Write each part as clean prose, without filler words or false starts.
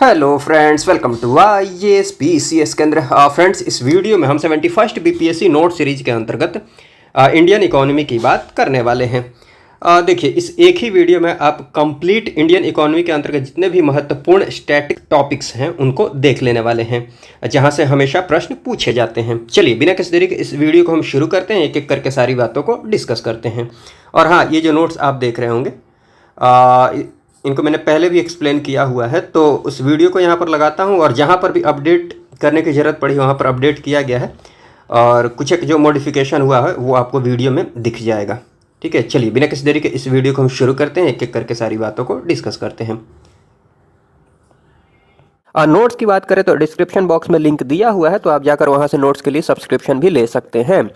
Hello friends, welcome to IAS PCS केंद्र। Friends, इस video में हम 71st BPSC नोट सीरीज के अंतर्गत इंडियन इकोनॉमी की बात करने वाले हैं। देखिए, इस एक ही वीडियो में आप कंप्लीट इंडियन इकोनॉमी के अंतर्गत जितने भी महत्वपूर्ण स्टैटिक टॉपिक्स हैं उनको देख लेने वाले हैं, जहां से हमेशा प्रश्न पूछे जाते हैं। चलिए, बिना किसी देरी के इस वीडियो को हम शुरू करते हैं, एक एक करके सारी बातों को डिस्कस करते हैं। और हाँ, ये जो नोट्स आप देख रहे होंगे इनको मैंने पहले भी एक्सप्लेन किया हुआ है, तो उस वीडियो को यहाँ पर लगाता हूँ और जहाँ पर भी अपडेट करने की ज़रूरत पड़ी वहाँ पर अपडेट किया गया है और कुछ एक जो मॉडिफिकेशन हुआ है वो आपको वीडियो में दिख जाएगा। ठीक है, चलिए बिना किसी देरी के इस वीडियो को हम शुरू करते हैं, एक एक करके सारी बातों को डिस्कस करते हैं। नोट्स की बात करें तो डिस्क्रिप्शन बॉक्स में लिंक दिया हुआ है, तो आप जाकर वहाँ से नोट्स के लिए सब्सक्रिप्शन भी ले सकते हैं।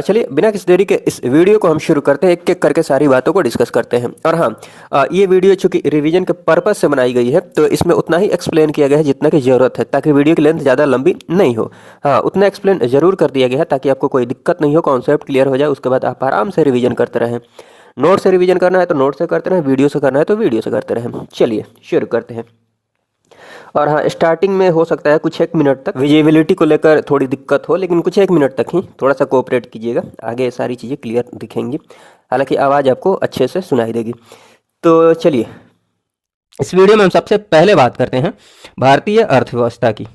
चलिए बिना किसी देरी के इस वीडियो को हम शुरू करते हैं, एक एक करके सारी बातों को डिस्कस करते हैं। और हाँ, ये वीडियो चूंकि रिवीजन के पर्पस से बनाई गई है तो इसमें उतना ही एक्सप्लेन किया गया है जितना की ज़रूरत है, ताकि वीडियो की लेंथ ज़्यादा लंबी नहीं हो। हाँ, उतना एक्सप्लेन जरूर कर दिया गया है ताकि आपको कोई दिक्कत नहीं हो, कॉन्सेप्ट क्लियर हो जाए, उसके बाद आप आराम से रिविजन करते रहें। नोट से रिविजन करना है तो नोट से करते रहें, वीडियो से करना है तो वीडियो से करते रहें। चलिए शुरू करते हैं। और हाँ, स्टार्टिंग में हो सकता है कुछ एक मिनट तक विजिबिलिटी को लेकर थोड़ी दिक्कत हो, लेकिन कुछ एक मिनट तक ही थोड़ा सा कोऑपरेट कीजिएगा, आगे सारी चीज़ें क्लियर दिखेंगी। हालांकि आवाज़ आपको अच्छे से सुनाई देगी। तो चलिए, इस वीडियो में हम सबसे पहले बात करते हैं भारतीय अर्थव्यवस्था की,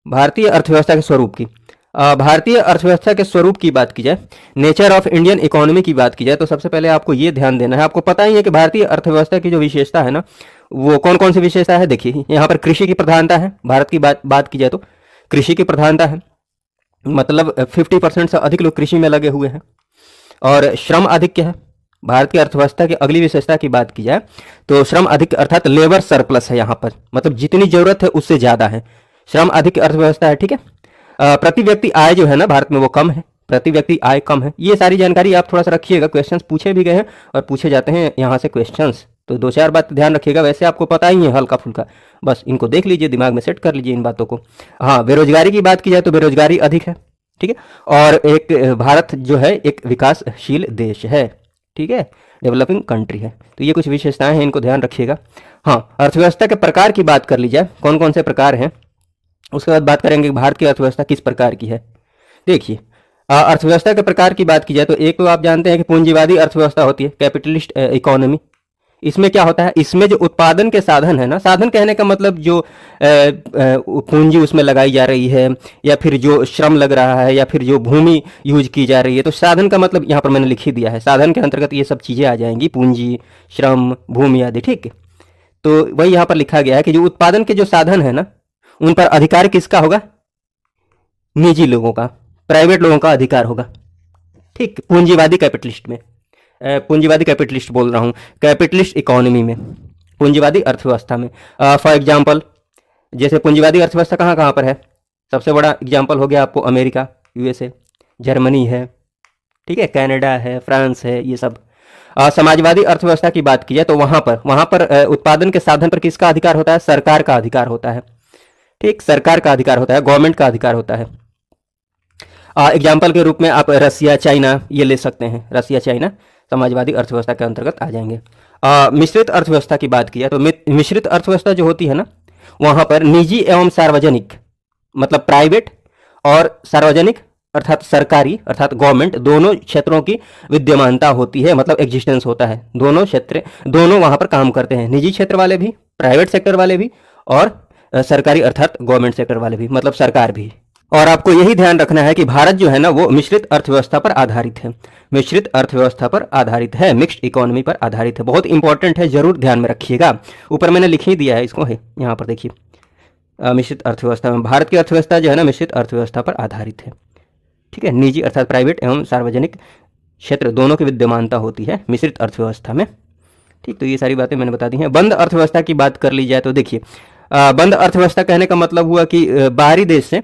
भारतीय अर्थव्यवस्था के स्वरूप की। भारतीय अर्थव्यवस्था के स्वरूप की बात की जाए, नेचर ऑफ इंडियन इकोनॉमी की बात की जाए, तो सबसे पहले आपको ये ध्यान देना है, आपको पता ही है कि भारतीय अर्थव्यवस्था की जो विशेषता है ना, वो कौन कौन सी विशेषता है। देखिए, यहाँ पर कृषि की प्रधानता है। भारत की बात की जाए तो कृषि की प्रधानता है, मतलब 50% से अधिक लोग कृषि में लगे हुए हैं। और श्रम आधिक्य है। भारत की अर्थव्यवस्था की अगली विशेषता की बात की जाए तो श्रम अधिक अर्थात लेबर सरप्लस है यहाँ पर, मतलब जितनी जरूरत है उससे ज़्यादा है, श्रम अधिक अर्थव्यवस्था है। ठीक है, प्रति व्यक्ति आय जो है ना भारत में वो कम है, प्रति व्यक्ति आय कम है। ये सारी जानकारी आप थोड़ा सा रखिएगा, क्वेश्चंस पूछे भी गए हैं और पूछे जाते हैं यहाँ से क्वेश्चंस, तो दो चार बात ध्यान रखिएगा। वैसे आपको पता ही है हल्का फुल्का, बस इनको देख लीजिए, दिमाग में सेट कर लीजिए इन बातों को। हाँ, बेरोजगारी की बात की जाए तो बेरोजगारी अधिक है। ठीक है, और एक भारत जो है एक विकासशील देश है, ठीक है, डेवलपिंग कंट्री है। तो ये कुछ विशेषताएं हैं, इनको ध्यान रखिएगा। हाँ, अर्थव्यवस्था के प्रकार की बात कर ली जाए, कौन कौन से प्रकार हैं, उसके बाद बात करेंगे कि भारत की अर्थव्यवस्था किस प्रकार की है। देखिए, अर्थव्यवस्था के प्रकार की बात की जाए तो एक तो आप जानते हैं कि पूंजीवादी अर्थव्यवस्था होती है, कैपिटलिस्ट इकोनॉमी। इसमें क्या होता है, इसमें जो उत्पादन के साधन है ना, साधन कहने का मतलब जो पूंजी उसमें लगाई जा रही है, या फिर जो श्रम लग रहा है, या फिर जो भूमि यूज की जा रही है, तो साधन का मतलब यहाँ पर मैंने लिख ही दिया है। साधन के अंतर्गत ये सब चीज़ें आ जाएंगी, पूंजी, श्रम, भूमि आदि। ठीक है, तो वही यहाँ पर लिखा गया है कि जो उत्पादन के जो साधन है ना, उन पर अधिकार किसका होगा, निजी लोगों का, प्राइवेट लोगों का अधिकार होगा। ठीक, पूंजीवादी कैपिटलिस्ट में, पूंजीवादी कैपिटलिस्ट बोल रहा हूँ, कैपिटलिस्ट इकोनॉमी में, पूंजीवादी अर्थव्यवस्था में। फॉर एग्जांपल, जैसे पूंजीवादी अर्थव्यवस्था कहाँ कहाँ पर है, सबसे बड़ा एग्जांपल हो गया आपको अमेरिका, USA, जर्मनी है, ठीक है, कनाडा है, फ्रांस है, ये सब। समाजवादी अर्थव्यवस्था की बात की जाए तो वहाँ पर उत्पादन के साधन पर किसका अधिकार होता है, सरकार का अधिकार होता है। ठीक, सरकार का अधिकार होता है, गवर्नमेंट का अधिकार होता है। एग्जाम्पल के रूप में आप रसिया, चाइना ये ले सकते हैं। रसिया, चाइना समाजवादी अर्थव्यवस्था के अंतर्गत आ जाएंगे। मिश्रित अर्थव्यवस्था की बात की जाए तो मिश्रित अर्थव्यवस्था जो होती है ना, वहाँ पर निजी एवं सार्वजनिक, मतलब प्राइवेट और सार्वजनिक अर्थात सरकारी अर्थात गवर्नमेंट, दोनों क्षेत्रों की विद्यमानता होती है, मतलब एग्जिस्टेंस होता है। दोनों क्षेत्र, दोनों वहाँ पर काम करते हैं, निजी क्षेत्र वाले भी, प्राइवेट सेक्टर वाले भी, और सरकारी अर्थात गवर्नमेंट सेक्टर वाले भी, मतलब सरकार भी। और आपको यही ध्यान रखना है कि भारत जो है ना वो मिश्रित अर्थव्यवस्था पर आधारित है, मिश्रित अर्थव्यवस्था पर आधारित है, मिक्स्ड इकोनॉमी पर आधारित है। बहुत इंपॉर्टेंट है, जरूर ध्यान में रखिएगा। ऊपर मैंने लिख ही दिया है इसको, है यहाँ पर देखिए, मिश्रित अर्थव्यवस्था में भारत की अर्थव्यवस्था जो है ना मिश्रित अर्थव्यवस्था पर आधारित है। ठीक है, निजी अर्थात प्राइवेट एवं सार्वजनिक क्षेत्र दोनों की विद्यमानता होती है मिश्रित अर्थव्यवस्था में। ठीक, तो ये सारी बातें मैंने बता दी हैं। बंद अर्थव्यवस्था की बात कर ली जाए तो देखिए, बंद अर्थव्यवस्था कहने का मतलब हुआ कि बाहरी देश से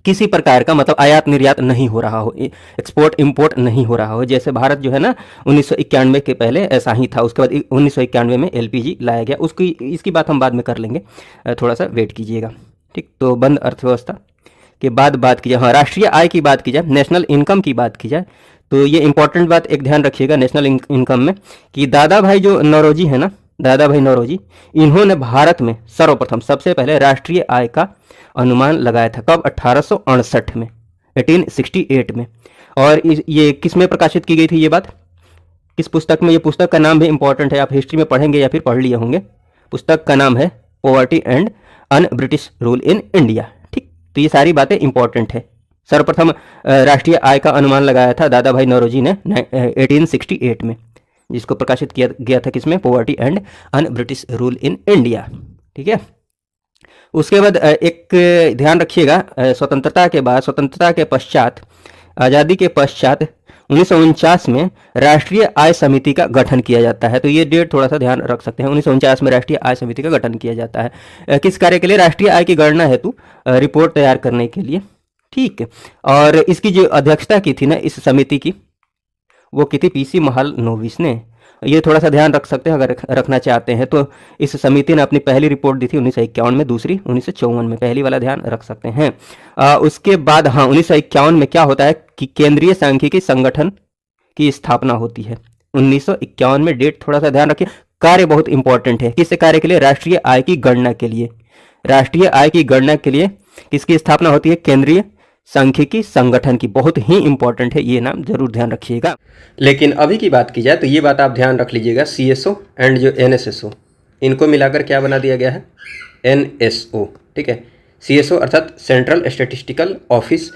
किसी प्रकार का, मतलब आयात निर्यात नहीं हो रहा हो, एक्सपोर्ट इंपोर्ट नहीं हो रहा हो। जैसे भारत जो है ना 1991 के पहले ऐसा ही था, उसके बाद 1991 में LPG लाया गया, इसकी बात हम बाद में कर लेंगे, थोड़ा सा वेट कीजिएगा। ठीक, तो बंद अर्थव्यवस्था के बाद बात की जाए, हाँ, राष्ट्रीय आय की बात की जाए, नेशनल इनकम की बात की जाए तो ये इंपॉर्टेंट बात एक ध्यान रखिएगा नेशनल इनकम में, कि दादा भाई जो नौरोजी है ना, दादा भाई नौरोजी, इन्होंने भारत में सर्वप्रथम सबसे पहले राष्ट्रीय आय का अनुमान लगाया था। कब? 1868 में, 1868 में। और ये किस में प्रकाशित की गई थी ये बात? किस पुस्तक में? ये पुस्तक का नाम भी इंपॉर्टेंट है, आप हिस्ट्री में पढ़ेंगे या फिर पढ़ लिए होंगे। पुस्तक का नाम है poverty and un British rule in India. ठीक, तो ये सारी बातें इंपॉर्टेंट है। सर्वप्रथम राष्ट्रीय आय का अनुमान लगाया था दादा भाई नौरोजी ने 1868 में, जिसको प्रकाशित किया गया था किसमें? Poverty and un British rule in India. ठीक है, उसके बाद एक ध्यान रखिएगा, स्वतंत्रता के बाद, स्वतंत्रता के पश्चात, आज़ादी के पश्चात 1949 में राष्ट्रीय आय समिति का गठन किया जाता है। तो ये डेट थोड़ा सा ध्यान रख सकते हैं। 1949 में राष्ट्रीय आय समिति का गठन किया जाता है। किस कार्य के लिए? राष्ट्रीय आय की गणना हेतु रिपोर्ट तैयार करने के लिए। ठीक है, और इसकी जो अध्यक्षता की थी ना इस समिति की, वो की थी पीसी महालनोबिस ने। ये थोड़ा सा ध्यान रख सकते हैं अगर रखना चाहते हैं तो। इस समिति ने अपनी पहली रिपोर्ट दी थी 1951 में, दूसरी 1954 में। पहली वाला ध्यान रख सकते हैं। उसके बाद हाँ 1951 में क्या होता है कि केंद्रीय सांख्यिकी संगठन की स्थापना होती है। 1951 में, डेट थोड़ा सा ध्यान रखिए। कार्य बहुत इंपॉर्टेंट है। किस कार्य के लिए? राष्ट्रीय आय की गणना के लिए। राष्ट्रीय आय की गणना के लिए किसकी स्थापना होती है? केंद्रीय सांख्यिकी संगठन की। बहुत ही इंपॉर्टेंट है, ये नाम जरूर ध्यान रखिएगा। लेकिन अभी की बात की जाए तो ये बात आप ध्यान रख लीजिएगा, सीएसओ एंड जो एनएसएसओ, इनको मिलाकर क्या बना दिया गया है? एनएसओ। ठीक है, सीएसओ अर्थात सेंट्रल स्टैटिस्टिकल ऑफिस,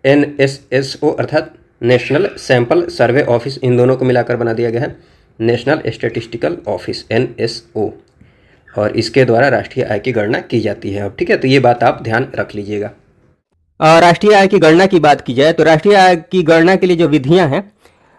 एनएसएसओ अर्थात नेशनल सैंपल सर्वे ऑफिस, इन दोनों को मिलाकर बना दिया गया है नेशनल स्टैटिस्टिकल ऑफिस, एनएसओ। और इसके द्वारा राष्ट्रीय आय की गणना की जाती है। अब ठीक है, तो ये बात आप ध्यान रख लीजिएगा। राष्ट्रीय आय की गणना की बात की जाए तो राष्ट्रीय आय की गणना के लिए जो विधियां हैं,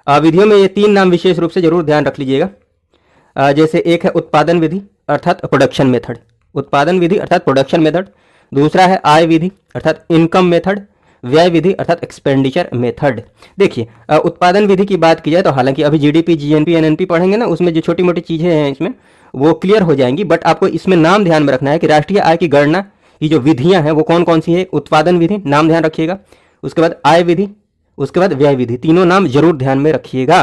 विधियों में ये 3 नाम विशेष रूप से जरूर ध्यान रख लीजिएगा। जैसे एक है उत्पादन विधि अर्थात प्रोडक्शन मेथड, उत्पादन विधि अर्थात प्रोडक्शन मेथड। दूसरा है आय विधि अर्थात इनकम मेथड। व्यय विधि अर्थात एक्सपेंडिचर मेथड। देखिए, उत्पादन विधि की बात की जाए तो हालांकि अभी जीडीपी, जीएनपी, एनएनपी पढ़ेंगे ना, उसमें जो छोटी मोटी चीजें हैं इसमें वो क्लियर हो जाएंगी। बट आपको इसमें नाम ध्यान में रखना है कि राष्ट्रीय आय की गणना की जो विधियां हैं वो कौन कौन सी है? उत्पादन विधि, नाम ध्यान रखिएगा। उसके बाद आय विधि, उसके बाद व्यय विधि, तीनों नाम जरूर ध्यान में रखिएगा।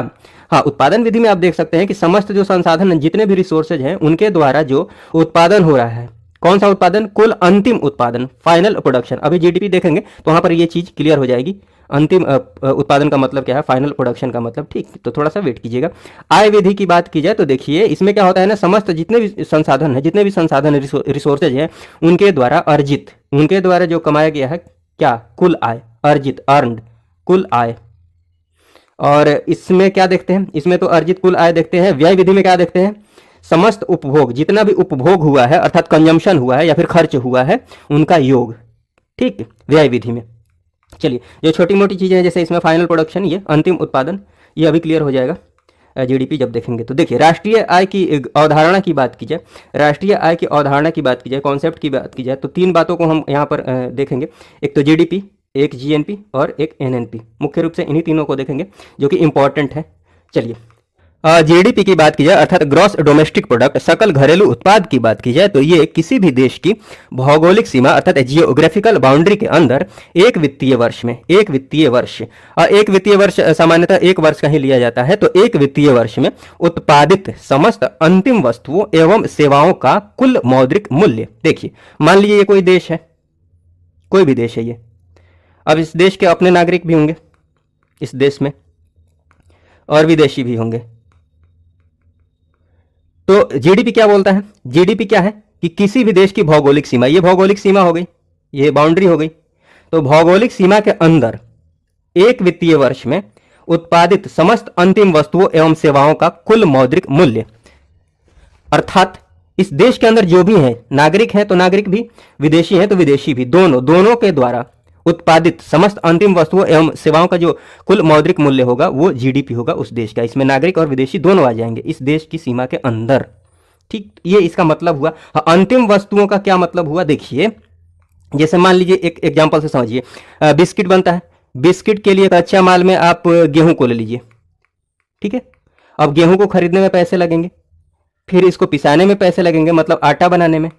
हाँ, उत्पादन विधि में आप देख सकते हैं कि समस्त जो संसाधन, जितने भी रिसोर्सेज हैं, उनके द्वारा जो उत्पादन हो रहा है, कौन सा उत्पादन? कुल अंतिम उत्पादन, फाइनल प्रोडक्शन। अभी जीडीपी देखेंगे तो वहां पर ये चीज क्लियर हो जाएगी। अंतिम उत्पादन का मतलब क्या है, फाइनल प्रोडक्शन का मतलब। ठीक, तो थोड़ा सा वेट कीजिएगा। आय विधि की बात की जाए तो देखिए इसमें क्या होता है ना, समस्त जितने भी संसाधन है, जितने भी संसाधन रिसोर्सेज हैं, उनके द्वारा अर्जित, उनके द्वारा जो कमाया गया है, क्या? कुल आय, अर्जित, अर्नड, कुल आय। और इसमें क्या देखते हैं? इसमें तो अर्जित कुल आय देखते हैं। व्यय विधि में क्या देखते हैं? समस्त उपभोग, जितना भी उपभोग हुआ है अर्थात कंजम्पशन हुआ है या फिर खर्च हुआ है, उनका योग। ठीक, व्यय विधि में। चलिए, जो छोटी मोटी चीजें हैं जैसे इसमें फाइनल प्रोडक्शन, ये अंतिम उत्पादन, ये अभी क्लियर हो जाएगा जीडीपी जब देखेंगे तो। देखिए, राष्ट्रीय आय की अवधारणा की बात की जाए, राष्ट्रीय आय की अवधारणा की बात की जाए, कॉन्सेप्ट की बात की जाए तो 3 बातों को हम यहाँ पर देखेंगे। एक तो जीडीपी, एक जीएनपी और एक एनएनपी। मुख्य रूप से इन्हीं तीनों को देखेंगे जो कि इंपॉर्टेंट है। चलिए, जीडीपी की बात की जाए अर्थात ग्रॉस डोमेस्टिक प्रोडक्ट, सकल घरेलू उत्पाद की बात की जाए तो ये किसी भी देश की भौगोलिक सीमा अर्थात जियोग्राफिकल बाउंड्री के अंदर एक वित्तीय वर्ष में, एक वित्तीय वर्ष सामान्यतः 1 वर्ष का ही लिया जाता है, तो एक वित्तीय वर्ष में उत्पादित समस्त अंतिम वस्तुओं एवं सेवाओं का कुल मौद्रिक मूल्य। देखिए, मान लीजिए ये कोई देश है, कोई भी देश है ये। अब इस देश के अपने नागरिक भी होंगे इस देश में और विदेशी भी होंगे। तो जीडीपी क्या बोलता है? जीडीपी क्या है कि किसी भी देश की भौगोलिक सीमा, ये भौगोलिक सीमा हो गई, ये बाउंड्री हो गई, तो भौगोलिक सीमा के अंदर एक वित्तीय वर्ष में उत्पादित समस्त अंतिम वस्तुओं एवं सेवाओं का कुल मौद्रिक मूल्य, अर्थात इस देश के अंदर जो भी है, नागरिक है तो नागरिक भी, विदेशी है तो विदेशी भी, दोनों के द्वारा उत्पादित समस्त अंतिम वस्तुओं एवं सेवाओं का जो कुल मौद्रिक मूल्य होगा वो जीडीपी होगा उस देश का। इसमें नागरिक और विदेशी दोनों आ जाएंगे इस देश की सीमा के अंदर। ठीक, ये इसका मतलब हुआ। अंतिम वस्तुओं का क्या मतलब हुआ? देखिए, जैसे मान लीजिए एक एग्जांपल से समझिए, बिस्किट बनता है, बिस्किट के लिए कच्चा माल में आप गेहूं को ले लीजिए। ठीक है, अब गेहूं को खरीदने में पैसे लगेंगे, फिर इसको पिसाने में पैसे लगेंगे, मतलब आटा बनाने में,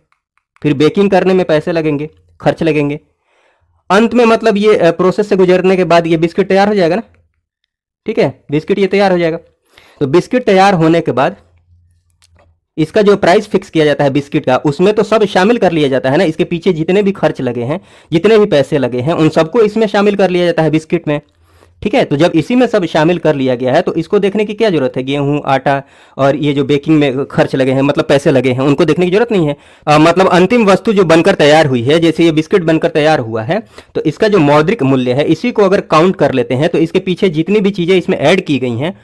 फिर बेकिंग करने में पैसे लगेंगे, खर्च लगेंगे। अंत में मतलब ये प्रोसेस से गुजरने के बाद ये बिस्किट तैयार हो जाएगा ना। ठीक है, बिस्किट ये तैयार हो जाएगा। तो बिस्किट तैयार होने के बाद इसका जो प्राइस फिक्स किया जाता है बिस्किट का, उसमें तो सब शामिल कर लिया जाता है ना, इसके पीछे जितने भी खर्च लगे हैं, जितने भी पैसे लगे हैं, उन सबको इसमें शामिल कर लिया जाता है बिस्किट में। ठीक है, तो जब इसी में सब शामिल कर लिया गया है तो इसको देखने की क्या जरूरत है, गेहूं, आटा और ये जो बेकिंग में खर्च लगे हैं, मतलब पैसे लगे हैं, उनको देखने की जरूरत नहीं है। मतलब अंतिम वस्तु जो बनकर तैयार हुई है, जैसे ये बिस्किट बनकर तैयार हुआ है, तो इसका जो मौद्रिक मूल्य है, इसी को अगर काउंट कर लेते हैं तो इसके पीछे जितनी भी चीजें इसमें ऐड की गई हैं,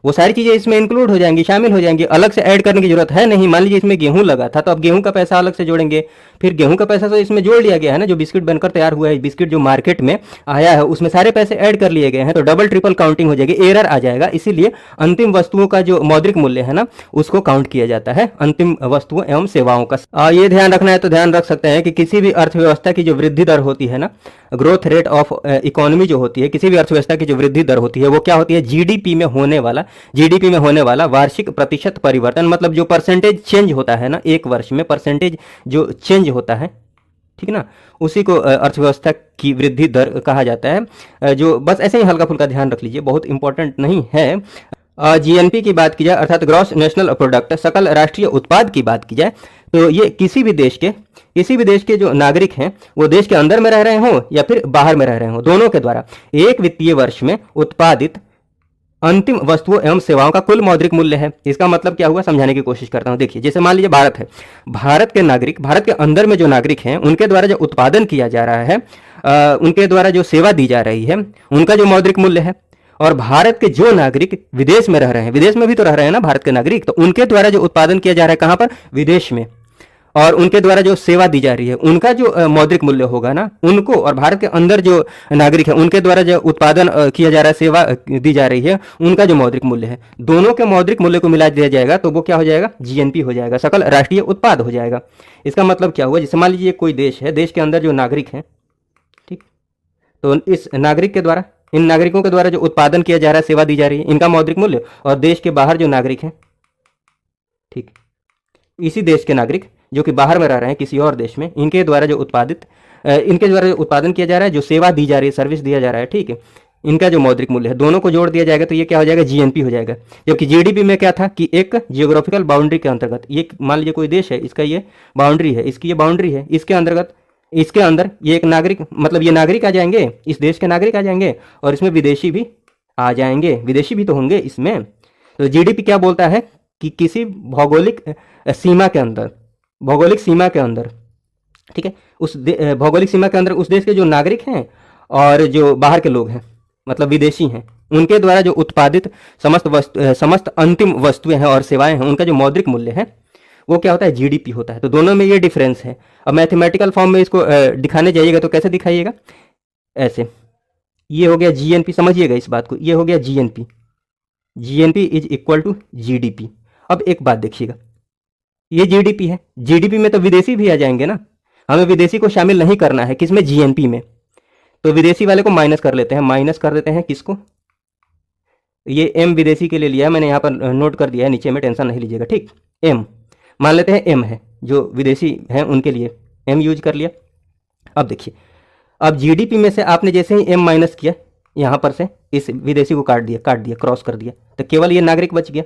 वो सारी चीजें इसमें इंक्लूड हो जाएंगी, शामिल हो जाएंगी, अलग से ऐड करने की जरूरत है नहीं। मान लीजिए इसमें गेहूं लगा था, तो अब गेहूं का पैसा अलग से जोड़ेंगे, फिर गेहूं का पैसा तो इसमें जोड़ लिया गया है ना, जो बिस्किट बनकर तैयार हुआ है, बिस्किट जो मार्केट में आया है, उसमें सारे पैसे ऐड कर लिए गए हैं, तो डबल ट्रिपल काउंटिंग हो जाएगी, एरर आ जाएगा। इसीलिए अंतिम वस्तुओं का जो मौद्रिक मूल्य है ना, उसको काउंट किया जाता है अंतिम वस्तुओं एवं सेवाओं का। ये ध्यान रखना है तो ध्यान रख सकते हैं कि किसी भी अर्थव्यवस्था की जो वृद्धि दर होती है ना, ग्रोथ रेट ऑफ इकोनॉमी जो होती है, किसी भी अर्थव्यवस्था की जो वृद्धि दर होती है, वो क्या होती है, जीडीपी में होने वाला वार्षिक प्रतिशत परिवर्तन, मतलब जो परसेंटेज चेंज होता है ना एक वर्ष में, परसेंटेज जो चेंज होता है, ठीक ना, उसी को अर्थव्यवस्था की वृद्धि दर कहा जाता है। जो बस ऐसे ही हल्का फुल्का ध्यान रख लीजिए, बहुत इंपॉर्टेंट नहीं है। जीएनपी की बात की जाए, अर्थात ग्रॉस नेशनल प्रोडक्ट, सकल राष्ट्रीय उत्पाद की बात की जाए, तो ये किसी भी देश के जो नागरिक हैं, वो देश के अंदर में रह रहे हों या फिर बाहर में रह रहे हों, दोनों के द्वारा एक वित्तीय वर्ष में उत्पादित अंतिम वस्तुओं एवं सेवाओं का कुल मौद्रिक मूल्य है। इसका मतलब क्या हुआ, समझाने की कोशिश करता हूं। देखिए, जैसे मान लीजिए भारत है, भारत के नागरिक, भारत के अंदर में जो नागरिक हैं, उनके द्वारा जो उत्पादन किया जा रहा है, उनके द्वारा जो सेवा दी जा रही है, उनका जो मौद्रिक मूल्य है। और भारत के जो नागरिक विदेश में रह रहे हैं, विदेश में भी तो रह रहे हैं ना भारत के नागरिक, तो उनके द्वारा जो उत्पादन किया जा रहा है कहां पर, विदेश में, और उनके द्वारा जो सेवा दी जा रही है, उनका जो मौद्रिक मूल्य होगा ना, उनको, और भारत के अंदर जो नागरिक है, उनके द्वारा जो उत्पादन किया जा रहा है, सेवा दी जा रही है, उनका जो मौद्रिक मूल्य है, दोनों के मौद्रिक मूल्य को मिला दिया जाएगा, तो वो क्या हो जाएगा, जीएनपी हो जाएगा, सकल राष्ट्रीय उत्पाद हो जाएगा। इसका मतलब क्या हुआ, जैसे मान लीजिए कोई देश है, देश के अंदर जो नागरिक है, ठीक, तो इस नागरिक के द्वारा, इन नागरिकों के द्वारा जो उत्पादन किया जा रहा है, सेवा दी जा रही है, इनका मौद्रिक मूल्य, और देश के बाहर जो नागरिक है, ठीक, इसी देश के नागरिक जो कि बाहर में रह रहे हैं किसी और देश में, इनके द्वारा जो उत्पादन किया जा रहा है, जो सेवा दी जा रही है, सर्विस दिया जा रहा है, ठीक है, इनका जो मौद्रिक मूल्य है, दोनों को जोड़ दिया जाएगा, तो ये क्या हो जाएगा, जीएनपी हो जाएगा। जबकि जीडीपी में क्या था कि एक जियोग्राफिकल बाउंड्री के अंतर्गत, ये मान लीजिए कोई देश है, इसका ये बाउंड्री है, इसकी ये बाउंड्री है, इसके अंतर्गत, इसके अंदर ये एक नागरिक, मतलब ये नागरिक आ जाएंगे, इस देश के नागरिक आ जाएंगे, और इसमें विदेशी भी आ जाएंगे, विदेशी भी तो होंगे इसमें। तो जीडीपी क्या बोलता है कि किसी भौगोलिक सीमा के अंदर, ठीक है, उस भौगोलिक सीमा के अंदर उस देश के जो नागरिक हैं और जो बाहर के लोग हैं, मतलब विदेशी हैं, उनके द्वारा जो उत्पादित समस्त अंतिम वस्तुएं हैं और सेवाएं हैं, उनका जो मौद्रिक मूल्य है, वो क्या होता है, जीडीपी होता है। तो दोनों में ये डिफरेंस है। अब मैथमेटिकल फॉर्म में इसको दिखाने जाइएगा तो कैसे दिखाइएगा, ऐसे, ये हो गया जीएनपी, समझिएगा इस बात को, ये हो गया GNP is equal to GDP. अब एक बात देखिएगा, ये जीडीपी है, जीडीपी में तो विदेशी भी आ जाएंगे ना, हमें विदेशी को शामिल नहीं करना है, किसमें, जीएनपी में, तो विदेशी वाले को माइनस कर लेते हैं, किसको, ये एम विदेशी के लिए लिया है मैंने, यहाँ पर नोट कर दिया है नीचे में, टेंशन नहीं लीजिएगा, ठीक, एम मान लेते हैं, एम है, जो विदेशी हैं उनके लिए एम यूज कर लिया। अब देखिए, अब जीडीपी में से आपने जैसे ही एम माइनस किया, यहाँ पर से इस विदेशी को काट दिया, क्रॉस कर दिया, तो केवल ये नागरिक बच गया,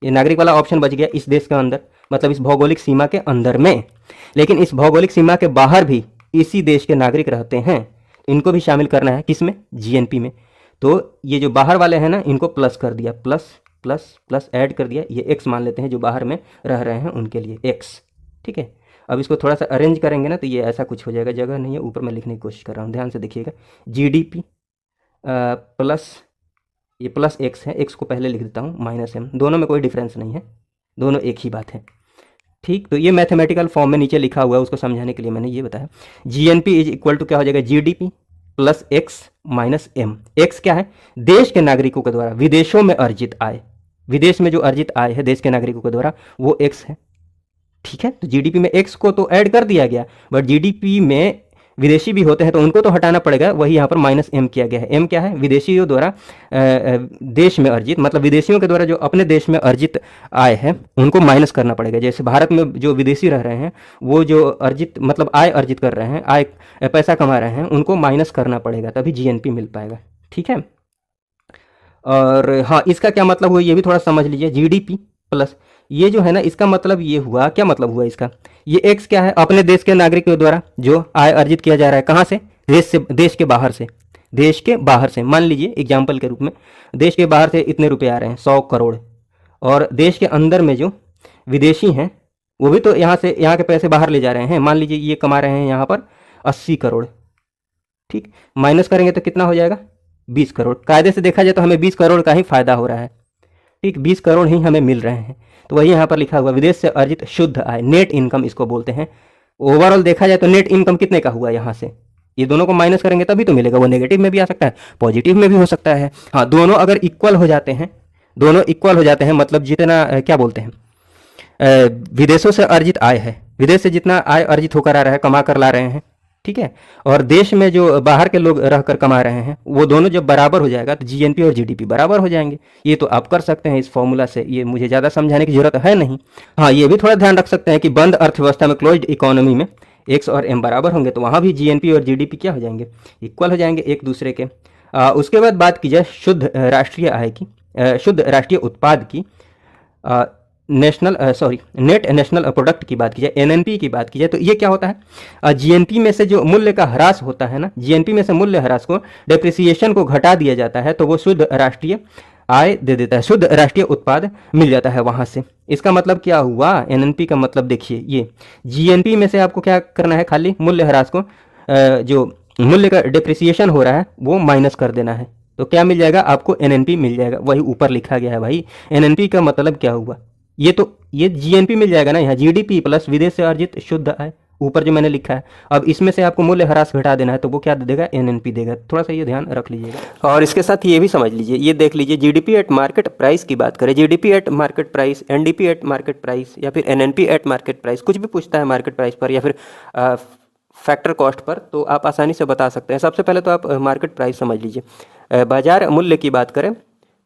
ये नागरिक वाला ऑप्शन बच गया इस देश के अंदर, मतलब इस भौगोलिक सीमा के अंदर में। लेकिन इस भौगोलिक सीमा के बाहर भी इसी देश के नागरिक रहते हैं, इनको भी शामिल करना है, किसमें, जीएनपी में। तो ये जो बाहर वाले हैं ना, इनको प्लस कर दिया, प्लस प्लस प्लस ऐड कर दिया, ये एक्स मान लेते हैं, जो बाहर में रह रहे हैं उनके लिए एक्स, ठीक है। अब इसको थोड़ा सा अरेंज करेंगे ना, तो ये ऐसा कुछ हो जाएगा, जगह नहीं है, ऊपर मैं लिखने की कोशिश कर रहा हूँ, ध्यान से देखिएगा, जीडीपी प्लस, ये प्लस एक्स है, एक्स को पहले लिख देता हूँ, माइनस एम, दोनों में कोई डिफरेंस नहीं है, दोनों एक ही बात है, ठीक। तो ये मैथमेटिकल फॉर्म में नीचे लिखा हुआ है, उसको समझाने के लिए मैंने ये बताया। जीएनपी इज इक्वल टू क्या हो जाएगा, GDP plus X minus M. X क्या है, देश के नागरिकों के द्वारा विदेशों में अर्जित आय, विदेश में जो अर्जित आय है देश के नागरिकों के द्वारा, वो एक्स है, ठीक है। तो जीडीपी में एक्स को तो ऐड कर दिया गया, बट जीडीपी में विदेशी भी होते हैं तो उनको तो हटाना पड़ेगा, वही यहाँ पर माइनस एम किया गया है। एम क्या है, विदेशियों द्वारा देश में अर्जित, मतलब विदेशियों के द्वारा जो अपने देश में अर्जित आय है उनको माइनस करना पड़ेगा। जैसे भारत में जो विदेशी रह रहे हैं, वो जो अर्जित, मतलब आय अर्जित कर रहे हैं, आय पैसा कमा रहे हैं, उनको माइनस करना पड़ेगा, तभी जीएनपी मिल पाएगा, ठीक है। और हाँ, इसका क्या मतलब हुआ ये भी थोड़ा समझ लीजिए, जीडीपी प्लस ये जो है ना, इसका मतलब ये हुआ, क्या मतलब हुआ इसका, ये एक्स क्या है, अपने देश के नागरिकों द्वारा जो आय अर्जित किया जा रहा है, कहाँ से, देश के बाहर से, देश के बाहर से। मान लीजिए एग्जाम्पल के रूप में, देश के बाहर से इतने रुपए आ रहे हैं, 100 करोड़, और देश के अंदर में जो विदेशी हैं वो भी तो यहाँ से, यहाँ के पैसे बाहर ले जा रहे हैं। मान लीजिए ये कमा रहे हैं यहाँ पर 80 करोड़, ठीक, माइनस करेंगे तो कितना हो जाएगा, 20 करोड़। कायदे से देखा जाए तो हमें 20 करोड़ का ही फायदा हो रहा है, ठीक, 20 करोड़ ही हमें मिल रहे हैं। तो वही यहाँ पर लिखा हुआ, विदेश से अर्जित शुद्ध आय, नेट इनकम इसको बोलते हैं। ओवरऑल देखा जाए तो नेट इनकम कितने का हुआ, यहाँ से ये दोनों को माइनस करेंगे तभी तो मिलेगा। वो नेगेटिव में भी आ सकता है, पॉजिटिव में भी हो सकता है। हाँ, दोनों अगर इक्वल हो जाते हैं, दोनों इक्वल हो जाते हैं, मतलब जितना क्या बोलते हैं, विदेशों से अर्जित आय है, विदेश से जितना आय अर्जित होकर आ रहा है, कमा कर ला रहे हैं, ठीक है, और देश में जो बाहर के लोग रहकर कमा रहे हैं, वो दोनों जब बराबर हो जाएगा तो जीएनपी और जीडीपी बराबर हो जाएंगे। ये तो आप कर सकते हैं इस फॉर्मूला से, ये मुझे ज़्यादा समझाने की जरूरत है नहीं। हाँ, ये भी थोड़ा ध्यान रख सकते हैं कि बंद अर्थव्यवस्था में, क्लोज्ड इकोनॉमी में एक्स और एम बराबर होंगे तो वहाँ भी जीएनपी और जीडीपी क्या हो जाएंगे, इक्वल हो जाएंगे एक दूसरे के। उसके बाद बात की जाए शुद्ध राष्ट्रीय आय की, शुद्ध राष्ट्रीय उत्पाद की, नेट नेशनल प्रोडक्ट की बात की जाए, एनएनपी की बात की जाए, तो ये क्या होता है, जीएनपी में से जो मूल्य का ह्रास होता है ना, जीएनपी में से मूल्य ह्रास को, डेप्रिसिएशन को घटा दिया जाता है, तो वो शुद्ध राष्ट्रीय आय दे देता है, शुद्ध राष्ट्रीय उत्पाद मिल जाता है वहाँ से। इसका मतलब क्या हुआ, एनएनपी का मतलब देखिए, ये जीएनपी में से आपको क्या करना है, खाली मूल्य ह्रास को, जो मूल्य का डेप्रिसिएशन हो रहा है वो माइनस कर देना है, तो क्या मिल जाएगा आपको, एनएनपी मिल जाएगा। वही ऊपर लिखा गया है भाई, एनएनपी का मतलब क्या हुआ, ये जीएनपी मिल जाएगा ना, यहाँ जीडीपी प्लस विदेश से अर्जित शुद्ध आय, ऊपर जो मैंने लिखा है। अब इसमें से आपको मूल्य ह्रास घटा देना है, तो वो क्या दे देगा, एनएनपी देगा। थोड़ा सा ये ध्यान रख लीजिएगा। और इसके साथ ये भी समझ लीजिए, ये देख लीजिए, जीडीपी एट मार्केट प्राइस की बात करें, GDP at market price, NDP at market price, या फिर एनएनपी एट मार्केट प्राइस, कुछ भी पूछता है मार्केट प्राइस पर या फिर फैक्टर कॉस्ट पर, तो आप आसानी से बता सकते हैं। सबसे पहले तो आप मार्केट प्राइस समझ लीजिए। बाजार मूल्य की बात करें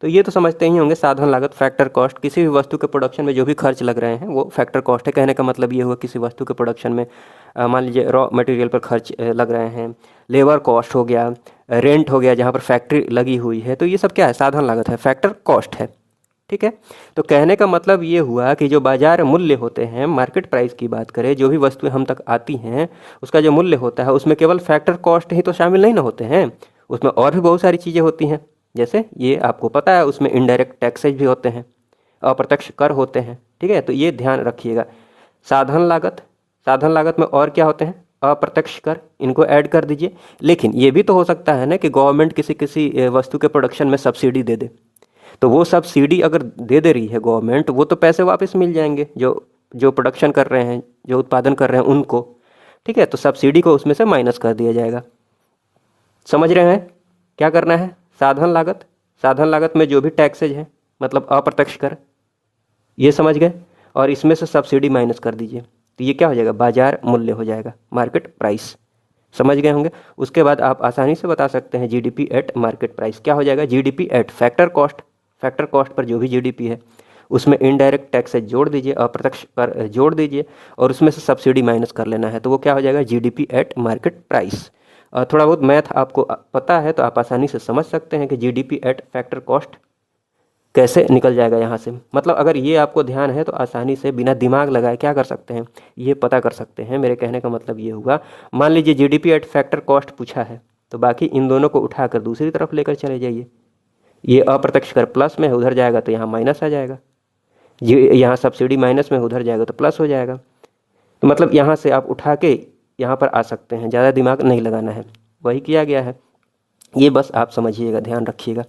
तो ये तो समझते ही होंगे, साधन लागत, फैक्टर कॉस्ट, किसी भी वस्तु के प्रोडक्शन में जो भी खर्च लग रहे हैं वो फैक्टर कॉस्ट है। कहने का मतलब ये हुआ, किसी वस्तु के प्रोडक्शन में मान लीजिए रॉ मटेरियल पर खर्च लग रहे हैं, लेबर कॉस्ट हो गया, रेंट हो गया जहाँ पर फैक्ट्री लगी हुई है, तो ये सब क्या है, साधन लागत है, फैक्टर कॉस्ट है, ठीक है। तो कहने का मतलब ये हुआ कि जो बाजार मूल्य होते हैं, मार्केट प्राइस की बात करें, जो भी वस्तुएं हम तक आती हैं उसका जो मूल्य होता है, उसमें केवल फैक्टर कॉस्ट ही तो शामिल नहीं ना होते हैं, उसमें और भी बहुत सारी चीज़ें होती हैं। जैसे ये आपको पता है, उसमें इनडायरेक्ट टैक्सेज भी होते हैं, अप्रत्यक्ष कर होते हैं, ठीक है। तो ये ध्यान रखिएगा। साधन लागत में और क्या होते हैं, अप्रत्यक्ष कर, इनको ऐड कर दीजिए। लेकिन ये भी तो हो सकता है ना कि गवर्नमेंट किसी वस्तु के प्रोडक्शन में सब्सिडी दे दे, तो वो सब्सिडी अगर दे रही है गवर्नमेंट, वो तो पैसे वापस मिल जाएंगे जो प्रोडक्शन कर रहे हैं, जो उत्पादन कर रहे हैं उनको, ठीक है। तो सब्सिडी को उसमें से माइनस कर दिया जाएगा। समझ रहे हैं क्या करना है, साधन लागत में जो भी टैक्सेज है, मतलब अप्रत्यक्ष कर, ये समझ गए, और इसमें से सब्सिडी माइनस कर दीजिए, तो ये क्या हो जाएगा, बाजार मूल्य हो जाएगा, मार्केट प्राइस। समझ गए होंगे। उसके बाद आप आसानी से बता सकते हैं जीडीपी एट मार्केट प्राइस क्या हो जाएगा, GDP at factor cost per जो भी जीडीपी है उसमें इनडायरेक्ट टैक्सेज जोड़ दीजिए, अप्रत्यक्ष कर जोड़ दीजिए, और उसमें से सब्सिडी माइनस कर लेना है, तो वो क्या हो जाएगा, जीडीपी एट मार्केट प्राइस। थोड़ा बहुत मैथ आपको पता है तो आप आसानी से समझ सकते हैं कि जीडीपी एट फैक्टर कॉस्ट कैसे निकल जाएगा यहाँ से। मतलब अगर ये आपको ध्यान है तो आसानी से बिना दिमाग लगाए क्या कर सकते हैं, ये पता कर सकते हैं। मेरे कहने का मतलब ये हुआ, मान लीजिए जीडीपी एट फैक्टर कॉस्ट पूछा है, तो बाकी इन दोनों को उठाकर दूसरी तरफ लेकर चले जाइए। ये अप्रत्यक्ष कर प्लस में है, उधर जाएगा तो यहाँ माइनस आ जाएगा, यहाँ सब्सिडी माइनस में, उधर जाएगा तो प्लस हो जाएगा। तो मतलब यहाँ से आप उठा के यहाँ पर आ सकते हैं, ज़्यादा दिमाग नहीं लगाना है, वही किया गया है। ये बस आप समझिएगा, ध्यान रखिएगा।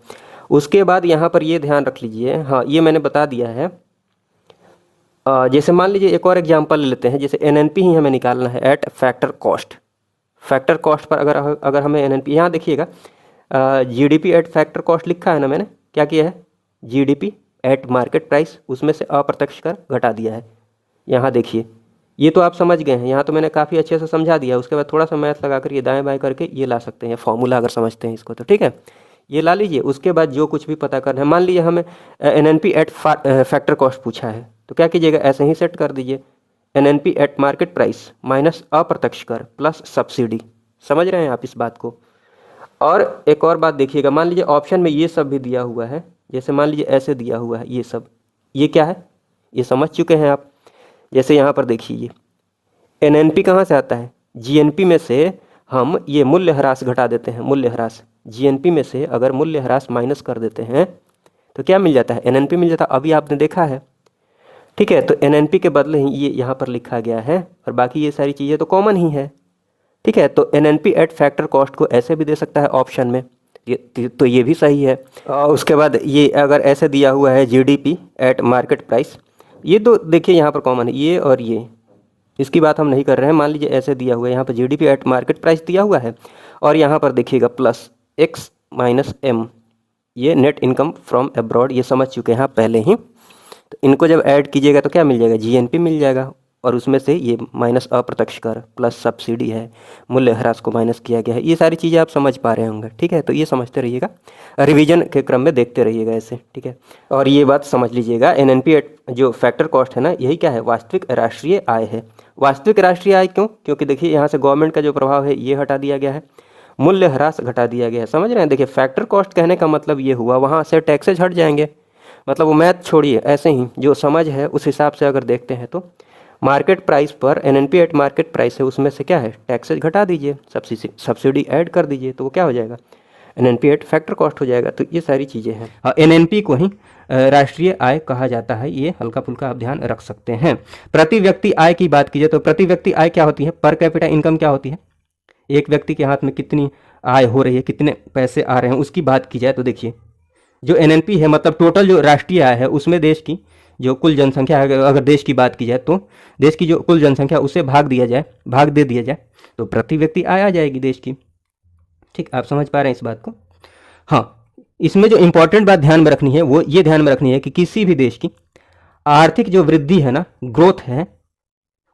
उसके बाद यहाँ पर ये ध्यान रख लीजिए, हाँ ये मैंने बता दिया है। जैसे मान लीजिए एक और एग्जांपल ले लेते हैं, जैसे एनएनपी ही हमें निकालना है eight factor cost. Factor cost per अगर हमें एनएनपी, यहाँ देखिएगा जीडीपी एट फैक्टर कॉस्ट लिखा है ना, मैंने क्या किया है, जीडीपी एट मार्केट प्राइस, उसमें से अप्रत्यक्ष कर घटा दिया है। यहाँ देखिए, ये तो आप समझ गए हैं, यहाँ तो मैंने काफ़ी अच्छे से समझा दिया। उसके बाद थोड़ा सा मैथ लगा कर ये दाएँ बाएँ करके ये ला सकते हैं फॉर्मूला, अगर समझते हैं इसको तो ठीक है, ये ला लीजिए। उसके बाद जो कुछ भी पता करना है, मान लीजिए हमें एनएनपी एट फैक्टर कॉस्ट पूछा है, तो क्या कीजिएगा, ऐसे ही सेट कर दीजिए, NNP eight market price minus अप्रत्यक्ष कर प्लस सब्सिडी। समझ रहे हैं आप इस बात को। और एक और बात देखिएगा, मान लीजिए ऑप्शन में ये सब भी दिया हुआ है, जैसे मान लीजिए ऐसे दिया हुआ है ये सब, ये क्या है, ये समझ चुके हैं आप। जैसे यहाँ पर देखिए, ये एनएनपी कहाँ से आता है, जीएनपी में से हम ये मूल्य ह्रास घटा देते हैं, मूल्य ह्रास। जीएनपी में से अगर मूल्य ह्रास माइनस कर देते हैं तो क्या मिल जाता है, एनएनपी मिल जाता है। अभी आपने देखा है, ठीक है। तो एनएनपी के बदले ही ये यहाँ पर लिखा गया है और बाकी ये सारी चीज़ें तो कॉमन ही है, ठीक है। तो एनएनपी एट फैक्टर कॉस्ट को ऐसे भी दे सकता है ऑप्शन में, तो ये भी सही है। और उसके बाद ये अगर ऐसे दिया हुआ है जीडीपी एट मार्केट प्राइस, ये तो देखिए यहाँ पर कॉमन है, ये और ये, इसकी बात हम नहीं कर रहे हैं। मान लीजिए ऐसे दिया हुआ है, यहाँ पर जीडीपी एट मार्केट प्राइस दिया हुआ है और यहाँ पर देखिएगा प्लस एक्स माइनस एम, ये नेट इनकम फ्रॉम अब्रॉड, ये समझ चुके हैं आप पहले ही। तो इनको जब ऐड कीजिएगा तो क्या मिल जाएगा, जीएनपी मिल जाएगा और उसमें से ये माइनस अप्रत्यक्ष कर प्लस सब्सिडी है, मूल्य ह्रास को माइनस किया गया है। ये सारी चीज़ें आप समझ पा रहे होंगे, ठीक है। तो ये समझते रहिएगा, रिवीजन के क्रम में देखते रहिएगा ऐसे, ठीक है। और ये बात समझ लीजिएगा, एनएनपी जो फैक्टर कॉस्ट है ना, यही क्या है, वास्तविक राष्ट्रीय आय है। वास्तविक राष्ट्रीय आय क्यों, क्योंकि देखिए यहाँ से गवर्नमेंट का जो प्रभाव है ये हटा दिया गया है, मूल्य ह्रास घटा दिया गया है, समझ रहे हैं। देखिए फैक्टर कॉस्ट कहने का मतलब ये हुआ, वहाँ से टैक्सेज हट जाएंगे, मतलब वो मैथ छोड़िए, ऐसे ही जो समझ है उस हिसाब से अगर देखते हैं तो मार्केट प्राइस पर एनएनपी एट मार्केट प्राइस है, उसमें से क्या है, टैक्सेज घटा दीजिए, सब्सिडी ऐड कर दीजिए, तो वो क्या हो जाएगा, एनएनपी एट फैक्टर कॉस्ट हो जाएगा। तो ये सारी चीज़ें हैं। एनएनपी को ही राष्ट्रीय आय कहा जाता है, ये हल्का फुल्का आप ध्यान रख सकते हैं। प्रति व्यक्ति आय की बात कीजिए तो प्रति व्यक्ति आय क्या होती है, पर कैपिटा इनकम क्या होती है, एक व्यक्ति के हाथ में कितनी आय हो रही है, कितने पैसे आ रहे हैं, उसकी बात की जाए तो देखिए जो एनएनपी है, मतलब टोटल जो राष्ट्रीय आय है उसमें देश की जो कुल जनसंख्या है, अगर देश की बात की जाए तो देश की जो कुल जनसंख्या उसे भाग दे दिया जाए तो प्रति व्यक्ति आय आ जाएगी देश की, ठीक। आप समझ पा रहे हैं इस बात को। हाँ, इसमें जो इंपॉर्टेंट बात ध्यान में रखनी है वो ये ध्यान में रखनी है कि किसी भी देश की आर्थिक जो वृद्धि है ना, ग्रोथ है,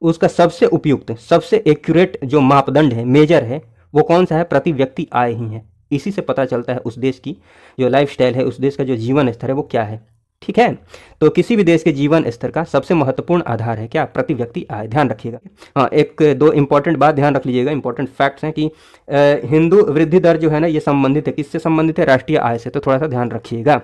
उसका सबसे उपयुक्त, सबसे एक्यूरेट जो मापदंड है, मेजर है, वो कौन सा है, प्रति व्यक्ति आय ही है। इसी से पता चलता है उस देश की जो लाइफस्टाइल है, उस देश का जो जीवन स्तर है वो क्या है, ठीक है। तो किसी भी देश के जीवन स्तर का सबसे महत्वपूर्ण आधार है क्या, प्रति व्यक्ति आय, ध्यान रखिएगा। हाँ, एक दो इंपॉर्टेंट बात ध्यान रख लीजिएगा, इंपॉर्टेंट फैक्ट्स हैं कि हिंदू वृद्धि दर जो है ना, ये संबंधित है, किससे संबंधित है, राष्ट्रीय आय से, तो थोड़ा सा ध्यान रखिएगा।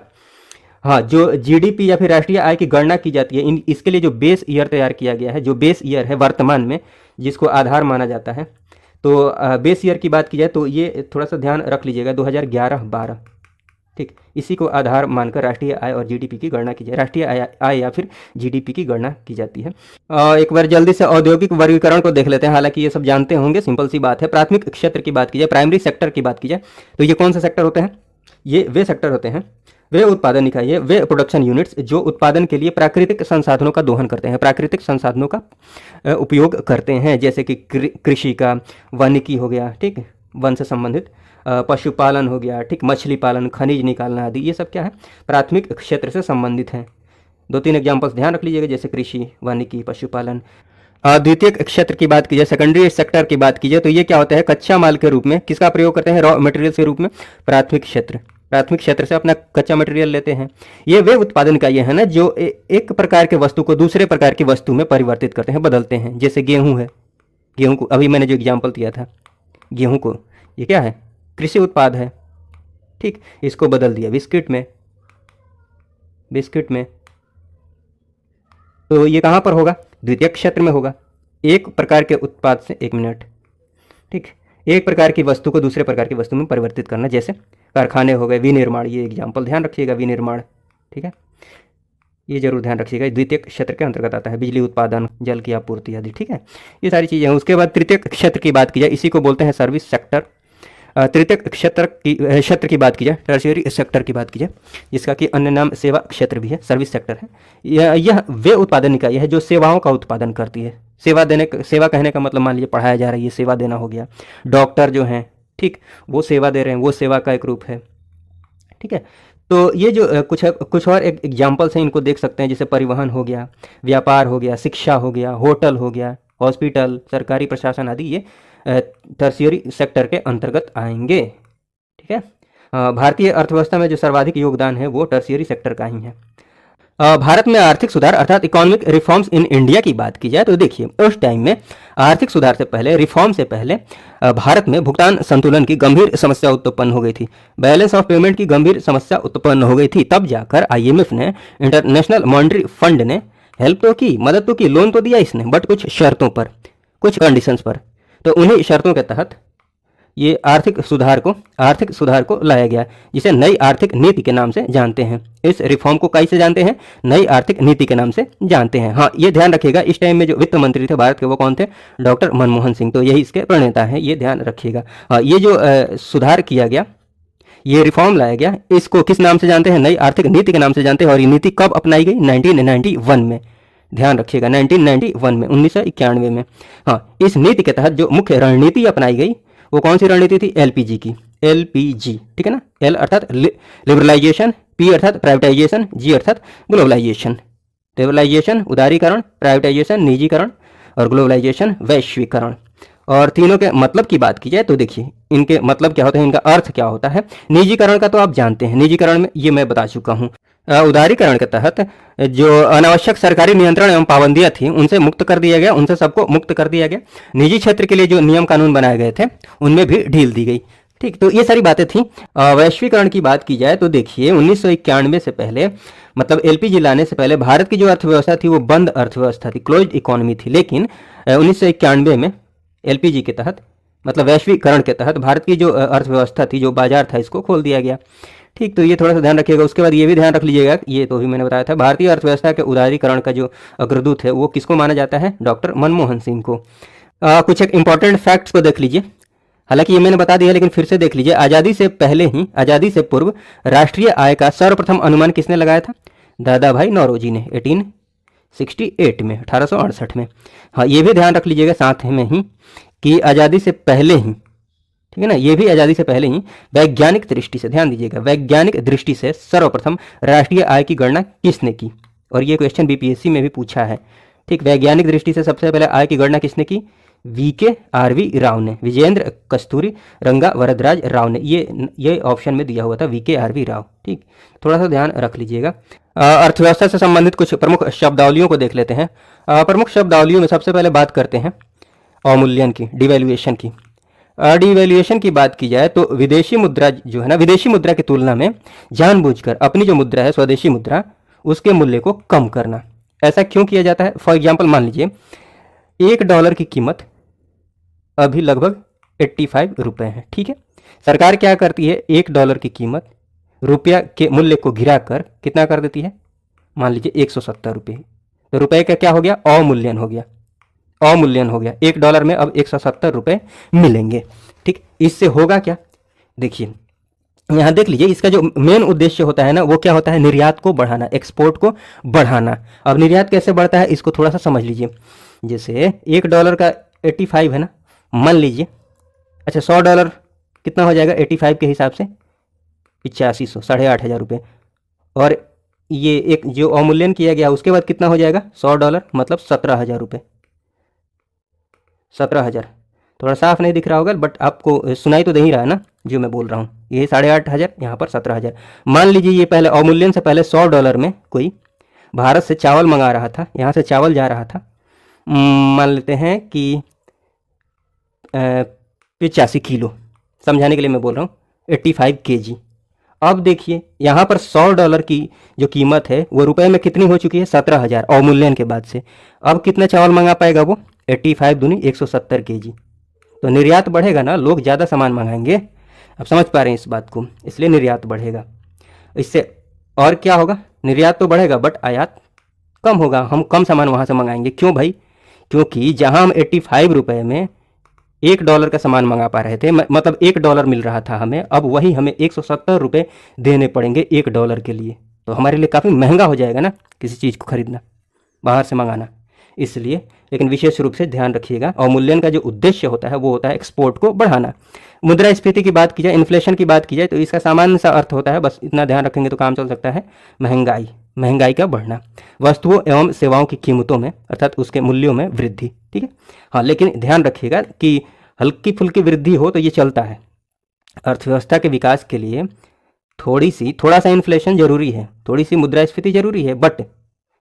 हाँ, जो जीडीपी या फिर राष्ट्रीय आय की गणना की जाती है, इसके लिए जो बेस ईयर तैयार किया गया है, जो बेस ईयर है वर्तमान में जिसको आधार माना जाता है, तो बेस ईयर की बात की जाए तो ये थोड़ा सा ध्यान रख लीजिएगा, 2011-12, ठीक। इसी को आधार मानकर राष्ट्रीय आय और जीडीपी की गणना की जाए, राष्ट्रीय आय या फिर जीडीपी की गणना की जाती है। एक बार जल्दी से औद्योगिक वर्गीकरण को देख लेते हैं, हालांकि ये सब जानते होंगे, सिंपल सी बात है। प्राथमिक क्षेत्र की बात की जाए, प्राइमरी सेक्टर की बात की जाए तो ये कौन सा सेक्टर होते हैं, ये वे सेक्टर होते हैं, वे उत्पादन इकाई है, वे प्रोडक्शन यूनिट्स जो उत्पादन के लिए प्राकृतिक संसाधनों का दोहन करते हैं, प्राकृतिक संसाधनों का उपयोग करते हैं, जैसे कि कृषि का, वानिकी हो गया, ठीक, वन से संबंधित, पशुपालन हो गया, ठीक, मछली पालन, खनिज निकालना आदि, ये सब क्या है, प्राथमिक क्षेत्र से संबंधित हैं। 2-3 एग्जाम्पल्स ध्यान रख लीजिएगा, जैसे कृषि, वानिकी, पशुपालन। द्वितीयक क्षेत्र की बात की जाए, सेकेंडरी सेक्टर की बात की जाए तो ये क्या होता है, कच्चा माल के रूप में किसका प्रयोग करते हैं, रॉ मटेरियल्स के रूप में प्राथमिक क्षेत्र से अपना कच्चा मटेरियल लेते हैं। ये वे उत्पादन इकाइयाँ हैं ना जो एक प्रकार के वस्तु को दूसरे प्रकार की वस्तु में परिवर्तित करते हैं, बदलते हैं। जैसे गेहूं है, गेहूं को अभी मैंने जो एग्जाम्पल दिया था, गेहूं को, ये क्या है, कृषि उत्पाद है, ठीक, इसको बदल दिया बिस्किट में, तो ये कहाँ पर होगा, द्वितीय क्षेत्र में होगा। एक प्रकार के उत्पाद से, एक मिनट, ठीक, एक प्रकार की वस्तु को दूसरे प्रकार की वस्तु में परिवर्तित करना, जैसे कारखाने हो गए, विनिर्माण, ये एग्जाम्पल ध्यान रखिएगा, विनिर्माण, ठीक है, ये जरूर ध्यान रखिएगा, द्वितीय क्षेत्र के अंतर्गत आता है, बिजली उत्पादन, जल की आपूर्ति आदि, ठीक है, ये सारी चीज़ें हैं। उसके बाद तृतीय क्षेत्र की बात की जाए, इसी को बोलते हैं सर्विस सेक्टर। तृतीय क्षेत्र की बात की जाए, टर्शियरी सेक्टर की बात की जाए, जिसका कि अन्य नाम सेवा क्षेत्र भी है, सर्विस सेक्टर है। यह वे उत्पादन इकाई है जो सेवाओं का उत्पादन करती है। सेवा कहने का मतलब, मान लीजिए पढ़ाया जा रहा है, ये सेवा देना हो गया। डॉक्टर जो हैं, ठीक, वो सेवा दे रहे हैं, वो सेवा का एक रूप है, ठीक है। तो ये जो कुछ और एग्जाम्पल्स हैं, इनको देख सकते हैं, जैसे परिवहन हो गया, व्यापार हो गया, शिक्षा हो गया, होटल हो गया, हॉस्पिटल, सरकारी प्रशासन आदि, ये टर्शियरी सेक्टर के अंतर्गत आएंगे, ठीक है। भारतीय अर्थव्यवस्था में जो सर्वाधिक योगदान है वो टर्शियरी सेक्टर का ही है। भारत में आर्थिक सुधार अर्थात इकोनॉमिक रिफॉर्म्स इन इंडिया की बात की जाए तो देखिए, उस टाइम में आर्थिक सुधार से पहले, रिफॉर्म से पहले भारत में भुगतान संतुलन की गंभीर समस्या उत्पन्न हो गई थी, बैलेंस ऑफ पेमेंट की गंभीर समस्या उत्पन्न हो गई थी। तब जाकर IMF ने, इंटरनेशनल मॉनेटरी फंड ने हेल्प तो की, मदद तो की, लोन तो दिया इसने, बट कुछ शर्तों पर, कुछ कंडीशंस पर। तो उन्हीं शर्तों के तहत ये आर्थिक सुधार को लाया गया, जिसे नई आर्थिक नीति के नाम से जानते हैं। इस रिफॉर्म को कैसे जानते हैं? नई आर्थिक नीति के नाम से जानते हैं। हाँ, ये ध्यान रखिएगा, इस टाइम में जो वित्त मंत्री थे भारत के वो कौन थे? डॉक्टर मनमोहन सिंह। तो यही इसके प्रणेता हैं, ये ध्यान रखिएगा। हाँ, ये जो सुधार किया गया, ये रिफॉर्म लाया गया, इसको किस नाम से जानते हैं? नई आर्थिक नीति के नाम से जानते हैं। और ये नीति कब अपनाई गई? 1991 में। ध्यान रखिएगा, 1991 में, 1991 में। हाँ, इस नीति के तहत जो मुख्य रणनीति अपनाई गई वो कौन सी रणनीति थी? एलपीजी की, एलपीजी, ठीक है ना। एल अर्थात लिबरलाइजेशन, पी अर्थात प्राइवेटाइजेशन, जी अर्थात ग्लोबलाइजेशन। लिबरलाइजेशन उदारीकरण, प्राइवेटाइजेशन निजीकरण, और ग्लोबलाइजेशन वैश्वीकरण। और तीनों के मतलब की बात की जाए तो देखिए इनके मतलब क्या होते हैं, इनका अर्थ क्या होता है। निजीकरण का तो आप जानते हैं, निजीकरण में ये मैं बता चुका हूँ। उदारीकरण के तहत जो अनावश्यक सरकारी नियंत्रण एवं पाबंदियां थी उनसे मुक्त कर दिया गया, उनसे सबको मुक्त कर दिया गया। निजी क्षेत्र के लिए जो नियम कानून बनाए गए थे उनमें भी ढील दी गई। ठीक, तो ये सारी बातें थी। वैश्वीकरण की बात की जाए तो देखिए 1991 से पहले, मतलब एलपीजी लाने से पहले भारत की जो अर्थव्यवस्था थी वो बंद अर्थव्यवस्था थी, क्लोज्ड इकोनॉमी थी। लेकिन 1991 में एलपीजी के तहत, मतलब वैश्वीकरण के तहत भारत की जो अर्थव्यवस्था थी, जो बाजार था, इसको खोल दिया गया। ठीक, तो ये थोड़ा सा ध्यान रखिएगा। उसके बाद ये भी ध्यान रख लीजिएगा, ये तो भी मैंने बताया था, भारतीय अर्थव्यवस्था के उदारीकरण का जो अग्रदूत है वो किसको माना जाता है? डॉक्टर मनमोहन सिंह को। कुछ एक इंपॉर्टेंट फैक्ट्स को देख लीजिए, हालांकि ये मैंने बता दिया लेकिन फिर से देख लीजिए। आज़ादी से पूर्व राष्ट्रीय आय का सर्वप्रथम अनुमान किसने लगाया था? दादा भाई नौरोजी ने, 1868 में, 1868 में। हाँ, ये भी ध्यान रख लीजिएगा साथ में ही कि आज़ादी से पहले ही, ठीक है ना, ये भी आज़ादी से पहले ही वैज्ञानिक दृष्टि से, ध्यान दीजिएगा, वैज्ञानिक दृष्टि से सर्वप्रथम राष्ट्रीय आय की गणना किसने की? और ये क्वेश्चन बीपीएससी में भी पूछा है। ठीक, वैज्ञानिक दृष्टि से सबसे पहले आय की गणना किसने की? VKRV राव ने, विजेंद्र कस्तूरी रंगा वरदराज राव ने। ये ऑप्शन में दिया हुआ था, VKRV राव। ठीक, थोड़ा सा ध्यान रख लीजिएगा। अर्थव्यवस्था से संबंधित कुछ प्रमुख शब्दावलियों को देख लेते हैं। प्रमुख शब्दावलियों में सबसे पहले बात करते हैं अवमूल्यन की, डिवैल्यूएशन की। डिवैल्यूएशन की बात की जाए तो विदेशी मुद्रा जो है ना, विदेशी मुद्रा की तुलना में जानबूझकर अपनी जो मुद्रा है, स्वदेशी मुद्रा, उसके मूल्य को कम करना। ऐसा क्यों किया जाता है? फॉर एग्जाम्पल मान लीजिए $1 की कीमत अभी लगभग 85 रुपये है। ठीक है, सरकार क्या करती है? $1 की कीमत रुपया के मूल्य को गिराकर कितना कर देती है? मान लीजिए 170 रुपये। तो रुपये का क्या हो गया? अवमूल्यन हो गया, अवमूल्यन हो गया। $1 में अब 170 रुपये मिलेंगे। ठीक, इससे होगा क्या? देखिए यहाँ देख लीजिए, इसका जो मेन उद्देश्य होता है ना, वो क्या होता है? निर्यात को बढ़ाना, एक्सपोर्ट को बढ़ाना। अब निर्यात कैसे बढ़ता है इसको थोड़ा सा समझ लीजिए। जैसे $1 का 85 है ना, मान लीजिए, अच्छा $100 कितना हो जाएगा 85 के हिसाब से? 8500, 8500 रुपये। और ये एक जो अवमूल्यन किया गया उसके बाद कितना हो जाएगा? $100 मतलब 17,000 रुपये। 17,000 थोड़ा साफ नहीं दिख रहा होगा, बट आपको सुनाई तो नहीं रहा है ना जो मैं बोल रहा हूँ। ये 8,500, यहाँ पर 17,000। मान लीजिए ये पहले अवमूल्यन से पहले $100 में कोई भारत से चावल मंगा रहा था, यहाँ से चावल जा रहा था, मान लेते हैं कि 85 किलो, समझाने के लिए मैं बोल रहा हूँ, 85 kg। अब देखिए यहाँ पर $100 की जो कीमत है वो रुपए में कितनी हो चुकी है? 17,000 अवमूल्यन के बाद से। अब कितना चावल मंगा पाएगा वो? 85 दूनी 170 kg। तो निर्यात बढ़ेगा ना, लोग ज़्यादा सामान मंगाएंगे। अब समझ पा रहे हैं इस बात को, इसलिए निर्यात बढ़ेगा। इससे और क्या होगा? निर्यात तो बढ़ेगा बट आयात कम होगा, हम कम सामान वहाँ से मंगाएंगे। क्यों भाई? क्योंकि जहाँ हम 85 रुपये में $1 का सामान मंगा पा रहे थे, मतलब $1 मिल रहा था हमें, अब वही हमें 170 रुपये देने पड़ेंगे $1 के लिए। तो हमारे लिए काफ़ी महंगा हो जाएगा ना किसी चीज़ को खरीदना, बाहर से मंगाना। इसलिए, लेकिन विशेष रूप से ध्यान रखिएगा, अवमूल्यन का जो उद्देश्य होता है वो होता है एक्सपोर्ट को बढ़ाना। मुद्रास्फीति की बात की जाए, इन्फ्लेशन की बात की जाए तो इसका सामान्य सा अर्थ होता है, बस इतना ध्यान रखेंगे तो काम चल सकता है, महंगाई, महंगाई का बढ़ना, वस्तुओं एवं सेवाओं की कीमतों में अर्थात उसके मूल्यों में वृद्धि। ठीक है, हाँ, लेकिन ध्यान रखिएगा कि हल्की फुल्की वृद्धि हो तो ये चलता है। अर्थव्यवस्था के विकास के लिए थोड़ा सा इन्फ्लेशन जरूरी है, थोड़ी सी मुद्रास्फीति जरूरी है, बट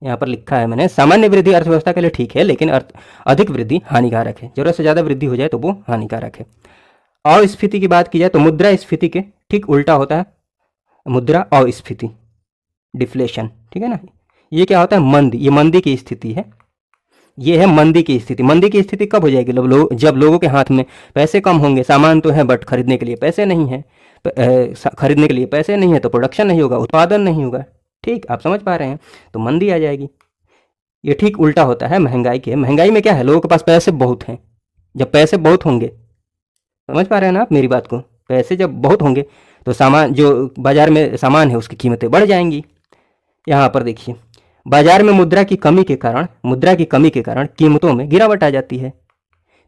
यहाँ पर लिखा है मैंने, सामान्य वृद्धि अर्थव्यवस्था के लिए ठीक है, लेकिन अधिक वृद्धि हानिकारक है। जरूरत से ज़्यादा वृद्धि हो जाए तो वो हानिकारक है। अस्फीति की बात की जाए तो मुद्रास्फीति के ठीक उल्टा होता है मुद्रा अस्फीति, डिफ्लेशन। ठीक है ना, ये क्या होता है? मंदी। ये मंदी की स्थिति है। ये है मंदी की स्थिति। मंदी की स्थिति कब हो जाएगी? जब लोगों के हाथ में पैसे कम होंगे। सामान तो है बट खरीदने के लिए पैसे नहीं है। खरीदने के लिए पैसे नहीं है तो प्रोडक्शन नहीं होगा, उत्पादन नहीं होगा। ठीक, आप समझ पा रहे हैं? तो मंदी आ जाएगी। ये ठीक उल्टा होता है महंगाई के। महंगाई में क्या है? लोगों के पास पैसे बहुत हैं। जब पैसे बहुत होंगे, समझ पा रहे हैं ना आप मेरी बात को? पैसे जब बहुत होंगे तो सामान, जो बाजार में सामान है उसकी कीमतें बढ़ जाएंगी। यहाँ पर देखिए, बाजार में मुद्रा की कमी के कारण कीमतों में गिरावट आ जाती है।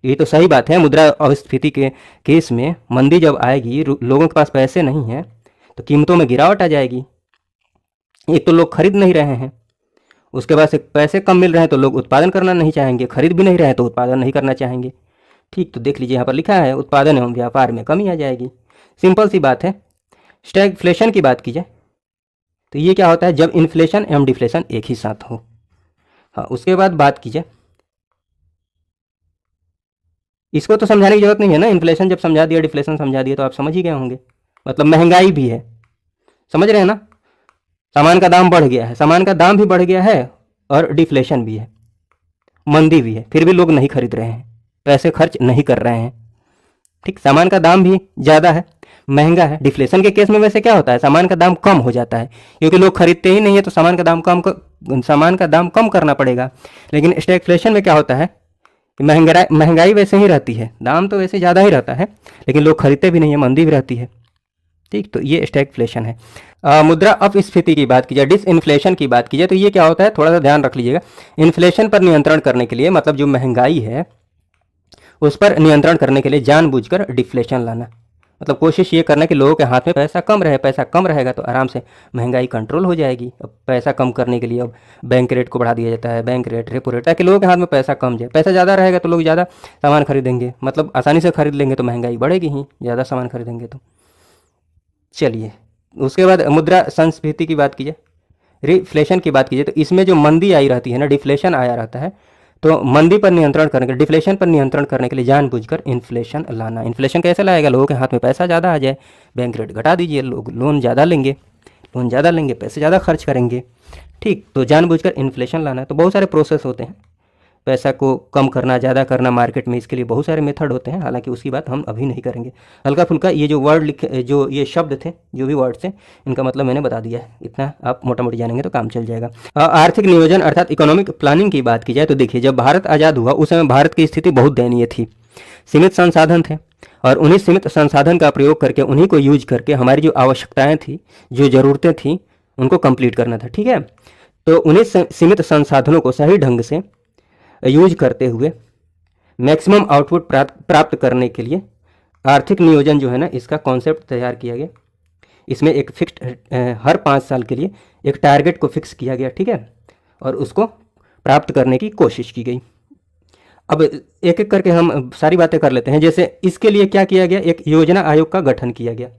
ये तो सही बात है। मुद्रा अस्फीति के केस में मंदी जब आएगी, लोगों के पास पैसे नहीं हैं तो कीमतों में गिरावट आ जाएगी। एक तो लोग खरीद नहीं रहे हैं, उसके बाद से पैसे कम मिल रहे हैं तो लोग उत्पादन करना नहीं चाहेंगे, खरीद भी नहीं रहे हैं तो उत्पादन नहीं करना चाहेंगे। ठीक, तो देख लीजिए यहाँ पर लिखा है उत्पादन एवं व्यापार में कमी आ जाएगी। सिंपल सी बात है। स्टैगफ्लेशन की बात की जाए तो ये क्या होता है? जब इन्फ्लेशन एवं डिफ्लेशन एक ही साथ हो। हाँ, उसके बाद बात की जाए, इसको तो समझाने की जरूरत नहीं है ना। इन्फ्लेशन जब समझा दिया, डिफ्लेशन समझा दिया तो आप समझ ही गए होंगे। मतलब महंगाई भी है, समझ रहे हैं ना? सामान का दाम बढ़ गया है, सामान का दाम भी बढ़ गया है और डिफ्लेशन भी है, मंदी भी है, फिर भी लोग नहीं खरीद रहे हैं, पैसे खर्च नहीं कर रहे हैं। ठीक, सामान का दाम भी ज़्यादा है, महंगा है। डिफ्लेशन के केस में वैसे क्या होता है? सामान का दाम कम हो जाता है, क्योंकि लोग खरीदते ही नहीं है तो सामान का दाम कम करना पड़ेगा। लेकिन स्टैगफ्लेशन में क्या होता है? महंगाई वैसे ही रहती है, दाम तो वैसे ज़्यादा ही रहता है, लेकिन लोग खरीदते भी नहीं है, मंदी भी रहती है। ठीक, तो ये स्टैगफ्लेशन है। मुद्रा अपस्फीति की बात की जाए, डिसइन्फ्लेशन की बात की जाए तो ये क्या होता है? थोड़ा सा ध्यान रख लीजिएगा। इन्फ्लेशन पर नियंत्रण करने के लिए, मतलब जो महंगाई है उस पर नियंत्रण करने के लिए जानबूझकर डिफ्लेशन लाना। मतलब कोशिश ये करना कि लोगों के हाथ में पैसा कम रहे। पैसा कम रहेगा तो आराम से महंगाई कंट्रोल हो जाएगी। अब पैसा कम करने के लिए अब बैंक रेट को बढ़ा दिया जाता है, बैंक रेट, रेपो रेट, ताकि लोगों के हाथ में पैसा कम जाए। पैसा ज़्यादा रहेगा तो लोग ज़्यादा सामान खरीदेंगे, मतलब आसानी से खरीद लेंगे तो महंगाई बढ़ेगी ही, ज़्यादा सामान खरीदेंगे तो। चलिए, उसके बाद मुद्रा संस्फीति की बात कीजिए, रिफ्लेशन की बात कीजिए तो इसमें जो मंदी आई रहती है ना, डिफ्लेशन आया रहता है, तो मंदी पर नियंत्रण करने के लिए, डिफ्लेशन पर नियंत्रण करने के लिए जानबूझकर इन्फ्लेशन लाना। इन्फ्लेशन कैसे लाएगा? लोगों के हाथ में पैसा ज़्यादा आ जाए, बैंक रेट घटा दीजिए, लोग लोन ज़्यादा लेंगे, पैसे ज़्यादा खर्च करेंगे। ठीक, तो जानबूझकर इन्फ्लेशन लाना है। तो बहुत सारे प्रोसेस होते हैं पैसा को कम करना, ज़्यादा करना मार्केट में, इसके लिए बहुत सारे मेथड होते हैं, हालांकि उसकी बात हम अभी नहीं करेंगे। हल्का फुल्का ये जो वर्ड लिखे, जो ये शब्द थे, जो भी वर्ड्स थे, इनका मतलब मैंने बता दिया है, इतना आप मोटा मोटी जानेंगे तो काम चल जाएगा। आर्थिक नियोजन अर्थात इकोनॉमिक प्लानिंग की बात की जाए तो देखिए, जब भारत आज़ाद हुआ उस समय भारत की स्थिति बहुत दयनीय थी। सीमित संसाधन थे और उन्हीं सीमित संसाधन का प्रयोग करके, उन्हीं को यूज करके हमारी जो आवश्यकताएँ थी, जो ज़रूरतें थी, उनको कंप्लीट करना था। ठीक है, तो उन्हीं सीमित संसाधनों को सही ढंग से यूज करते हुए मैक्सिमम आउटपुट प्राप्त करने के लिए आर्थिक नियोजन जो है ना, इसका कॉन्सेप्ट तैयार किया गया। इसमें एक फिक्स्ड हर 5 साल के लिए एक टारगेट को फिक्स किया गया। ठीक है, और उसको प्राप्त करने की कोशिश की गई। अब एक एक करके हम सारी बातें कर लेते हैं। जैसे इसके लिए क्या किया गया? एक योजना आयोग का गठन किया गया,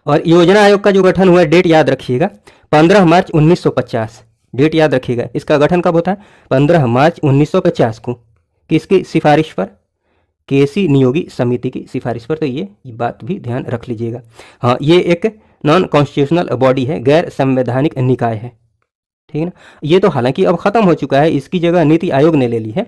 और योजना आयोग का जो गठन हुआ, डेट याद रखिएगा, 15 मार्च 1950। डेट याद रखिएगा, इसका गठन कब होता है? 15 मार्च 1950 को। किसकी सिफारिश पर? केसी नियोगी समिति की सिफारिश पर। तो ये बात भी ध्यान रख लीजिएगा। हाँ, ये एक नॉन कॉन्स्टिट्यूशनल बॉडी है, गैर संवैधानिक निकाय है। ठीक है ना? ये तो हालांकि अब ख़त्म हो चुका है, इसकी जगह नीति आयोग ने ले ली है,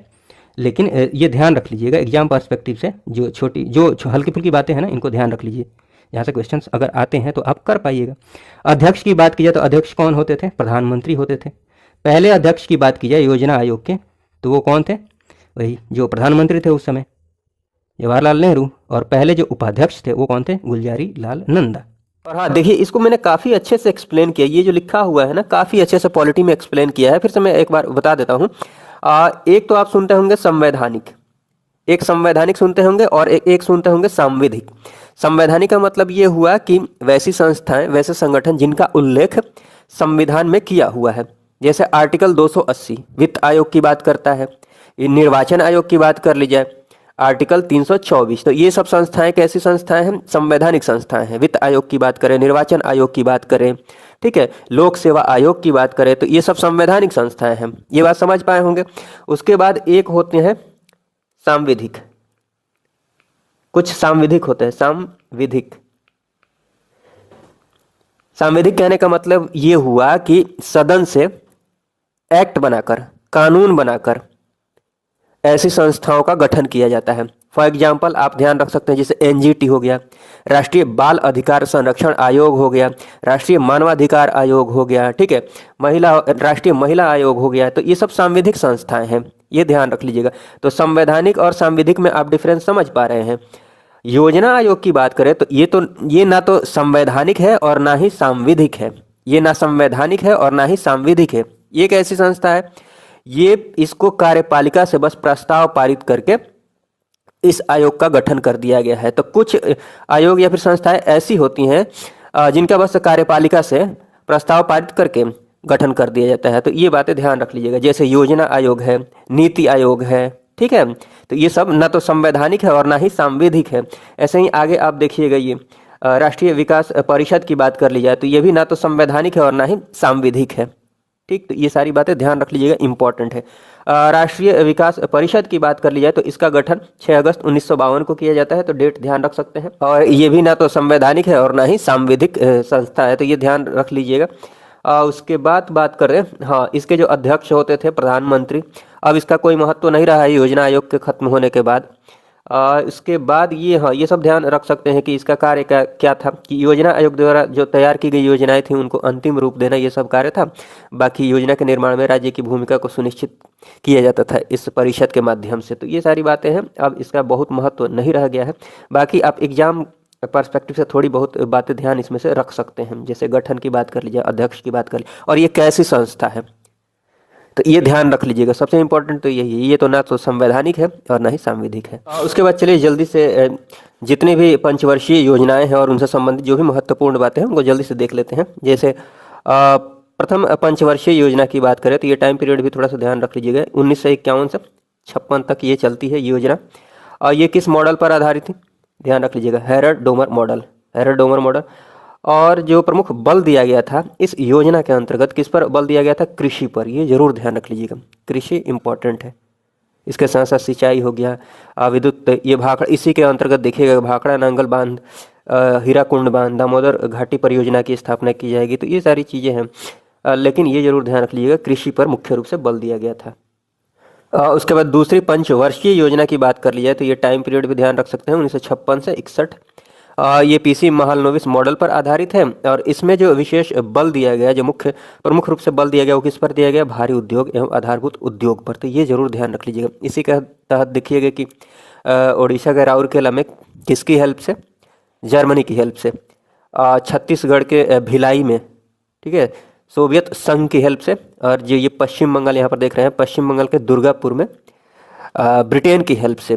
लेकिन ये ध्यान रख लीजिएगा एग्जाम पर्सपेक्टिव से। जो हल्की फुल्की बातें हैं ना, इनको ध्यान रख लीजिए, यहाँ से क्वेश्चंस अगर आते हैं तो आप कर पाइएगा। अध्यक्ष की बात की जाए तो अध्यक्ष कौन होते थे? प्रधानमंत्री होते थे। पहले अध्यक्ष की बात की जाए योजना आयोग के, तो वो कौन थे? वही जो प्रधानमंत्री थे उस समय, जवाहरलाल नेहरू। और पहले जो उपाध्यक्ष थे वो कौन थे? गुलजारी लाल नंदा। और हाँ देखिए, इसको मैंने काफ़ी अच्छे से एक्सप्लेन किया, ये जो लिखा हुआ है ना, काफ़ी अच्छे से पॉलिटी में एक्सप्लेन किया है। फिर से मैं एक बार बता देता हूँ। एक तो आप सुनते होंगे संवैधानिक, एक संवैधानिक सुनते होंगे, और एक सुनते होंगे सांविधिक। संवैधानिक का मतलब ये हुआ कि वैसी संस्थाएं, वैसे संगठन जिनका उल्लेख संविधान में किया हुआ है। जैसे आर्टिकल 280 वित्त आयोग की बात करता है, निर्वाचन आयोग की बात कर ली जाए, आर्टिकल 324। तो ये सब संस्थाएं कैसी संस्थाएं हैं? संवैधानिक संस्थाएं हैं। वित्त आयोग की बात करें, निर्वाचन आयोग की बात करें, ठीक है, लोक सेवा आयोग की बात करें, तो ये सब संवैधानिक संस्थाएं हैं। ये बात समझ पाए होंगे। उसके बाद एक होते हैं सांविधिक, कुछ सांविधिक होते हैं, सांविधिक। सांविधिक कहने का मतलब ये हुआ कि सदन से एक्ट बनाकर, कानून बनाकर ऐसी संस्थाओं का गठन किया जाता है। फॉर एग्जाम्पल आप ध्यान रख सकते हैं, जैसे एनजीटी हो गया, राष्ट्रीय बाल अधिकार संरक्षण आयोग हो गया, राष्ट्रीय मानवाधिकार आयोग हो गया, ठीक है, राष्ट्रीय महिला आयोग हो गया। तो ये सब सांविधिक संस्थाएं हैं, ये ध्यान रख लीजिएगा। तो संवैधानिक और सांविधिक में आप डिफरेंस समझ पा रहे हैं। योजना आयोग की बात करें तो ये ना तो संवैधानिक है और ना ही सांविधिक है। ये ना संवैधानिक है और ना ही सांविधिक है। ये एक ऐसी संस्था है, ये इसको कार्यपालिका से बस प्रस्ताव पारित करके इस आयोग का गठन कर दिया गया है। तो कुछ आयोग या फिर संस्थाएं ऐसी होती हैं जिनका बस कार्यपालिका से प्रस्ताव पारित करके गठन कर दिया जाता है। तो ये बातें ध्यान रख लीजिएगा, जैसे योजना आयोग है, नीति आयोग है, ठीक है। तो ये सब ना तो संवैधानिक है और ना ही सांविधिक है। ऐसे ही आगे आप देखिएगा, ये राष्ट्रीय विकास परिषद की बात कर ली जाए तो ये भी ना तो संवैधानिक है और ना ही सांविधिक है, ठीक। तो ये सारी बातें ध्यान रख लीजिएगा, इंपॉर्टेंट है। राष्ट्रीय विकास परिषद की बात कर ली जाए तो इसका गठन 6 अगस्त 1952 को किया जाता है, तो डेट ध्यान रख सकते हैं। और ये भी ना तो संवैधानिक है और ना ही सांविधिक संस्था है, तो ये ध्यान रख लीजिएगा। उसके बाद बात करें, हाँ, इसके जो अध्यक्ष होते थे प्रधानमंत्री, अब इसका कोई महत्व नहीं रहा है योजना आयोग के खत्म होने के बाद। इसके बाद ये, हाँ, ये सब ध्यान रख सकते हैं कि इसका कार्य क्या था, कि योजना आयोग द्वारा जो तैयार की गई योजनाएं थी उनको अंतिम रूप देना, ये सब कार्य था। बाकी योजना के निर्माण में राज्य की भूमिका को सुनिश्चित किया जाता था इस परिषद के माध्यम से। तो ये सारी बातें हैं, अब इसका बहुत महत्व नहीं रह गया है। बाकी आप एग्जाम पर्सपेक्टिव से थोड़ी बहुत बातें ध्यान इसमें से रख सकते हैं, जैसे गठन की बात कर लीजिए, अध्यक्ष की बात कर लीजिए, और ये कैसी संस्था है, तो ये ध्यान रख लीजिएगा। सबसे इंपॉर्टेंट तो यही है, ये तो ना तो संवैधानिक है और ना ही सांविधिक है। उसके बाद चलिए जल्दी से जितनी भी पंचवर्षीय योजनाएं हैं और उनसे संबंधित जो भी महत्वपूर्ण बातें हैं उनको जल्दी से देख लेते हैं। जैसे प्रथम पंचवर्षीय योजना की बात करें तो ये टाइम पीरियड भी थोड़ा सा ध्यान रख लीजिएगा, 1951 से 56 तक ये चलती है योजना। और ये किस मॉडल पर आधारित थी, ध्यान रख लीजिएगा, हेरर-डोमर मॉडल, हेरर-डोमर मॉडल। और जो प्रमुख बल दिया गया था इस योजना के अंतर्गत, किस पर बल दिया गया था, कृषि पर, ये जरूर ध्यान रख लीजिएगा, कृषि इंपॉर्टेंट है। इसके साथ साथ सिंचाई हो गया, विद्युत, ये भाखड़ा, इसी के अंतर्गत देखिएगा, भाखड़ा नांगल बांध, हीराकुंड बांध, दामोदर घाटी परियोजना की स्थापना की जाएगी। तो ये सारी चीज़ें हैं, लेकिन ये जरूर ध्यान रख लीजिएगा, कृषि पर मुख्य रूप से बल दिया गया था। उसके बाद दूसरी पंचवर्षीय योजना की बात कर ली जाए तो ये टाइम पीरियड भी ध्यान रख सकते हैं, 1956 से 61। ये पीसी महालनोबिस मॉडल पर आधारित है। और इसमें जो विशेष बल दिया गया, जो प्रमुख रूप से बल दिया गया, वो किस पर दिया गया, भारी उद्योग एवं आधारभूत उद्योग पर। तो ये जरूर ध्यान रख लीजिएगा। इसी के तहत देखिएगा कि उड़ीसा के राउरकेला में किसकी हेल्प से, जर्मनी की हेल्प से, छत्तीसगढ़ के भिलाई में, ठीक है, सोवियत संघ की हेल्प से, और जो ये पश्चिम बंगाल यहाँ पर देख रहे हैं, पश्चिम बंगाल के दुर्गापुर में ब्रिटेन की हेल्प से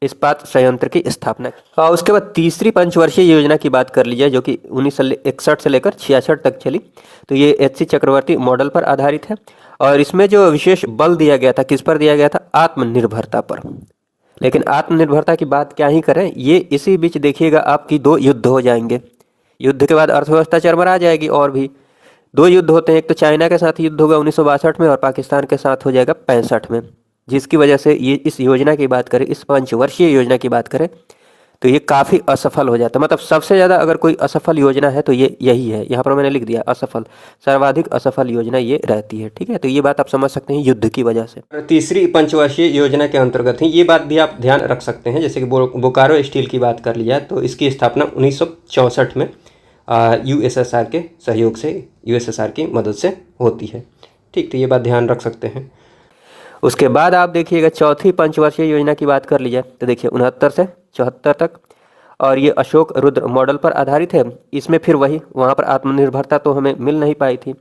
इस्पात संयंत्र की स्थापना। उसके बाद तीसरी पंचवर्षीय योजना की बात कर लीजिए, जो कि 1961 से लेकर 66 तक चली। तो ये एच.सी. चक्रवर्ती मॉडल पर आधारित है। और इसमें जो विशेष बल दिया गया था, किस पर दिया गया था, आत्मनिर्भरता पर। लेकिन आत्मनिर्भरता की बात क्या ही करें, ये इसी बीच देखिएगा आपकी 2 युद्ध हो जाएंगे। युद्ध के बाद अर्थव्यवस्था चरमरा जाएगी। और भी 2 युद्ध होते हैं, एक तो चाइना के साथ युद्ध होगा 1962 में, और पाकिस्तान के साथ हो जाएगा 65 में, जिसकी वजह से ये इस योजना की बात करें, इस पंचवर्षीय योजना की बात करें तो ये काफ़ी असफल हो जाता है। मतलब सबसे ज़्यादा अगर कोई असफल योजना है तो ये यही है, यहाँ पर मैंने लिख दिया असफल, सर्वाधिक असफल योजना ये रहती है, ठीक है। तो ये बात आप समझ सकते हैं युद्ध की वजह से। तीसरी पंचवर्षीय योजना के अंतर्गत ही ये बात भी आप ध्यान रख सकते हैं, जैसे कि बोकारो स्टील की बात कर लिया तो इसकी स्थापना 1964 में यूएसएसआर के सहयोग से, यूएसएसआर की मदद से होती है, ठीक। तो ये बात ध्यान रख सकते हैं। उसके बाद आप देखिएगा चौथी पंचवर्षीय योजना की बात कर लीजिए तो देखिए 69 से 74 तक, और ये अशोक रुद्र मॉडल पर आधारित है। इसमें फिर वही, वहाँ पर आत्मनिर्भरता तो हमें मिल नहीं पाई थी,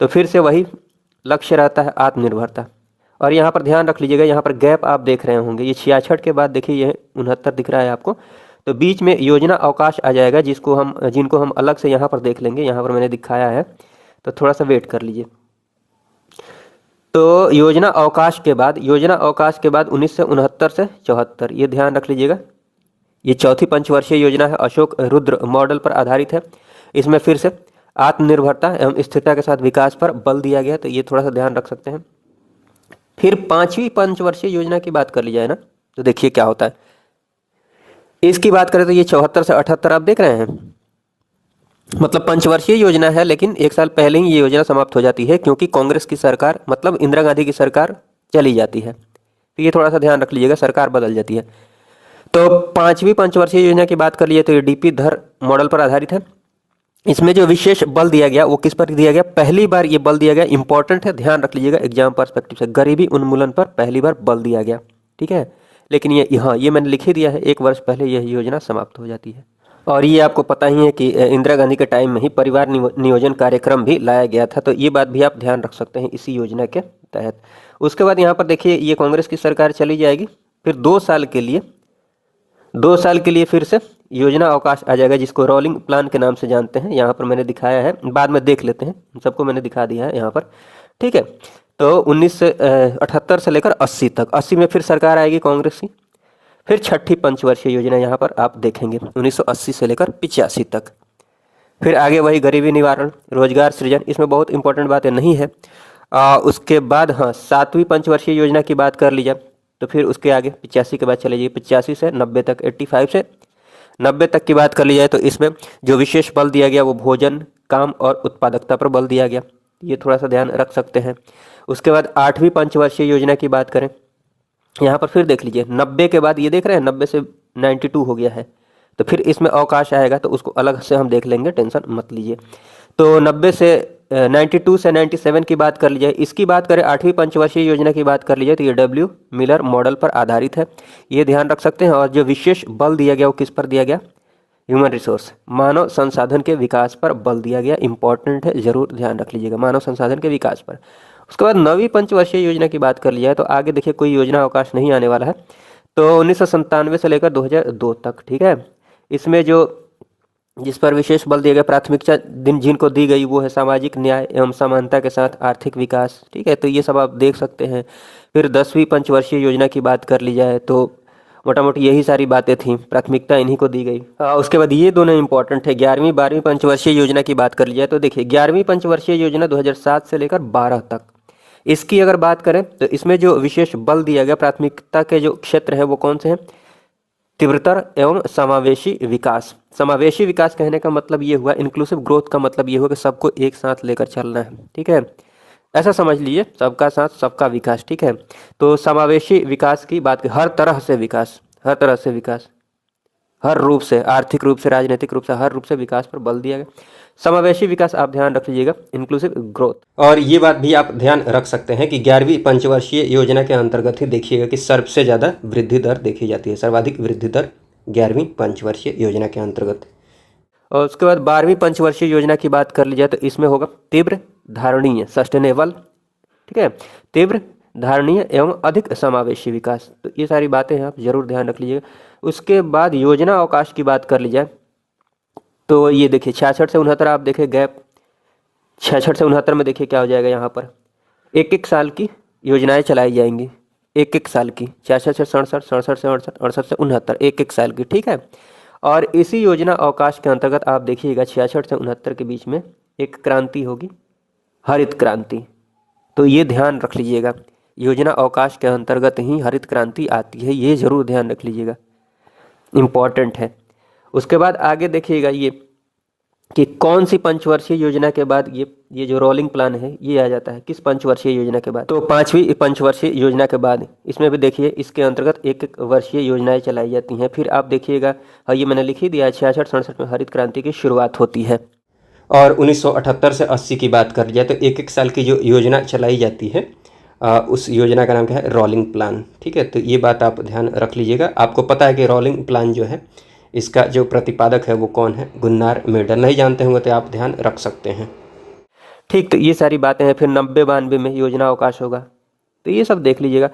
तो फिर से वही लक्ष्य रहता है, आत्मनिर्भरता। और यहाँ पर ध्यान रख लीजिएगा, यहाँ पर गैप आप देख रहे होंगे, ये 66 के बाद देखिए ये 69 दिख रहा है आपको, तो बीच में योजना अवकाश आ जाएगा, जिनको हम अलग से यहाँ पर देख लेंगे। यहाँ पर मैंने दिखाया है, तो थोड़ा सा वेट कर लीजिए। तो योजना अवकाश के बाद 1969 से 74, ये ध्यान रख लीजिएगा। ये चौथी पंचवर्षीय योजना है, अशोक रुद्र मॉडल पर आधारित है। इसमें फिर से आत्मनिर्भरता एवं स्थिरता के साथ विकास पर बल दिया गया, तो ये थोड़ा सा ध्यान रख सकते हैं। फिर पांचवी पंचवर्षीय योजना की बात कर ली जाए ना, तो देखिए क्या होता है। इसकी बात करें तो ये 74 से 78 आप देख रहे हैं, मतलब पंचवर्षीय योजना है, लेकिन एक साल पहले ही ये योजना समाप्त हो जाती है, क्योंकि कांग्रेस की सरकार मतलब इंदिरा गांधी की सरकार चली जाती है। तो ये थोड़ा सा ध्यान रख लीजिएगा, सरकार बदल जाती है। तो पांचवी पंचवर्षीय योजना की बात कर लीजिए तो ये डीपी धर मॉडल पर आधारित है। इसमें जो विशेष बल दिया गया वो किस पर दिया गया? पहली बार ये बल दिया गया, इंपॉर्टेंट है, ध्यान रख लीजिएगा एग्जाम पर्सपेक्टिव से, गरीबी उन्मूलन पर पहली बार बल दिया गया। ठीक है, लेकिन ये हाँ ये मैंने लिख ही दिया है, 1 वर्ष पहले यह योजना समाप्त हो जाती है। और ये आपको पता ही है कि इंदिरा गांधी के टाइम में ही परिवार नियोजन कार्यक्रम भी लाया गया था, तो ये बात भी आप ध्यान रख सकते हैं इसी योजना के तहत। उसके बाद यहाँ पर देखिए ये कांग्रेस की सरकार चली जाएगी, फिर 2 साल के लिए फिर से योजना अवकाश आ जाएगा, जिसको रोलिंग प्लान के नाम से जानते हैं। यहाँ पर मैंने दिखाया है, बाद में देख लेते हैं, सबको मैंने दिखा दिया है यहाँ पर। ठीक है, तो 1978 से लेकर 80 तक, 80 में फिर सरकार आएगी कांग्रेस की। फिर छठी पंचवर्षीय योजना यहाँ पर आप देखेंगे 1980 से लेकर 85 तक। फिर आगे वही गरीबी निवारण, रोजगार सृजन, इसमें बहुत इंपॉर्टेंट बातें नहीं है। उसके बाद हाँ सातवीं पंचवर्षीय योजना की बात कर ली जाए तो फिर उसके आगे 85 के बाद चले जाइए 85 से 90 तक, 85 से 90 तक की बात कर ली जाए तो इसमें जो विशेष बल दिया गया वो भोजन, काम और उत्पादकता पर बल दिया गया, ये थोड़ा सा ध्यान रख सकते हैं। उसके बाद आठवीं पंचवर्षीय योजना की बात करें, यहाँ पर फिर देख लीजिए 90 के बाद ये देख रहे हैं 90 से 92 हो गया है, तो फिर इसमें अवकाश आएगा, तो उसको अलग से हम देख लेंगे, टेंशन मत लीजिए। तो 90 से 92 से 97 की बात कर लीजिए। इसकी बात करें आठवीं पंचवर्षीय योजना की बात कर लीजिए तो ये डब्ल्यू मिलर मॉडल पर आधारित है, ये ध्यान रख सकते हैं। और जो विशेष बल दिया गया वो किस पर दिया गया? ह्यूमन रिसोर्स, मानव संसाधन के विकास पर बल दिया गया, इंपॉर्टेंट है, जरूर ध्यान रख लीजिएगा, मानव संसाधन के विकास पर। उसके बाद नवीं पंचवर्षीय योजना की बात कर लिया है तो आगे देखिए कोई योजना अवकाश नहीं आने वाला है, तो 1997 से लेकर 2002 तक। ठीक है, इसमें जो जिस पर विशेष बल दिया गया, प्राथमिकता जिनको दी गई वो है सामाजिक न्याय एवं समानता के साथ आर्थिक विकास। ठीक है, तो ये सब आप देख सकते हैं। फिर 10वीं पंचवर्षीय योजना की बात कर ली जाए तो मोटा मोटी यही सारी बातें थी, प्राथमिकता इन्हीं को दी गई। उसके बाद ये दोनों इंपॉर्टेंट है, 11वीं 12वीं पंचवर्षीय योजना की बात कर ली जाए तो देखिए 11वीं पंचवर्षीय योजना 2007 से लेकर 12 तक, इसकी अगर बात करें तो इसमें जो विशेष बल दिया गया, प्राथमिकता के जो क्षेत्र है वो कौन से हैं? तीव्रतर एवं समावेशी विकास। समावेशी विकास कहने का मतलब ये हुआ, इंक्लूसिव ग्रोथ का मतलब ये हुआ कि सबको एक साथ लेकर चलना है। ठीक है, ऐसा समझ लीजिए, सबका साथ सबका विकास। ठीक है, तो समावेशी विकास की बात, हर तरह से विकास, हर तरह से विकास, हर रूप से, आर्थिक रूप से, राजनीतिक रूप से, हर रूप से विकास पर बल दिया गया। समावेशी विकास आप ध्यान रख लीजिएगा, इंक्लूसिव ग्रोथ। और ये बात भी आप ध्यान रख सकते हैं कि 11वीं पंचवर्षीय योजना के अंतर्गत ही देखिएगा कि सबसे ज़्यादा वृद्धि दर देखी जाती है, सर्वाधिक वृद्धि दर 11वीं पंचवर्षीय योजना के अंतर्गत। और उसके बाद 12वीं पंचवर्षीय योजना की बात कर ली जाए तो इसमें होगा तीव्र, धारणीय, सस्टेनेबल। ठीक है, तीव्र, धारणीय एवं अधिक समावेशी विकास, तो ये सारी बातें हैं, आप जरूर ध्यान रख लीजिएगा। उसके बाद योजना अवकाश की बात कर ली जाए तो ये देखिए 66 से 69 आप देखें गैप, 66 से 69 में देखिए क्या हो जाएगा, यहाँ पर 1-1 साल की योजनाएं चलाई जाएंगी, 1-1 साल की, 66 से 67, 67 से 68, 68 से 69, 1-1 साल की। ठीक है, और इसी योजना अवकाश के अंतर्गत आप देखिएगा 66 से 69 के बीच में एक क्रांति होगी, हरित क्रांति, तो ये ध्यान रख लीजिएगा, योजना अवकाश के अंतर्गत ही हरित क्रांति आती है, ये जरूर ध्यान रख लीजिएगा, इम्पॉर्टेंट है। उसके बाद आगे देखिएगा ये कि कौन सी पंचवर्षीय योजना के बाद ये जो रोलिंग प्लान है ये आ जाता है, किस पंचवर्षीय योजना के बाद? तो 5वीं पंचवर्षीय योजना के बाद, इसमें भी देखिए इसके अंतर्गत 1-1 वर्षीय योजनाएं चलाई जाती हैं। फिर आप देखिएगा, हाँ ये मैंने लिख ही दिया, 66-67 में हरित क्रांति की शुरुआत होती है। और 1978 से 80 की बात कर जाए तो 1-1 साल की जो योजना चलाई जाती है उस योजना का नाम क्या है? Rolling plan. ठीक है, तो ये बात आप ध्यान रख लीजिएगा। आपको पता है कि रोलिंग प्लान जो है इसका जो प्रतिपादक है वो कौन है? Gunnar Myrdal. नहीं जानते होंगे तो आप ध्यान रख सकते हैं। ठीक, तो ये सारी बातें हैं। फिर 90-92 में योजना अवकाश होगा, तो ये सब देख लीजिएगा।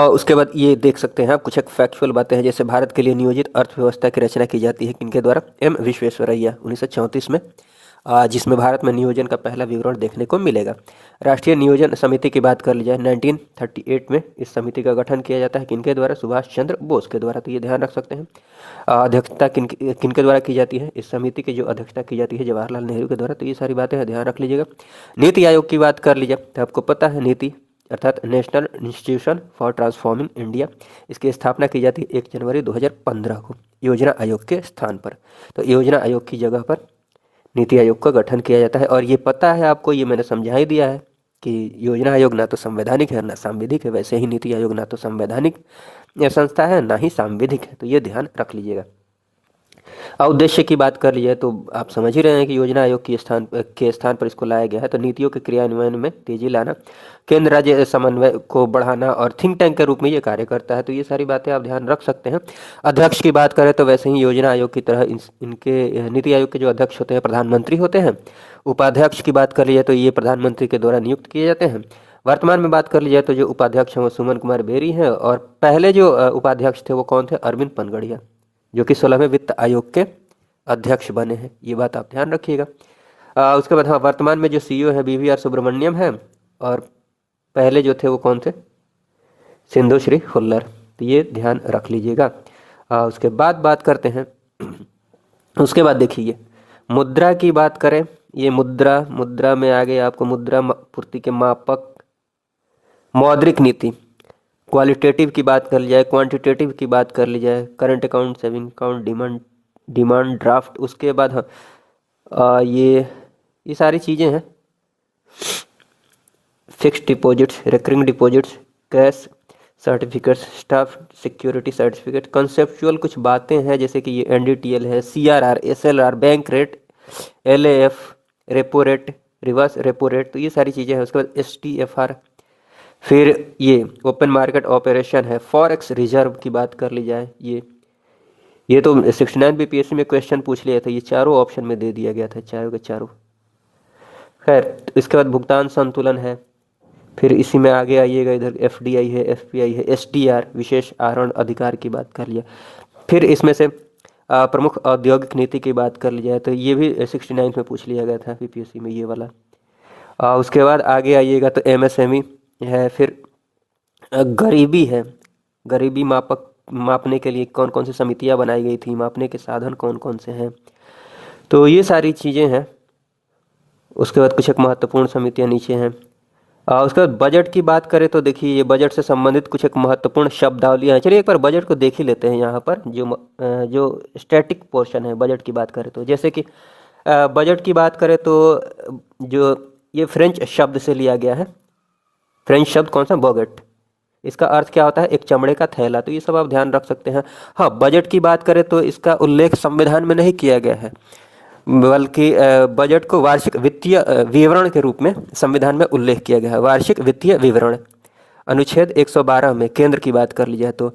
उसके बाद ये देख सकते हैं आप कुछ एक फैक्चुअल बातें हैं, जैसे भारत के लिए नियोजित अर्थव्यवस्था की रचना की जाती है किनके द्वारा? एम विश्वेश्वरैया 1934 में, जिसमें भारत में नियोजन का पहला विवरण देखने को मिलेगा। राष्ट्रीय नियोजन समिति की बात कर ली जाए 1938 में इस समिति का गठन किया जाता है, किनके द्वारा? सुभाष चंद्र बोस के द्वारा, तो ये ध्यान रख सकते हैं। अध्यक्षता किनके द्वारा की जाती है? इस समिति की जो अध्यक्षता की जाती है जवाहरलाल नेहरू के द्वारा, तो ये सारी बातें ध्यान रख लीजिएगा। नीति आयोग की बात कर लीजिए तो आपको पता है नीति अर्थात national institution for transforming India, इसकी स्थापना की जाती है 1 जनवरी 2015 को योजना आयोग के स्थान पर। तो योजना आयोग की जगह पर नीति आयोग का गठन किया जाता है। और ये पता है आपको, ये मैंने समझा ही दिया है कि योजना आयोग ना तो संवैधानिक है ना सांविधिक है। वैसे ही नीति आयोग ना तो संवैधानिक संस्था है ना ही सांविधिक है, तो ये ध्यान रख लीजिएगा। उद्देश्य की बात कर लीजिए तो आप समझ ही रहे हैं कि योजना आयोग के स्थान पर इसको लाया गया है। तो नीतियों के क्रियान्वयन में तेजी लाना, केंद्र राज्य समन्वय को बढ़ाना और थिंक टैंक के रूप में ये कार्य करता है। तो ये सारी बातें आप ध्यान रख सकते हैं। अध्यक्ष की बात करें तो वैसे ही योजना आयोग की तरह इनके नीति आयोग के जो अध्यक्ष होते हैं प्रधानमंत्री होते हैं। उपाध्यक्ष की बात कर लीजिए तो ये प्रधानमंत्री के द्वारा नियुक्त किए जाते हैं। वर्तमान में बात कर लीजिए तो जो उपाध्यक्ष हैं वो सुमन कुमार बेरी हैं, और पहले जो उपाध्यक्ष थे वो कौन थे? अरविंद पनगड़िया, जो कि 16वें वित्त आयोग के अध्यक्ष बने हैं। ये बात आप ध्यान रखिएगा। उसके बाद हाँ, वर्तमान में जो सीईओ है BVR सुब्रमण्यम है, और पहले जो थे वो कौन थे? सिंधु श्री हुल्लर। तो ये ध्यान रख लीजिएगा। उसके बाद बात करते हैं उसके बाद देखिए मुद्रा की बात करें। ये मुद्रा में आगे आपको मुद्रा पूर्ति के मापक, मौद्रिक नीति, क्वालिटेटिव की बात कर ली जाए, क्वांटिटेटिव की बात कर ली जाए, current account, saving account, demand draft. उसके बाद हाँ, ये सारी चीज़ें हैं। Fixed deposits, recurring deposits, cash certificates, staff security certificate, conceptual कुछ बातें हैं जैसे कि ये NDTL है, CRR, SLR, bank rate, LAF, repo rate, reverse repo rate. तो ये सारी चीज़ें हैं। उसके बाद STFR, फिर ये ओपन मार्केट ऑपरेशन है, फॉरेक्स रिजर्व की बात कर ली जाए। ये तो 69 BPSC में क्वेश्चन पूछ लिया था। ये चारों ऑप्शन में दे दिया गया था, चारों के चारों। खैर, इसके बाद भुगतान संतुलन है। फिर इसी में आगे आइएगा, इधर FDI है, FPI है, SDR विशेष आहरण अधिकार की बात कर लिया। फिर इसमें से प्रमुख औद्योगिक नीति की बात कर ली जाए तो ये भी 69 में पूछ लिया गया था BPSC में, ये वाला। उसके बाद आगे आइएगा तो MSME है। फिर गरीबी है, गरीबी मापने के लिए कौन कौन सी समितियां बनाई गई थी, मापने के साधन कौन कौन से हैं। तो ये सारी चीज़ें हैं। उसके बाद कुछ एक महत्वपूर्ण समितियां नीचे हैं। उसके बाद बजट की बात करें तो देखिए ये बजट से संबंधित कुछ एक महत्वपूर्ण शब्दावलियाँ हैं। चलिए एक बार बजट को देख ही लेते हैं। यहाँ पर जो स्टैटिक पोर्शन है बजट की बात करें तो, जैसे कि बजट की बात करें तो जो ये फ्रेंच शब्द से लिया गया है। फ्रेंच शब्द कौन सा? बॉगेट। इसका अर्थ क्या होता है? एक चमड़े का थैला। तो ये सब आप ध्यान रख सकते हैं। हाँ, बजट की बात करें तो इसका उल्लेख संविधान में नहीं किया गया है, बल्कि बजट को वार्षिक वित्तीय विवरण के रूप में संविधान में उल्लेख किया गया है। वार्षिक वित्तीय विवरण अनुच्छेद 112 में केंद्र की बात कर ली जाए तो,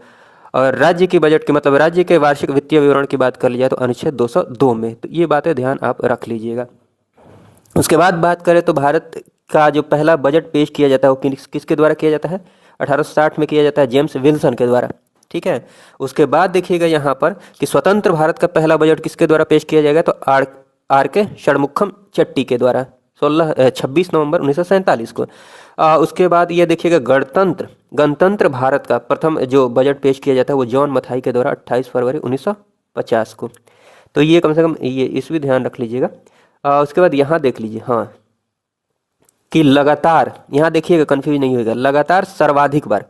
और राज्य की बजट की मतलब राज्य के वार्षिक वित्तीय विवरण की बात कर ली जाए तो अनुच्छेद 202 में। तो ये बातें ध्यान आप रख लीजिएगा। उसके बाद बात करें तो भारत का जो पहला बजट पेश किया जाता है वो किसके द्वारा किया जाता है? 1860 में किया जाता है, जेम्स विल्सन के द्वारा। ठीक है। उसके बाद देखिएगा यहाँ पर कि स्वतंत्र भारत का पहला बजट किसके द्वारा पेश किया जाएगा? तो आर के षणमुखम चट्टी के द्वारा 26 नवंबर 1947 को। उसके बाद ये देखिएगा गणतंत्र भारत का प्रथम जो बजट पेश किया जाता है वो जॉन मथाई के द्वारा 28 फरवरी 1950 को। तो ये कम से कम ये इस भी ध्यान रख लीजिएगा। उसके बाद यहाँ देख लीजिए हाँ कि लगातार, यहाँ देखिएगा कन्फ्यूज नहीं होगा, लगातार सर्वाधिक बार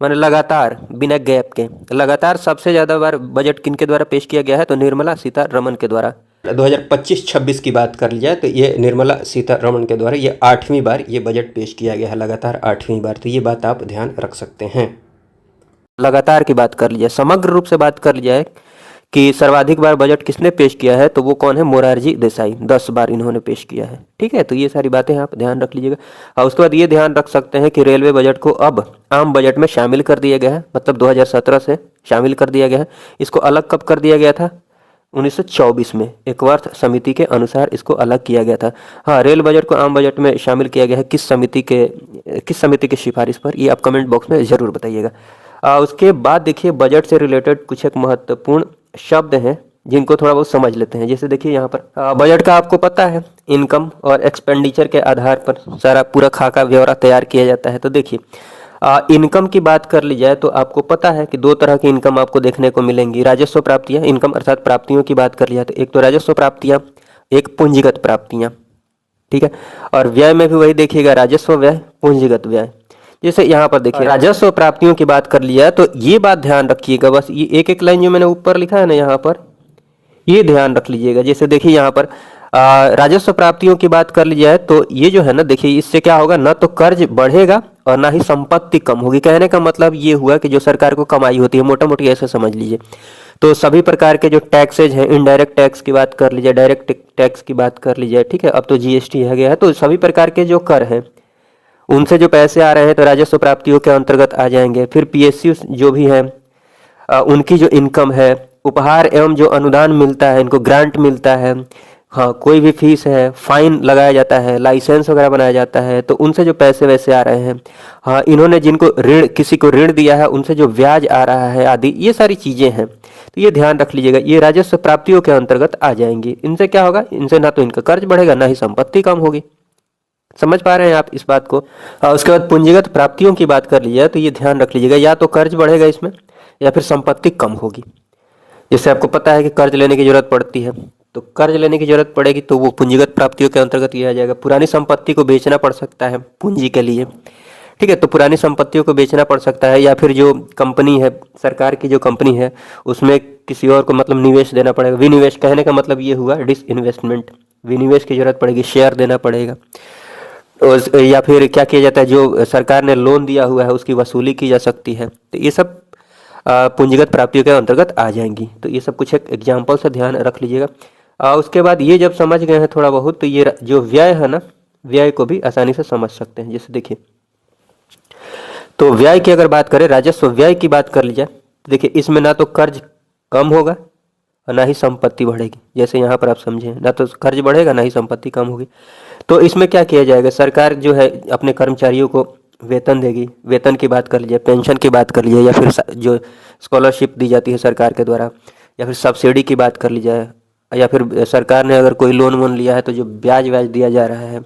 माने लगातार बिना गैप के लगातार सबसे ज़्यादा बार बजट किनके द्वारा पेश किया गया है? तो निर्मला सीतारमण के द्वारा। 2025-26 की बात कर ली जाए तो ये निर्मला सीतारमण के द्वारा ये 8वीं बार ये बजट पेश किया गया है, लगातार 8वीं बार। तो ये बात आप ध्यान रख सकते हैं। लगातार की बात कर ली जाए, समग्र रूप से बात कर ली जाए कि सर्वाधिक बार बजट किसने पेश किया है तो वो कौन है? मोरारजी देसाई, 10 बार इन्होंने पेश किया है। ठीक है। तो ये सारी बातें आप ध्यान रख लीजिएगा। और उसके बाद ये ध्यान रख सकते हैं कि रेलवे बजट को अब आम बजट में शामिल कर दिया गया है, मतलब 2017 से शामिल कर दिया गया है। इसको अलग कब कर दिया गया था? 1924 में एकवर्थ समिति के अनुसार इसको अलग किया गया था। हाँ, रेल बजट को आम बजट में शामिल किया गया है किस समिति की सिफारिश पर? ये आप कमेंट बॉक्स में ज़रूर बताइएगा। उसके बाद देखिए बजट से रिलेटेड कुछ एक महत्वपूर्ण शब्द हैं जिनको थोड़ा बहुत समझ लेते हैं। जैसे देखिए यहाँ पर बजट का आपको पता है इनकम और एक्सपेंडिचर के आधार पर सारा पूरा खाका ब्यौरा तैयार किया जाता है। तो देखिए इनकम की बात कर ली जाए तो आपको पता है कि 2 तरह की इनकम आपको देखने को मिलेंगी। राजस्व प्राप्तियाँ, इनकम अर्थात प्राप्तियों की बात कर लिया तो एक तो राजस्व प्राप्तियाँ, एक पूंजीगत प्राप्तियाँ। ठीक है। और व्यय में भी वही देखिएगा, राजस्व व्यय, पूंजीगत व्यय। जैसे यहाँ पर देखिए राजस्व प्राप्तियों की बात कर लिया तो ये बात ध्यान रखिएगा, बस ये एक लाइन जो मैंने ऊपर लिखा है ना यहाँ पर, ये ध्यान रख लीजिएगा। जैसे देखिए यहाँ पर राजस्व प्राप्तियों की बात कर ली जाए तो ये जो है ना, देखिए इससे क्या होगा, ना तो कर्ज बढ़ेगा और ना ही संपत्ति कम होगी। कहने का मतलब ये हुआ कि जो सरकार को कमाई होती है, मोटा मोटी ऐसे समझ लीजिए, तो सभी प्रकार के जो टैक्सेज हैं, इनडायरेक्ट टैक्स की बात कर लीजिए, डायरेक्ट टैक्स की बात कर लीजिए, ठीक है, अब तो जीएसटी आ गया है, तो सभी प्रकार के जो कर हैं उनसे जो पैसे आ रहे हैं तो राजस्व प्राप्तियों के अंतर्गत आ जाएंगे। फिर पीएसयू जो भी हैं, उनकी जो इनकम है, उपहार एवं जो अनुदान मिलता है, इनको ग्रांट मिलता है, हाँ कोई भी फीस है, फाइन लगाया जाता है, लाइसेंस वगैरह बनाया जाता है, तो उनसे जो पैसे वैसे आ रहे हैं, हाँ इन्होंने जिनको ऋण, किसी को ऋण दिया है, उनसे जो ब्याज आ रहा है आदि, ये सारी चीज़ें हैं, तो ये ध्यान रख लीजिएगा, ये राजस्व प्राप्तियों के अंतर्गत आ जाएंगी। इनसे क्या होगा, इनसे ना तो इनका कर्ज बढ़ेगा ना ही संपत्ति कम होगी। समझ पा रहे हैं आप इस बात को। उसके बाद पूंजीगत प्राप्तियों की बात कर लीजिए तो ये ध्यान रख लीजिएगा, या तो कर्ज बढ़ेगा इसमें या फिर संपत्ति कम होगी। जैसे आपको पता है कि कर्ज लेने की जरूरत पड़ती है, तो कर्ज लेने की जरूरत पड़ेगी तो वो पूंजीगत प्राप्तियों के अंतर्गत ये आ जाएगा। पुरानी संपत्ति को बेचना पड़ सकता है पूंजी के लिए, ठीक है, तो पुरानी संपत्तियों को बेचना पड़ सकता है, या फिर जो कंपनी है, सरकार की जो कंपनी है, उसमें किसी और को मतलब निवेश देना पड़ेगा। विनिवेश, कहने का मतलब ये हुआ डिस इन्वेस्टमेंट, विनिवेश की जरूरत पड़ेगी, शेयर देना पड़ेगा। या फिर क्या किया जाता है, जो सरकार ने लोन दिया हुआ है उसकी वसूली की जा सकती है, तो ये सब पूंजीगत प्राप्तियों के अंतर्गत आ जाएंगी। तो ये सब कुछ एक एग्जाम्पल से ध्यान रख लीजिएगा। उसके बाद ये जब समझ गए हैं थोड़ा बहुत, तो ये जो व्यय है ना, व्यय को भी आसानी से समझ सकते हैं। जैसे देखिए, तो व्यय की अगर बात करें, राजस्व व्यय की बात कर ली जाए, तो देखिए इसमें ना तो कर्ज कम होगा और ना ही संपत्ति बढ़ेगी। जैसे यहाँ पर आप समझें, ना तो कर्ज बढ़ेगा ना ही संपत्ति कम होगी। तो इसमें क्या किया जाएगा, सरकार जो है अपने कर्मचारियों को वेतन देगी। वेतन की बात कर लीजिए, पेंशन की बात कर लीजिए, या फिर जो स्कॉलरशिप दी जाती है सरकार के द्वारा, या फिर सब्सिडी की बात कर ली जाए, या फिर सरकार ने अगर कोई लोन वोन लिया है तो जो ब्याज व्याज दिया जा रहा है,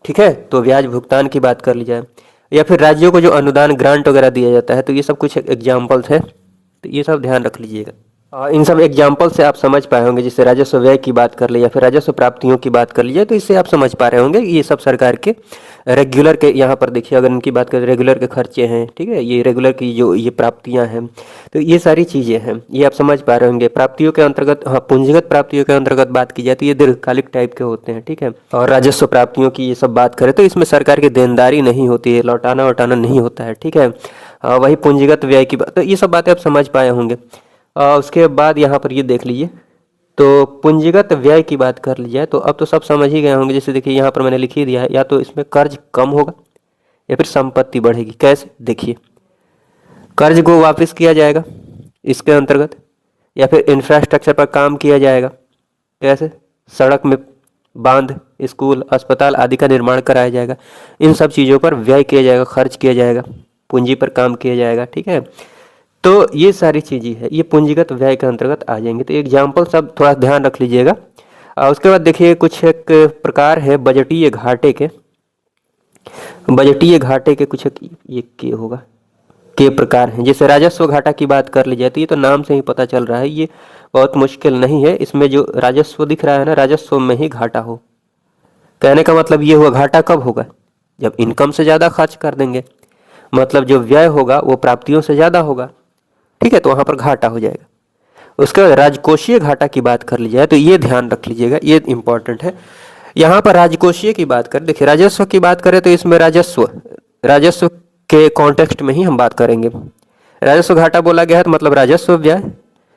ठीक है, तो ब्याज भुगतान की बात कर ली जाए, या फिर राज्यों को जो अनुदान ग्रांट वगैरह दिया जाता है। तो ये सब कुछ एग्जाम्पल्स है, तो ये सब ध्यान रख लीजिएगा। इन सब एग्जाम्पल से आप समझ पाए होंगे, जैसे राजस्व व्यय की बात कर ले या फिर राजस्व प्राप्तियों की बात कर लीजिए, तो इससे आप समझ पा रहे होंगे कि ये सब सरकार के रेगुलर के, यहाँ पर देखिए अगर इनकी बात करें, रेगुलर के खर्चे हैं, ठीक है, ये रेगुलर की जो ये प्राप्तियां हैं, तो ये सारी चीज़ें हैं, ये आप समझ पा रहे होंगे। प्राप्तियों के अंतर्गत, हाँ पूंजीगत प्राप्तियों के अंतर्गत बात की जाए तो ये दीर्घकालिक टाइप के होते हैं, ठीक है। और राजस्व प्राप्तियों की ये सब बात करें तो इसमें सरकार की देनदारी नहीं होती है, लौटाना वटाना नहीं होता है, ठीक है। वही पूंजीगत व्यय की बात, तो ये सब बातें आप समझ पाए होंगे। उसके बाद यहाँ पर ये देख लीजिए, तो पूंजीगत व्यय की बात कर ली जाए तो अब तो सब समझ ही गए होंगे। जैसे देखिए यहाँ पर मैंने लिख ही दिया है, या तो इसमें कर्ज कम होगा या फिर संपत्ति बढ़ेगी। कैसे, देखिए कर्ज को वापस किया जाएगा इसके अंतर्गत, या फिर इंफ्रास्ट्रक्चर पर काम किया जाएगा। कैसे, सड़क में बांध, स्कूल, अस्पताल आदि का निर्माण कराया जाएगा। इन सब चीज़ों पर व्यय किया जाएगा, खर्च किया जाएगा, पूंजी पर काम किया जाएगा, ठीक है। तो ये सारी चीज़ें हैं, ये पूंजीगत व्यय के अंतर्गत आ जाएंगे। तो एग्जाम्पल सब थोड़ा ध्यान रख लीजिएगा। उसके बाद देखिए कुछ एक प्रकार है बजटीय घाटे के। बजटीय घाटे के कुछ एक ये के होगा, के प्रकार हैं। जैसे राजस्व घाटा की बात कर ली जाए तो ये तो नाम से ही पता चल रहा है, ये बहुत मुश्किल नहीं है। इसमें जो राजस्व दिख रहा है ना, राजस्व में ही घाटा हो। कहने का मतलब ये हुआ, घाटा कब होगा, जब इनकम से ज़्यादा खर्च कर देंगे, मतलब जो व्यय होगा वो प्राप्तियों से ज़्यादा होगा, ठीक है, तो वहाँ पर घाटा हो जाएगा। उसके बाद राजकोषीय घाटा की बात कर ली जाए तो ये ध्यान रख लीजिएगा, ये इंपॉर्टेंट है। यहाँ पर राजकोषीय की बात करें, देखिए राजस्व की बात करें तो इसमें राजस्व के कॉन्टेक्स्ट में ही हम बात करेंगे। राजस्व घाटा बोला गया है तो मतलब राजस्व व्यय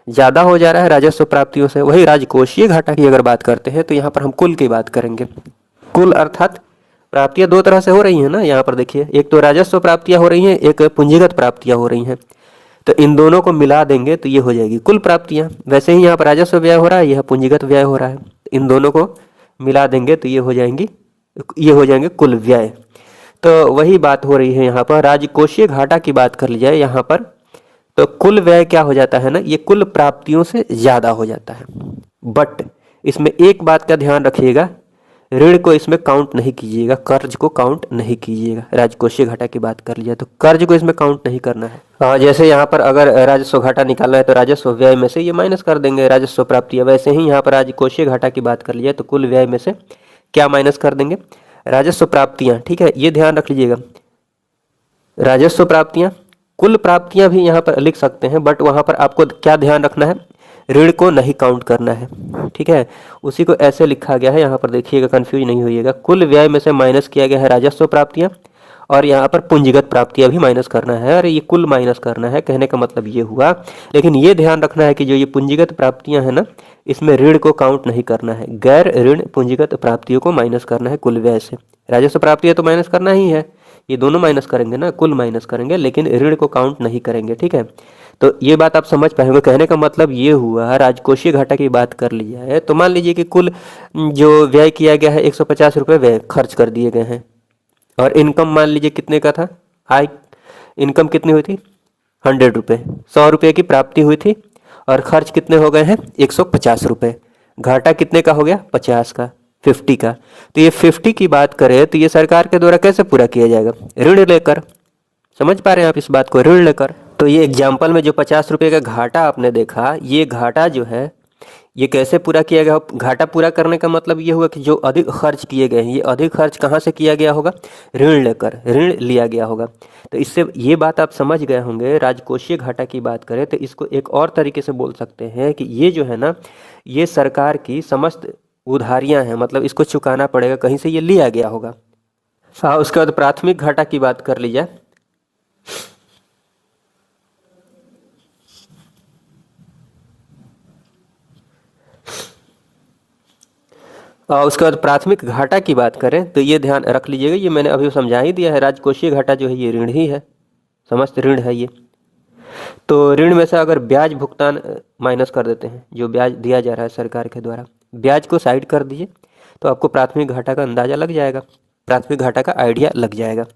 ज़्यादा हो जा रहा है राजस्व प्राप्तियों से। वही राजकोषीय घाटा की अगर बात करते हैं तो यहाँ पर हम कुल की बात करेंगे। कुल अर्थात प्राप्तियाँ दो तरह से हो रही हैं ना, यहाँ पर देखिए, एक तो राजस्व प्राप्तियाँ हो रही हैं, एक पूंजीगत प्राप्तियाँ हो रही हैं। तो इन दोनों को मिला देंगे तो ये हो जाएगी कुल प्राप्तियाँ। वैसे ही यहाँ पर राजस्व व्यय हो रहा है, यह पूंजीगत व्यय हो रहा है, इन दोनों को मिला देंगे तो ये हो जाएंगे कुल व्यय। तो वही बात हो रही है यहाँ पर। राजकोषीय घाटा की बात कर ली जाए यहाँ पर, तो कुल व्यय क्या हो जाता है ना, ये कुल प्राप्तियों से ज़्यादा हो जाता है। बट इसमें एक बात का ध्यान रखिएगा, ऋण को इसमें काउंट नहीं कीजिएगा, कर्ज को काउंट नहीं कीजिएगा। राजकोषीय घाटा की बात कर लिया तो कर्ज को इसमें काउंट नहीं करना है। जैसे यहाँ पर अगर राजस्व घाटा निकालना है तो राजस्व व्यय में से ये माइनस कर देंगे राजस्व प्राप्तियाँ। वैसे ही यहाँ पर राजकोषीय घाटा की बात कर लिया तो कुल व्यय में से क्या माइनस कर देंगे, राजस्व प्राप्तियाँ, ठीक है, ये ध्यान रख लीजिएगा। राजस्व प्राप्तियाँ, कुल प्राप्तियाँ भी यहाँ पर लिख सकते हैं, बट वहाँ पर आपको क्या ध्यान रखना है, ऋण को नहीं काउंट करना है, ठीक है। उसी को ऐसे लिखा गया है, यहाँ पर देखिएगा, कंफ्यूज नहीं होइएगा। कुल व्यय में से माइनस किया गया है राजस्व प्राप्तियाँ, और यहाँ पर पूंजीगत प्राप्तियाँ भी माइनस करना है, और ये कुल माइनस करना है। कहने का मतलब ये हुआ, लेकिन ये ध्यान रखना है कि जो ये पूंजीगत प्राप्तियाँ हैं ना, इसमें ऋण को काउंट नहीं करना है। गैर ऋण पूंजीगत प्राप्तियों को माइनस करना है कुल व्यय से। राजस्व प्राप्तियाँ तो माइनस करना ही है, ये दोनों माइनस करेंगे ना, कुल माइनस करेंगे, लेकिन ऋण को काउंट नहीं करेंगे, ठीक है। तो ये बात आप समझ पाएंगे। कहने का मतलब ये हुआ, राजकोषीय घाटा की बात कर ली जाए तो मान लीजिए कि कुल जो व्यय किया गया है 150 रुपये व्यय खर्च कर दिए गए हैं, और इनकम मान लीजिए कितने का था, आय इनकम कितनी हुई थी 100 रुपये, 100 रुपये की प्राप्ति हुई थी, और खर्च कितने हो गए हैं 150 रुपये। घाटा कितने का हो गया 50 का, 50 का। तो ये 50 की बात करें तो ये सरकार के द्वारा कैसे पूरा किया जाएगा, ऋण लेकर। समझ पा रहे हैं आप इस बात को, ऋण लेकर। तो ये एग्जाम्पल में जो 50 रुपये का घाटा आपने देखा, ये घाटा जो है ये कैसे पूरा किया गया। घाटा पूरा करने का मतलब ये हुआ कि जो अधिक खर्च किए गए हैं, ये अधिक खर्च कहाँ से किया गया होगा, ऋण लेकर, ऋण लिया गया होगा। तो इससे ये बात आप समझ गए होंगे। राजकोषीय घाटा की बात करें तो इसको एक और तरीके से बोल सकते हैं कि ये जो है ना, ये सरकार की समस्त उधारियां हैं, मतलब इसको चुकाना पड़ेगा, कहीं से ये लिया गया होगा। हाँ, उसके बाद प्राथमिक घाटा की बात कर ली जाए। उसके बाद प्राथमिक घाटा की बात करें तो ये ध्यान रख लीजिएगा, ये मैंने अभी समझा ही दिया है। राजकोषीय घाटा जो है ये ऋण ही है, समस्त ऋण है ये। तो ऋण में से अगर ब्याज भुगतान माइनस कर देते हैं, जो ब्याज दिया जा रहा है सरकार के द्वारा, ब्याज को साइड कर दीजिए तो आपको प्राथमिक घाटा का अंदाज़ा लग जाएगा, प्राथमिक घाटा का आइडिया लग जाएगा,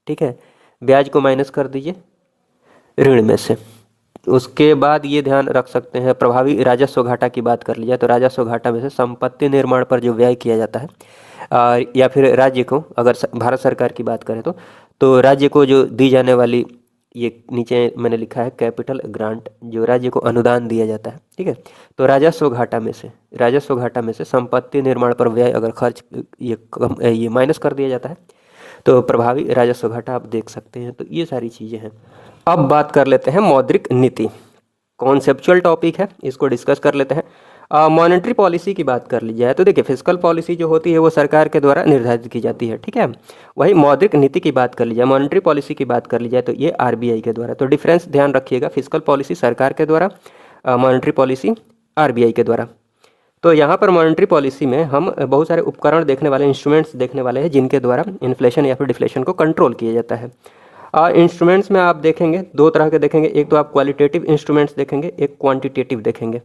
ठीक है। ब्याज को माइनस कर दीजिए ऋण में से। उसके बाद ये ध्यान रख सकते हैं, प्रभावी राजस्व घाटा की बात कर ली जाए तो राजस्व घाटा में से संपत्ति निर्माण पर जो व्यय किया जाता है, या फिर राज्य को, अगर भारत सरकार की बात करें तो राज्य को जो दी जाने वाली, ये नीचे मैंने लिखा है कैपिटल ग्रांट, जो राज्य को अनुदान दिया जाता है, ठीक है। तो राजस्व घाटा में से संपत्ति निर्माण पर व्यय अगर खर्च ये माइनस कर दिया जाता है तो प्रभावी राजस्व घाटा आप देख सकते हैं। तो ये सारी चीज़ें हैं। अब बात कर लेते हैं मौद्रिक नीति, कॉन्सेप्चुअल टॉपिक है, इसको डिस्कस कर लेते हैं। मॉनेटरी पॉलिसी की बात कर ली जाए तो देखिए, फिस्कल पॉलिसी जो होती है वो सरकार के द्वारा निर्धारित की जाती है, ठीक है। वही मौद्रिक नीति की बात कर ली जाए, मॉनेटरी पॉलिसी की बात कर ली जाए तो ये आरबीआई के द्वारा। तो डिफरेंस ध्यान रखिएगा, फिस्कल पॉलिसी सरकार के द्वारा, मॉनेटरी पॉलिसी आरबीआई के द्वारा। तो यहाँ पर मॉनेटरी पॉलिसी में हम बहुत सारे उपकरण देखने वाले, इंस्ट्रूमेंट्स देखने वाले हैं जिनके द्वारा इन्फ्लेशन या फिर डिफ्लेशन को कंट्रोल किया जाता है। इंस्ट्रूमेंट्स में आप देखेंगे दो तरह के देखेंगे, एक तो आप क्वालिटेटिव इंस्ट्रूमेंट्स देखेंगे, एक क्वांटिटेटिव देखेंगे।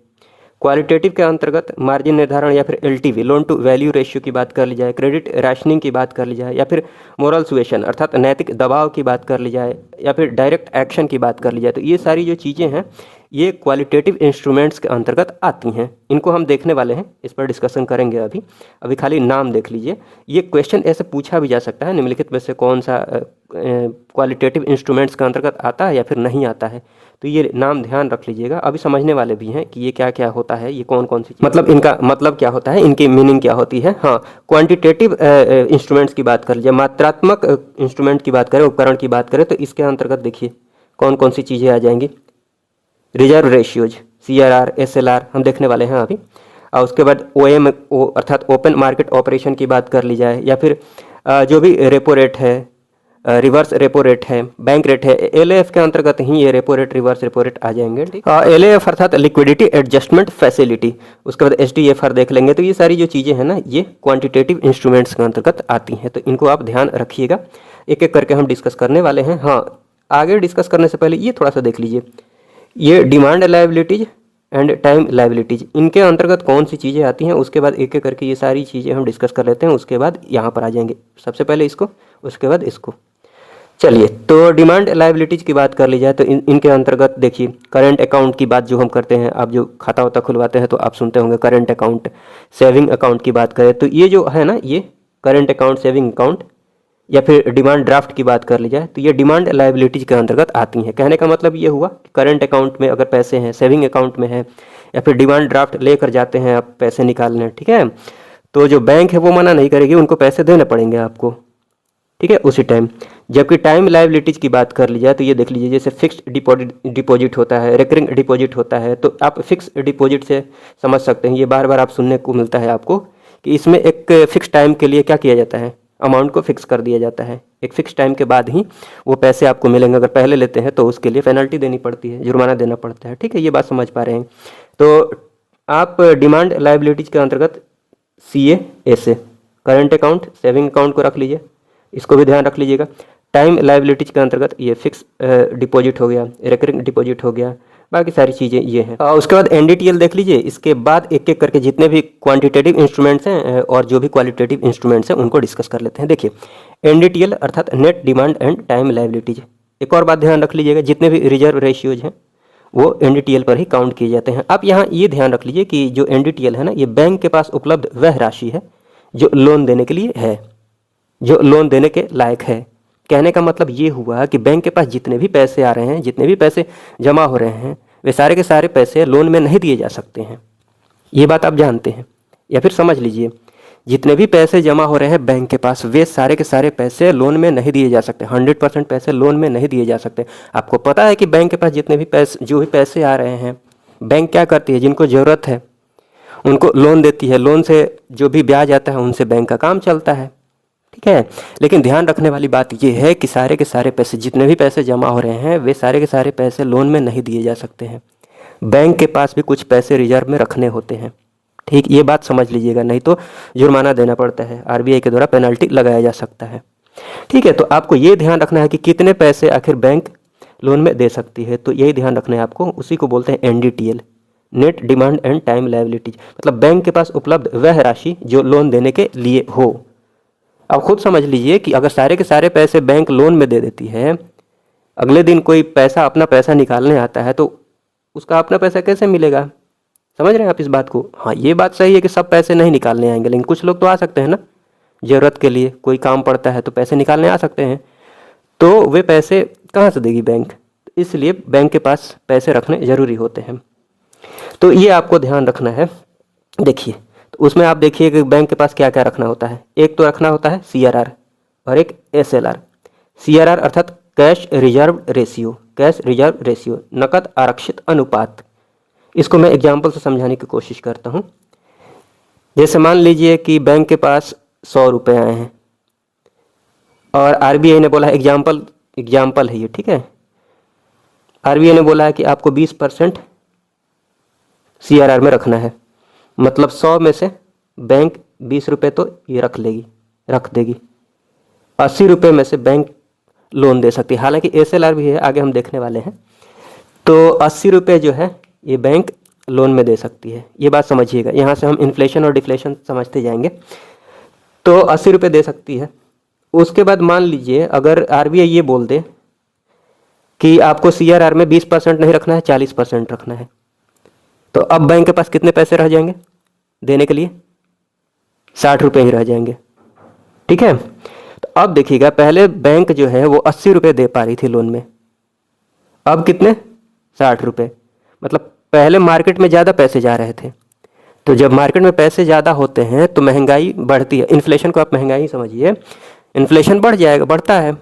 क्वालिटेटिव के अंतर्गत मार्जिन निर्धारण या फिर LTV, loan to value ratio की बात कर ली जाए, क्रेडिट रैशनिंग की बात कर ली जाए, या फिर मोरल सुएशन अर्थात नैतिक दबाव की बात कर ली जाए, या फिर डायरेक्ट एक्शन की बात कर ली जाए। तो ये सारी जो चीज़ें हैं ये क्वालिटेटिव इंस्ट्रूमेंट्स के अंतर्गत आती हैं। इनको हम देखने वाले हैं, इस पर डिस्कशन करेंगे। अभी खाली नाम देख लीजिए। ये क्वेश्चन ऐसे पूछा भी जा सकता है, निम्नलिखित में से कौन सा क्वालिटेटिव इंस्ट्रूमेंट्स के अंतर्गत आता है या फिर नहीं आता है। तो ये नाम ध्यान रख लीजिएगा, अभी समझने वाले भी हैं कि ये क्या क्या होता है, ये कौन कौन सी, मतलब इनका मतलब क्या होता है, इनकी मीनिंग क्या होती है। हाँ, क्वांटिटेटिव इंस्ट्रूमेंट्स की बात कर लीजिए, मात्रात्मक इंस्ट्रूमेंट की बात करें, उपकरण की बात करें तो इसके अंतर्गत देखिए कौन कौन सी चीज़ें आ जाएंगी। रिजर्व रेशियोज, सीआरआर, एसएलआर हम देखने वाले हैं अभी। और उसके बाद ओएमओ अर्थात ओपन मार्केट ऑपरेशन की बात कर ली जाए, या फिर जो भी रेपो रेट है, रिवर्स रेपो रेट है, बैंक रेट है, एलएएफ के अंतर्गत ही ये repo rate, reverse repo rate आ जाएंगे। एलएएफ अर्थात लिक्विडिटी एडजस्टमेंट फैसिलिटी, उसके बाद एचडीएफआर देख लेंगे। तो ये सारी जो चीज़ें हैं ना, ये क्वांटिटेटिव इंस्ट्रूमेंट्स के अंतर्गत आती हैं। तो इनको आप ध्यान रखिएगा, एक एक करके हम डिस्कस करने वाले हैं। हाँ, आगे डिस्कस करने से पहले ये थोड़ा सा देख लीजिए, ये demand liabilities and time liabilities, इनके अंतर्गत कौन सी चीज़ें आती हैं, उसके बाद एक एक करके ये सारी चीज़ें हम डिस्कस कर लेते हैं। उसके बाद यहाँ पर आ जाएंगे, सबसे पहले इसको, उसके बाद इसको। चलिए, तो डिमांड लायबिलिटीज की बात कर ली जाए तो इनके अंतर्गत देखिए, करंट अकाउंट की बात जो हम करते हैं, आप जो खाता होता खुलवाते हैं तो आप सुनते होंगे करंट अकाउंट। सेविंग अकाउंट की बात करें तो ये जो है ना, ये करंट अकाउंट, सेविंग अकाउंट, या फिर डिमांड ड्राफ्ट की बात कर ली जाए तो ये डिमांड लायबिलिटीज के अंतर्गत आती हैं। कहने का मतलब ये हुआ कि करंट अकाउंट में अगर पैसे हैं, सेविंग अकाउंट में है, या फिर डिमांड ड्राफ्ट लेकर जाते हैं आप पैसे निकालने, ठीक है, तो जो बैंक है वो मना नहीं करेगी, उनको पैसे देने पड़ेंगे आपको, ठीक है, उसी टाइम। जबकि टाइम लायबिलिटीज की बात कर ली जाए तो ये देख लीजिए, जैसे फिक्स्ड डिपॉजिट होता है, रिकरिंग डिपॉजिट होता है, तो आप फिक्स डिपॉजिट से समझ सकते हैं, ये बार बार आप सुनने को मिलता है आपको कि इसमें एक फिक्स टाइम के लिए क्या किया जाता है, अमाउंट को फिक्स कर दिया जाता है, एक फिक्स टाइम के बाद ही वो पैसे आपको मिलेंगे। अगर पहले लेते हैं तो उसके लिए पेनल्टी देनी पड़ती है, जुर्माना देना पड़ता है। ठीक है, ये बात समझ पा रहे हैं। तो आप डिमांड लायबिलिटीज के अंतर्गत CA से करंट अकाउंट, सेविंग अकाउंट को रख लीजिए, इसको भी ध्यान रख लीजिएगा। टाइम लायबिलिटीज के अंतर्गत ये फिक्स डिपॉजिट हो गया, रिकरिंग डिपॉजिट हो गया, बाकी सारी चीज़ें ये हैं। उसके बाद NDTL देख लीजिए। इसके बाद एक एक करके जितने भी क्वांटिटेटिव इंस्ट्रूमेंट्स हैं और जो भी क्वालिटेटिव इंस्ट्रूमेंट्स हैं उनको डिस्कस कर लेते हैं। देखिए, NDTL अर्थात net demand and time liabilities. एक और बात ध्यान रख लीजिएगा, जितने भी रिजर्व रेशियोज हैं वो NDTL पर ही काउंट किए जाते हैं। आप यहाँ ये ध्यान रख लीजिए कि जो NDTL है ना, ये बैंक के पास उपलब्ध वह राशि है जो लोन देने के लिए है, जो लोन देने के लायक है। कहने का मतलब ये हुआ कि बैंक के पास जितने भी पैसे आ रहे हैं, जितने भी पैसे जमा हो रहे हैं, वे सारे के सारे पैसे लोन में नहीं दिए जा सकते हैं। ये बात आप जानते हैं, या फिर समझ लीजिए, जितने भी पैसे जमा हो रहे हैं बैंक के पास, वे सारे के सारे पैसे लोन में नहीं दिए जा सकते। 100% पैसे लोन में नहीं दिए जा सकते। आपको पता है कि बैंक के पास जितने भी पैसे, जो भी पैसे आ रहे हैं, बैंक क्या करती है, जिनको ज़रूरत है उनको लोन देती है। लोन से जो भी ब्याज आता है उनसे बैंक का काम चलता है। ठीक है, लेकिन ध्यान रखने वाली बात यह है कि सारे के सारे पैसे, जितने भी पैसे जमा हो रहे हैं, वे सारे के सारे पैसे लोन में नहीं दिए जा सकते हैं। बैंक के पास भी कुछ पैसे रिजर्व में रखने होते हैं। ठीक, ये बात समझ लीजिएगा, नहीं तो जुर्माना देना पड़ता है, RBI के द्वारा पेनल्टी लगाया जा सकता है। ठीक है, तो आपको ये ध्यान रखना है कि कितने पैसे आखिर बैंक लोन में दे सकती है, तो यही ध्यान रखना है आपको। उसी को बोलते हैं NDTL, net demand and time liabilities. मतलब बैंक के पास उपलब्ध वह राशि जो लोन देने के लिए हो। अब खुद समझ लीजिए कि अगर सारे के सारे पैसे बैंक लोन में दे देती है, अगले दिन कोई पैसा, अपना पैसा निकालने आता है, तो उसका अपना पैसा कैसे मिलेगा? समझ रहे हैं आप इस बात को? हाँ, ये बात सही है कि सब पैसे नहीं निकालने आएंगे, लेकिन कुछ लोग तो आ सकते हैं ना, ज़रूरत के लिए कोई काम पड़ता है तो पैसे निकालने आ सकते हैं। तो वे पैसे कहाँ से देगी बैंक? इसलिए बैंक के पास पैसे रखने ज़रूरी होते हैं। तो ये आपको ध्यान रखना है। देखिए, तो उसमें आप देखिए कि बैंक के पास क्या क्या रखना होता है। एक तो रखना होता है CRR और एक SLR। CRR अर्थात cash reserve ratio, cash reserve ratio, नकद आरक्षित अनुपात। इसको मैं एग्जाम्पल से समझाने की कोशिश करता हूँ। जैसे मान लीजिए कि बैंक के पास 100 रुपये आए हैं और RBI ने बोला है, एग्जाम्पल है ये, ठीक है, RBI ने बोला है कि आपको 20% CRR में रखना है। मतलब 100 में से बैंक 20 रुपये तो ये रख देगी। 80 रुपये में से बैंक लोन दे सकती है। हालांकि SLR भी है, आगे हम देखने वाले हैं। तो 80 रुपये जो है ये बैंक लोन में दे सकती है। ये बात समझिएगा, यहाँ से हम इन्फ्लेशन और डिफ्लेशन समझते जाएंगे। तो 80 रुपये दे सकती है। उसके बाद मान लीजिए अगर RBI ये बोल दे कि आपको CRR में 20% नहीं रखना है, 40% रखना है, तो अब बैंक के पास कितने पैसे रह जाएंगे देने के लिए? 60 रुपये ही रह जाएंगे। ठीक है, तो अब देखिएगा, पहले बैंक जो है वो 80 रुपये दे पा रही थी लोन में, अब कितने? 60 रुपये। मतलब पहले मार्केट में ज़्यादा पैसे जा रहे थे। तो जब मार्केट में पैसे ज़्यादा होते हैं तो महंगाई बढ़ती है। इन्फ्लेशन को आप महंगाई ही समझिए, इन्फ्लेशन बढ़ता है।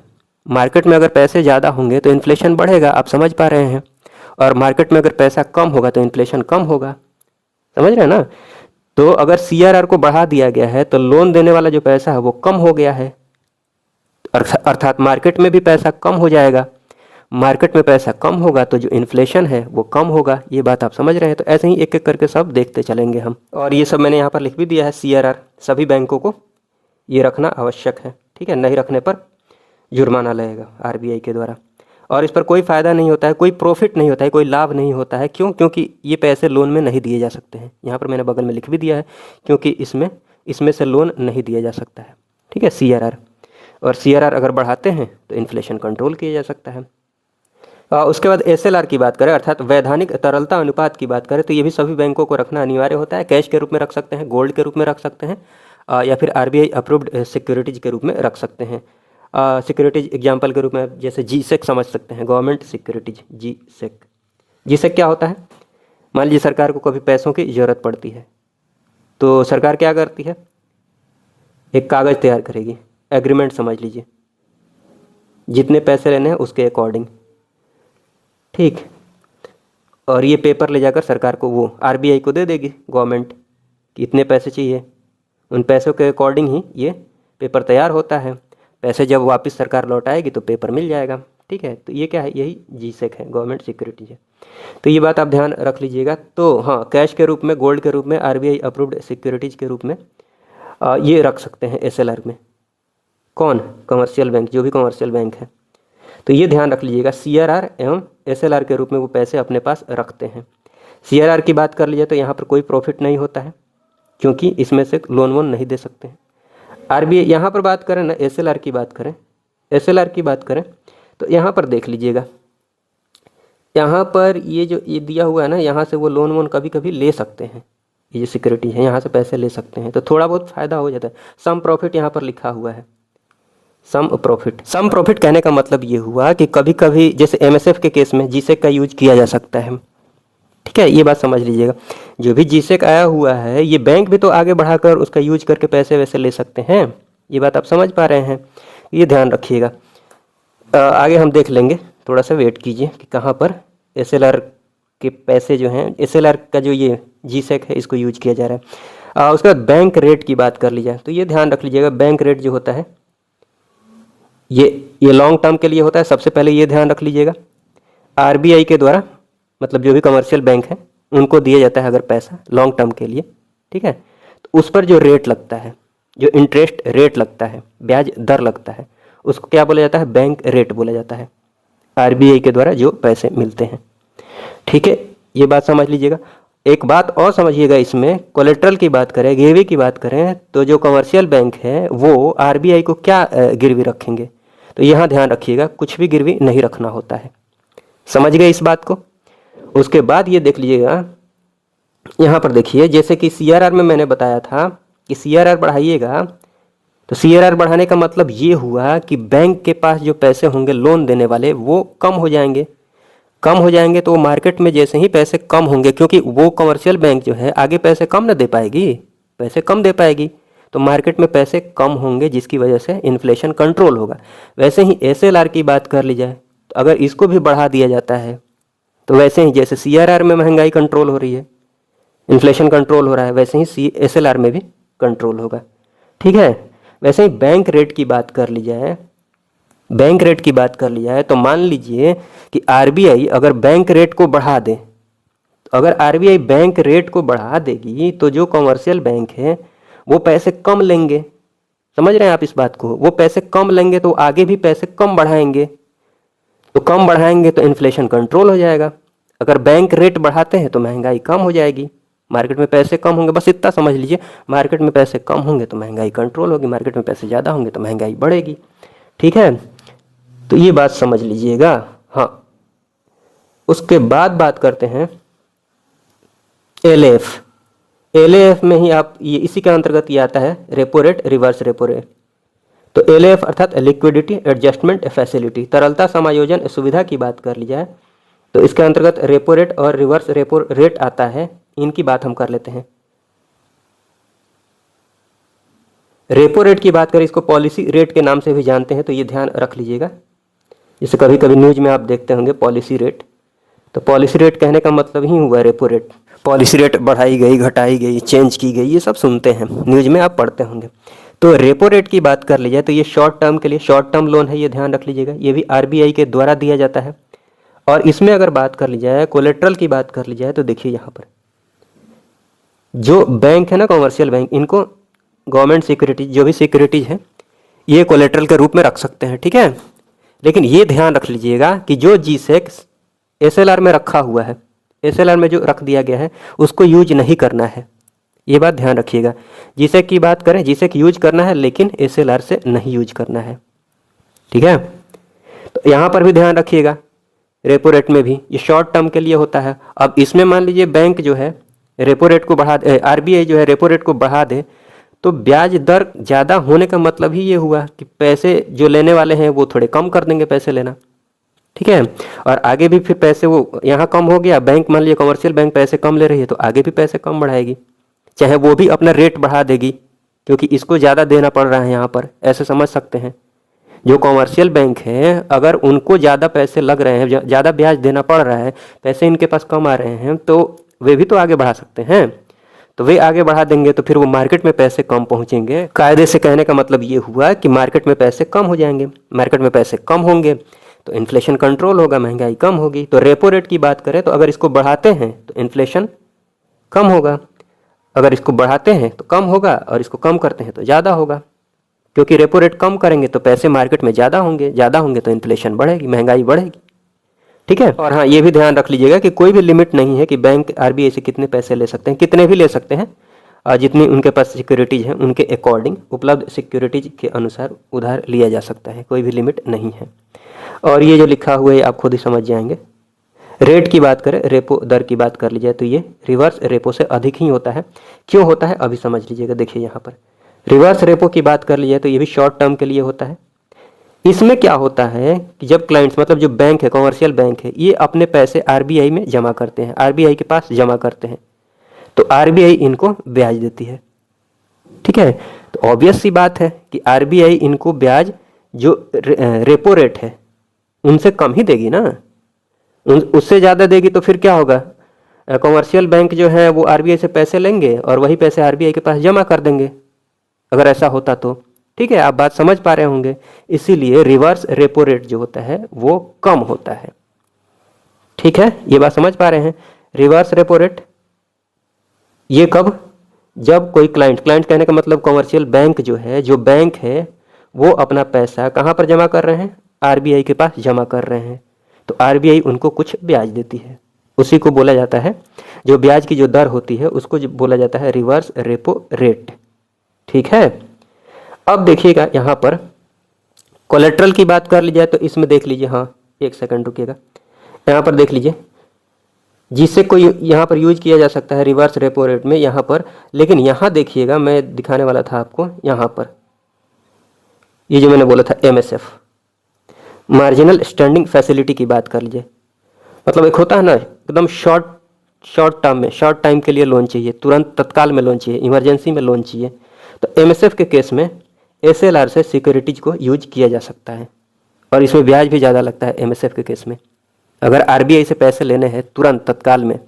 मार्केट में अगर पैसे ज़्यादा होंगे तो इन्फ्लेशन बढ़ेगा, आप समझ पा रहे हैं। और मार्केट में अगर पैसा कम होगा तो इन्फ्लेशन कम होगा, समझ रहे हैं ना। तो अगर CRR को बढ़ा दिया गया है तो लोन देने वाला जो पैसा है वो कम हो गया है, अर्थात मार्केट में भी पैसा कम हो जाएगा। मार्केट में पैसा कम होगा तो जो इन्फ्लेशन है वो कम होगा। ये बात आप समझ रहे हैं। तो ऐसे ही एक एक करके सब देखते चलेंगे हम। और ये सब मैंने यहाँ पर लिख भी दिया है। CRR सभी बैंकों को ये रखना आवश्यक है। ठीक है, नहीं रखने पर जुर्माना लगेगा RBI के द्वारा। और इस पर कोई फ़ायदा नहीं होता है, कोई प्रॉफिट नहीं होता है, कोई लाभ नहीं होता है। क्यों? क्योंकि ये पैसे लोन में नहीं दिए जा सकते हैं। यहाँ पर मैंने बगल में लिख भी दिया है, क्योंकि इसमें से लोन नहीं दिया जा सकता है। ठीक है, CRR। और CRR अगर बढ़ाते हैं तो इन्फ्लेशन कंट्रोल किया जा सकता है। उसके बाद SLR की बात करें, अर्थात वैधानिक तरलता अनुपात की बात करें, तो ये भी सभी बैंकों को रखना अनिवार्य होता है। कैश के रूप में रख सकते हैं, गोल्ड के रूप में रख सकते हैं, या फिर RBI अप्रूव्ड सिक्योरिटीज़ के रूप में रख सकते हैं। सिक्योरिटीज एग्जाम्पल के रूप में जैसे GSEC समझ सकते हैं, गवर्नमेंट सिक्योरिटीज, GSEC क्या होता है? मान लीजिए सरकार को कभी पैसों की ज़रूरत पड़ती है तो सरकार क्या करती है? एक कागज़ तैयार करेगी, एग्रीमेंट समझ लीजिए। जितने पैसे लेने हैं उसके अकॉर्डिंग, ठीक। और ये पेपर ले जाकर सरकार को, वो आरबीआई को दे देगी गवर्नमेंट कि इतने पैसे चाहिए। उन पैसों के अकॉर्डिंग ही ये पेपर तैयार होता है। पैसे जब वापस सरकार लौटाएगी तो पेपर मिल जाएगा, ठीक है। तो ये क्या है, यही जीसेक है, गवर्नमेंट सिक्योरिटीज है। तो ये बात आप ध्यान रख लीजिएगा। तो हाँ, कैश के रूप में, गोल्ड के रूप में, आरबीआई अप्रूव्ड सिक्योरिटीज के रूप में ये रख सकते हैं एसएलआर में। कौन? कमर्शियल बैंक, जो भी कमर्शियल बैंक है। तो ये ध्यान रख लीजिएगा, सीआरआर एवं एसएलआर के रूप में वो पैसे अपने पास रखते हैं। सीआरआर की बात कर लीजिए तो यहाँ पर कोई प्रॉफिट नहीं होता है, क्योंकि इसमें से लोन वोन नहीं दे सकते हैं। आरबीआई यहाँ पर बात करें ना, एसएलआर की बात करें, एसएलआर की बात करें तो यहाँ पर देख लीजिएगा, यहाँ पर ये जो ये दिया हुआ है ना, यहाँ से वो लोन वोन कभी कभी ले सकते हैं। ये जो सिक्योरिटी है यहाँ से पैसे ले सकते हैं, तो थोड़ा बहुत फ़ायदा हो जाता है। सम प्रॉफिट यहाँ पर लिखा हुआ है, सम प्रॉफिट। सम प्रॉफिट कहने का मतलब ये हुआ कि कभी कभी जैसे एमएसएफ के केस में जीसेक का यूज किया जा सकता है, ठीक है। ये बात समझ लीजिएगा, जो भी जीसेक आया हुआ है ये बैंक भी तो आगे बढ़ाकर उसका यूज करके पैसे वैसे ले सकते हैं। ये बात आप समझ पा रहे हैं, ये ध्यान रखिएगा। आगे हम देख लेंगे, थोड़ा सा वेट कीजिए कि कहाँ पर एसएलआर के पैसे जो हैं, एसएलआर का जो ये जीसेक है इसको यूज किया जा रहा है। उसके बाद बैंक रेट की बात कर ली जाए तो ये ध्यान रख लीजिएगा, बैंक रेट जो होता है ये लॉन्ग टर्म के लिए होता है। सबसे पहले ये ध्यान रख लीजिएगा, आरबीआई के द्वारा, मतलब जो भी कमर्शियल बैंक है उनको दिया जाता है अगर पैसा लॉन्ग टर्म के लिए, ठीक है। तो उस पर जो रेट लगता है, जो इंटरेस्ट रेट लगता है, ब्याज दर लगता है, उसको क्या बोला जाता है? बैंक रेट बोला जाता है, आरबीआई के द्वारा जो पैसे मिलते हैं, ठीक है। ये बात समझ लीजिएगा। एक बात और समझिएगा, इसमें कोलेट्रल की बात करें, गिरवी की बात करें तो जो कमर्शियल बैंक है वो आरबीआई को क्या गिरवी रखेंगे, तो यहाँ ध्यान रखिएगा कुछ भी गिरवी नहीं रखना होता है। समझ गए इस बात को? उसके बाद ये देख लीजिएगा, यहाँ पर देखिए, जैसे कि सीआरआर में मैंने बताया था कि सीआरआर बढ़ाइएगा, तो सीआरआर बढ़ाने का मतलब ये हुआ कि बैंक के पास जो पैसे होंगे लोन देने वाले वो कम हो जाएंगे। कम हो जाएंगे तो मार्केट में जैसे ही पैसे कम होंगे, क्योंकि वो कमर्शियल बैंक जो है आगे पैसे कम न दे पाएगी, पैसे कम दे पाएगी, तो मार्केट में पैसे कम होंगे जिसकी वजह से इन्फ्लेशन कंट्रोल होगा। वैसे ही एसएलआर की बात कर ली जाए तो अगर इसको भी बढ़ा दिया जाता है तो वैसे ही जैसे सीआरआर में महंगाई कंट्रोल हो रही है, इन्फ्लेशन कंट्रोल हो रहा है, वैसे ही एसएलआर में भी कंट्रोल होगा, ठीक है। वैसे ही बैंक रेट की बात कर ली जाए, बैंक रेट की बात कर ली जाए तो मान लीजिए कि आरबीआई अगर बैंक रेट को बढ़ा दे, तो अगर आरबीआई बैंक रेट को बढ़ा देगी तो जो कमर्शियल बैंक है वो पैसे कम लेंगे। समझ रहे हैं आप इस बात को? वो पैसे कम लेंगे तो आगे भी पैसे कम बढ़ाएंगे, तो कम बढ़ाएंगे तो इन्फ्लेशन कंट्रोल हो जाएगा। अगर बैंक रेट बढ़ाते हैं तो महंगाई कम हो जाएगी, मार्केट में पैसे कम होंगे। बस इतना समझ लीजिए, मार्केट में पैसे कम होंगे तो महंगाई कंट्रोल होगी, मार्केट में पैसे ज़्यादा होंगे तो महंगाई बढ़ेगी, ठीक है। तो ये बात समझ लीजिएगा। हाँ, उसके बाद बात करते हैं एलएफ। एलएफ में ही आप ये इसी के अंतर्गत ये आता है repo rate, reverse repo rate. तो एलएफ अर्थात लिक्विडिटी एडजस्टमेंट फैसिलिटी, तरलता समायोजन सुविधा की बात कर ली जाए तो इसके अंतर्गत रेपो रेट और रिवर्स रेपो रेट आता है। इनकी बात हम कर लेते हैं। रेपो रेट की बात करें, इसको पॉलिसी रेट के नाम से भी जानते हैं, तो ये ध्यान रख लीजिएगा। जैसे कभी कभी न्यूज में आप देखते होंगे पॉलिसी रेट, तो पॉलिसी रेट कहने का मतलब ही हुआ रेपो रेट। पॉलिसी रेट बढ़ाई गई, घटाई गई, चेंज की गई, ये सब सुनते हैं, न्यूज में आप पढ़ते होंगे। तो रेपो रेट की बात कर ली जाए तो ये शॉर्ट टर्म के लिए, शॉर्ट टर्म लोन है, ये ध्यान रख लीजिएगा। ये भी आरबीआई के द्वारा दिया जाता है। और इसमें अगर बात कर ली जाए, कोलेट्रल की बात कर ली जाए तो देखिए यहाँ पर जो बैंक है ना, कमर्शियल बैंक, इनको गवर्नमेंट सिक्योरिटीज, जो भी सिक्योरिटीज है, ये कोलेट्रल के रूप में रख सकते हैं, ठीक है। लेकिन ये ध्यान रख लीजिएगा कि जो जीसेक एसएलआर में रखा हुआ है, एसएलआर में जो रख दिया गया है उसको यूज नहीं करना है, ये बात ध्यान रखिएगा। जीसेक की बात करें, जीसेक यूज करना है लेकिन एसएलआर से नहीं यूज करना है, ठीक है। तो यहाँ पर भी ध्यान रखिएगा। रेपो रेट में भी ये शॉर्ट टर्म के लिए होता है। अब इसमें मान लीजिए बैंक जो है रेपो रेट को बढ़ा दे, आरबीआई जो है रेपो रेट को बढ़ा दे, तो ब्याज दर ज़्यादा होने का मतलब ही ये हुआ कि पैसे जो लेने वाले हैं वो थोड़े कम कर देंगे पैसे लेना, ठीक है। और आगे भी फिर पैसे, वो यहाँ कम हो गया, बैंक मान लीजिए कमर्शियल बैंक पैसे कम ले रही है तो आगे भी पैसे कम बढ़ाएगी, चाहे वो भी अपना रेट बढ़ा देगी क्योंकि इसको ज़्यादा देना पड़ रहा है यहाँ पर, ऐसे समझ सकते हैं। जो कॉमर्शियल बैंक है अगर उनको ज़्यादा पैसे लग रहे हैं, ज़्यादा ब्याज देना पड़ रहा है, पैसे इनके पास कम आ रहे हैं, तो वे भी तो आगे बढ़ा सकते हैं। तो वे आगे बढ़ा देंगे तो फिर वो मार्केट में पैसे कम पहुंचेंगे। कायदे से कहने का मतलब ये हुआ कि मार्केट में पैसे कम हो जाएंगे, मार्केट में पैसे कम होंगे तो इन्फ्लेशन कंट्रोल होगा, महंगाई कम होगी। तो रेपो रेट की बात करें तो अगर इसको बढ़ाते हैं तो इन्फ्लेशन कम होगा, अगर इसको बढ़ाते हैं तो कम होगा, और इसको कम करते हैं तो ज़्यादा होगा, क्योंकि रेपो रेट कम करेंगे तो पैसे मार्केट में ज़्यादा होंगे तो इन्फ्लेशन बढ़ेगी, महंगाई बढ़ेगी। ठीक है। और हाँ, ये भी ध्यान रख लीजिएगा कि कोई भी लिमिट नहीं है कि बैंक आरबीआई से कितने पैसे ले सकते हैं, कितने भी ले सकते हैं, जितनी उनके पास सिक्योरिटीज़ हैं उनके अकॉर्डिंग, उपलब्ध सिक्योरिटीज के अनुसार उधार लिया जा सकता है, कोई भी लिमिट नहीं है। और ये जो लिखा हुआ है आप खुद ही समझ जाएंगे। रेट की बात करें, रेपो दर की बात कर लीजिए तो ये रिवर्स रेपो से अधिक ही होता है। क्यों होता है अभी समझ लीजिएगा। देखिए यहाँ पर रिवर्स रेपो की बात कर लीजिए तो ये भी शॉर्ट टर्म के लिए होता है। इसमें क्या होता है कि जब क्लाइंट्स मतलब जो बैंक है, कॉमर्शियल बैंक है, ये अपने पैसे आरबीआई में जमा करते हैं, आरबीआई के पास जमा करते हैं, तो आरबीआई इनको ब्याज देती है। ठीक है। तो ऑब्वियस सी बात है कि आरबीआई इनको ब्याज जो रेपो रेट है उनसे कम ही देगी ना, उससे ज़्यादा देगी तो फिर क्या होगा, कॉमर्शियल बैंक जो है वो आरबीआई से पैसे लेंगे और वही पैसे आरबीआई के पास जमा कर देंगे, अगर ऐसा होता तो। ठीक है, आप बात समझ पा रहे होंगे। इसीलिए रिवर्स रेपो रेट जो होता है वो कम होता है। ठीक है, ये बात समझ पा रहे हैं। रिवर्स रेपो रेट ये कब, जब कोई क्लाइंट कहने का मतलब कॉमर्शियल बैंक जो है, जो बैंक है वो अपना पैसा कहाँ पर जमा कर रहे हैं, आरबीआई के पास जमा कर रहे हैं, तो आरबीआई उनको कुछ ब्याज देती है, उसी को बोला जाता है, जो ब्याज की जो दर होती है उसको जो बोला जाता है रिवर्स रेपो रेट। ठीक है। अब देखिएगा यहाँ पर कोलेट्रल की बात कर ली जाए तो इसमें देख लीजिए, हाँ एक सेकंड रुकिएगा, यहाँ पर देख लीजिए जिससे कोई यहाँ पर यूज किया जा सकता है रिवर्स रेपो रेट में यहाँ पर। लेकिन यहाँ देखिएगा, मैं दिखाने वाला था आपको यहाँ पर, ये जो मैंने बोला था एमएसएफ, मार्जिनल स्टैंडिंग फैसिलिटी की बात कर लीजिए। मतलब एक होता है ना एकदम शॉर्ट टर्म में, शॉर्ट टाइम के लिए लोन चाहिए, तुरंत तत्काल में लोन चाहिए, इमरजेंसी में लोन चाहिए, तो एमएसएफ के केस में एसएलआर से सिक्योरिटीज को यूज किया जा सकता है, और इसमें ब्याज भी ज़्यादा लगता है एमएसएफ के केस में, अगर आरबीआई से पैसे लेने हैं तुरंत तत्काल में।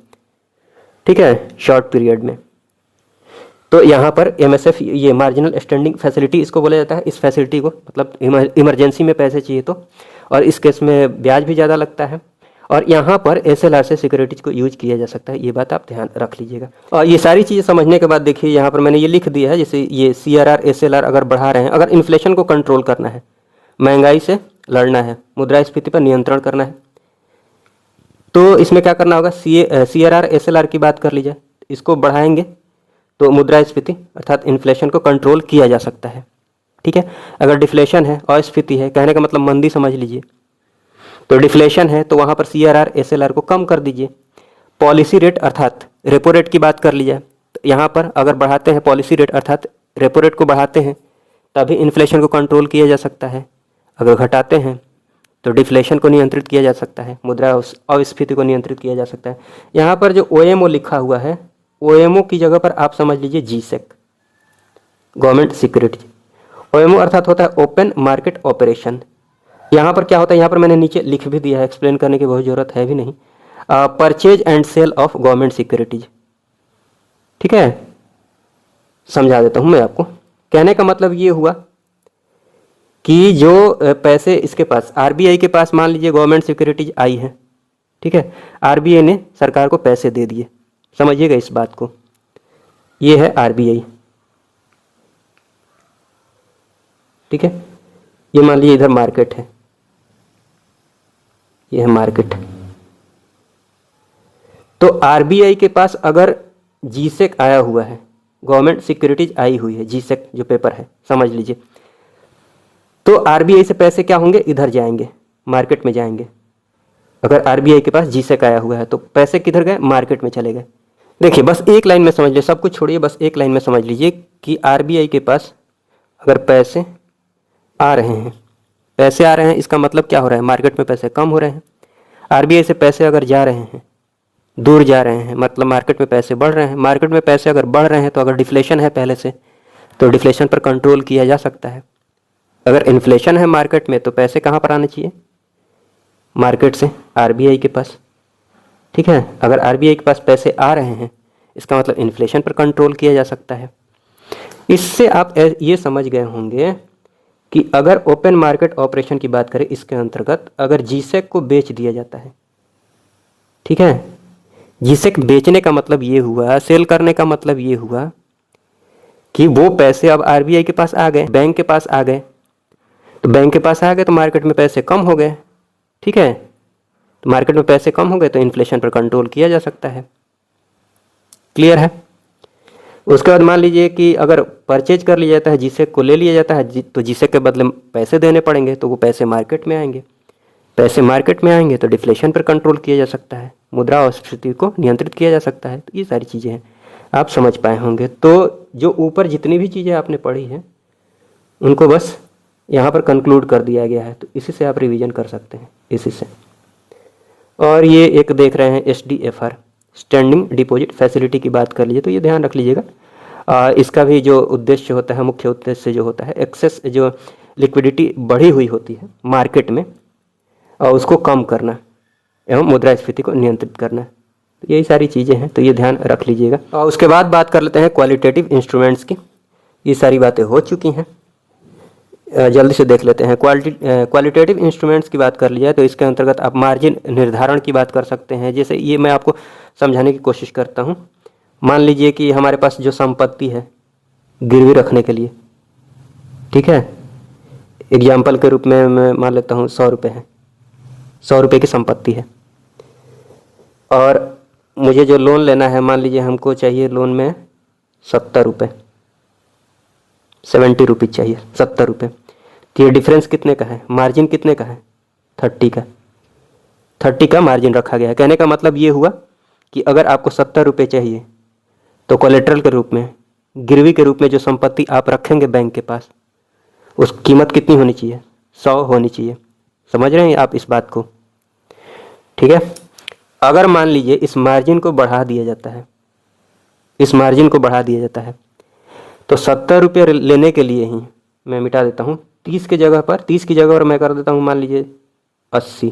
ठीक है, शॉर्ट पीरियड में। तो यहाँ पर एमएसएफ, ये मार्जिनल स्टैंडिंग फैसिलिटी इसको बोला जाता है। इस फैसिलिटी को मतलब इमरजेंसी में पैसे चाहिए तो, और इस केस में ब्याज भी ज़्यादा लगता है, और यहाँ पर एसएलआर से सिक्योरिटीज को यूज किया जा सकता है। ये बात आप ध्यान रख लीजिएगा। और ये सारी चीज़ें समझने के बाद देखिए यहाँ पर मैंने ये लिख दिया है, जैसे ये सीआरआर एसएलआर अगर बढ़ा रहे हैं, अगर इन्फ्लेशन को कंट्रोल करना है, महंगाई से लड़ना है, मुद्रास्फीति पर नियंत्रण करना है, तो इसमें क्या करना होगा, सीआरआर एसएलआर की बात कर लीजिए, इसको बढ़ाएंगे तो मुद्रास्फीति अर्थात इन्फ्लेशन को कंट्रोल किया जा सकता है। ठीक है। अगर डिफ्लेशन है, अस्फीति है, कहने का मतलब मंदी समझ लीजिए, तो डिफ्लेशन है तो वहाँ पर सीआरआर एसएलआर को कम कर दीजिए। पॉलिसी रेट अर्थात रेपो रेट की बात कर लीजिए, तो यहाँ पर अगर बढ़ाते हैं पॉलिसी रेट अर्थात रेपो रेट को बढ़ाते हैं तभी इन्फ्लेशन को कंट्रोल किया जा सकता है, अगर घटाते हैं तो डिफ्लेशन को नियंत्रित किया जा सकता है, मुद्रा अस्फीति को नियंत्रित किया जा सकता है। यहाँ पर जो ओएमओ लिखा हुआ है, ओएमओ की जगह पर आप समझ लीजिए जीसेक, गवर्नमेंट सिक्योरिटी। ओएमओ अर्थात होता है ओपन मार्केट ऑपरेशन। यहाँ पर क्या होता है, यहाँ पर मैंने नीचे लिख भी दिया है, एक्सप्लेन करने की बहुत ज़रूरत है भी नहीं। Purchase and sale of government securities. ठीक है, समझा देता हूँ मैं आपको। कहने का मतलब ये हुआ कि जो पैसे इसके पास, आरबीआई के पास मान लीजिए गवर्नमेंट सिक्योरिटीज आई है, ठीक है, आरबीआई ने सरकार को पैसे दे दिए, समझिएगा इस बात को, ये है आरबीआई। ठीक है, ये मान लीजिए इधर मार्केट है, ये है मार्केट। तो आरबीआई के पास अगर जीसेक आया हुआ है, गवर्नमेंट सिक्योरिटीज आई हुई है, जीसेक जो पेपर है समझ लीजिए, तो आरबीआई से पैसे क्या होंगे, इधर जाएंगे, मार्केट में जाएंगे। अगर आरबीआई के पास जीसेक आया हुआ है तो पैसे किधर गए, मार्केट में चले गए। देखिए बस एक लाइन में समझ लीजिए, सब कुछ छोड़िए, बस एक लाइन में समझ लीजिए कि आरबीआई के पास अगर पैसे आ रहे हैं, पैसे आ रहे हैं, इसका मतलब क्या हो रहा है, मार्केट में पैसे कम हो रहे हैं। आरबीआई से पैसे अगर जा रहे हैं, दूर जा रहे हैं, मतलब मार्केट में पैसे बढ़ रहे हैं। मार्केट में पैसे अगर बढ़ रहे हैं तो अगर डिफ्लेशन है पहले से, तो डिफ्लेशन पर कंट्रोल किया जा सकता है। अगर इन्फ्लेशन है मार्केट में तो पैसे कहाँ पर आने चाहिए? मार्केट से, आरबीआई के पास। ठीक है, अगर आरबीआई के पास पैसे आ रहे हैं इसका मतलब इन्फ्लेशन पर कंट्रोल किया जा सकता है। इससे आप ये समझ गए होंगे कि अगर ओपन मार्केट ऑपरेशन की बात करें, इसके अंतर्गत अगर जीसेक को बेच दिया जाता है, ठीक है, जीसेक बेचने का मतलब ये हुआ, सेल करने का मतलब ये हुआ कि वो पैसे अब आरबीआई के पास आ गए, बैंक के पास आ गए। तो बैंक के पास आ गए तो मार्केट में पैसे कम हो गए। ठीक है, तो मार्केट में पैसे कम हो गए तो इन्फ्लेशन पर कंट्रोल किया जा सकता है। क्लियर है? उसके बाद मान लीजिए कि अगर परचेज कर लिया जाता है, जीसेक को ले लिया जाता है, तो जीसेक के बदले पैसे देने पड़ेंगे, तो वो पैसे मार्केट में आएंगे। पैसे मार्केट में आएंगे तो डिफ्लेशन पर कंट्रोल किया जा सकता है, मुद्रास्फीति को नियंत्रित किया जा सकता है। तो ये सारी चीज़ें हैं, आप समझ पाए होंगे। तो जो ऊपर जितनी भी चीज़ें आपने पढ़ी हैं उनको बस यहाँ पर कंक्लूड कर दिया गया है, तो इसी से आप रिवीजन कर सकते हैं, इसी से। और ये एक देख रहे हैं SDFR, स्टैंडिंग डिपॉजिट फैसिलिटी की बात कर लीजिए, तो ये ध्यान रख लीजिएगा। इसका भी जो उद्देश्य होता है, मुख्य उद्देश्य जो होता है, एक्सेस जो लिक्विडिटी बढ़ी हुई होती है मार्केट में और उसको कम करना एवं मुद्रास्फीति को नियंत्रित करना, तो यही सारी चीज़ें हैं, तो ये ध्यान रख लीजिएगा। और उसके बाद बात कर लेते हैं क्वालिटेटिव इंस्ट्रूमेंट्स की। ये सारी बातें हो चुकी हैं, जल्दी से देख लेते हैं। क्वालिटेटिव इंस्ट्रूमेंट्स की बात कर लिया तो इसके अंतर्गत आप मार्जिन निर्धारण की बात कर सकते हैं। जैसे ये मैं आपको समझाने की कोशिश करता हूँ। मान लीजिए कि हमारे पास जो संपत्ति है गिरवी रखने के लिए, ठीक है, एग्जाम्पल के रूप में मैं मान लेता हूँ 100 रुपये है, 100 रुपये की संपत्ति है, और मुझे जो लोन लेना है, मान लीजिए हमको चाहिए लोन में 70 रुपये, 70 रुपीज़ चाहिए, 70 रुपये। तो ये डिफरेंस कितने का है, मार्जिन कितने का है? 30 का, 30 का मार्जिन रखा गया है। कहने का मतलब ये हुआ कि अगर आपको 70 रुपये चाहिए तो कोलेट्रल के रूप में, गिरवी के रूप में जो संपत्ति आप रखेंगे बैंक के पास, उस कीमत कितनी होनी चाहिए? 100 होनी चाहिए। समझ रहे हैं आप इस बात को? ठीक है। अगर मान लीजिए इस मार्जिन को बढ़ा दिया जाता है, इस मार्जिन को बढ़ा दिया जाता है, तो 70 रुपये लेने के लिए ही मैं मिटा देता हूँ 30 की जगह पर मैं कर देता हूँ मान लीजिए 80।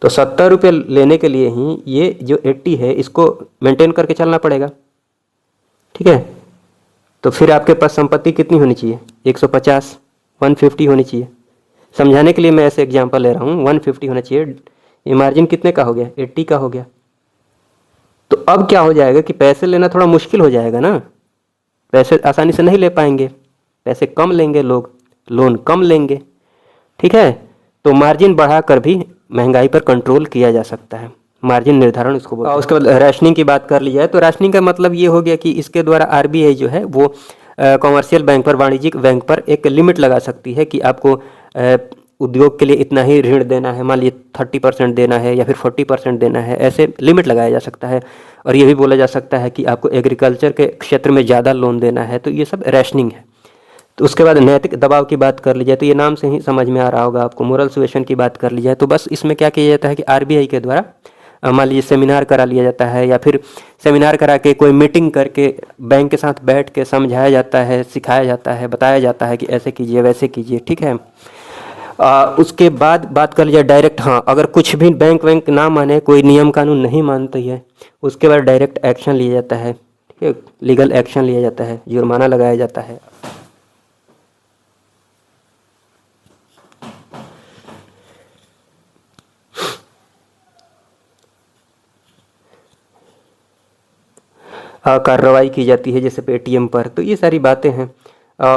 तो 70 रुपये लेने के लिए ही ये जो 80 है इसको मेंटेन करके चलना पड़ेगा। ठीक है, तो फिर आपके पास संपत्ति कितनी होनी चाहिए? 150, 150 होनी चाहिए। समझाने के लिए मैं ऐसे एग्जांपल ले रहा हूँ, 150 होना चाहिए। ये मार्जिन कितने का हो गया? 80 का हो गया। तो अब क्या हो जाएगा कि पैसे लेना थोड़ा मुश्किल हो जाएगा ना, पैसे आसानी से नहीं ले पाएंगे, पैसे कम लेंगे लोग, लोन कम लेंगे। ठीक है, तो मार्जिन बढ़ाकर भी महंगाई पर कंट्रोल किया जा सकता है, मार्जिन निर्धारण इसको बोलते हैं। उसके बाद रैशनिंग की बात कर ली जाए तो रैशनिंग का मतलब ये हो गया कि इसके द्वारा आरबीआई जो है वो कॉमर्शियल बैंक पर, वाणिज्यिक बैंक पर एक लिमिट लगा सकती है कि आपको उद्योग के लिए इतना ही ऋण देना है, मान लीजिए 30% देना है या फिर 40% देना है, ऐसे लिमिट लगाया जा सकता है। और ये भी बोला जा सकता है कि आपको एग्रीकल्चर के क्षेत्र में ज़्यादा लोन देना है, तो ये सब रैशनिंग है। तो उसके बाद नैतिक दबाव की बात कर ली जाए तो ये नाम से ही समझ में आ रहा होगा आपको, मोरल सुएशन की बात कर ली जाए तो बस इसमें क्या किया जाता है कि आरबीआई के द्वारा मान लीजिए सेमिनार करा लिया जाता है, या फिर सेमिनार करा के कोई मीटिंग करके बैंक के साथ बैठ के समझाया जाता है, सिखाया जाता है, बताया जाता है कि ऐसे कीजिए वैसे कीजिए। ठीक है, उसके बाद बात कर लीजिए डायरेक्ट, हाँ, अगर कुछ भी बैंक ना माने, कोई नियम कानून नहीं मानती है, उसके बाद डायरेक्ट एक्शन लिया जाता है। ठीक है, लीगल एक्शन लिया जाता है, जुर्माना लगाया जाता है। कार्रवाई की जाती है जैसे पेटीएम पर। तो ये सारी बातें हैं।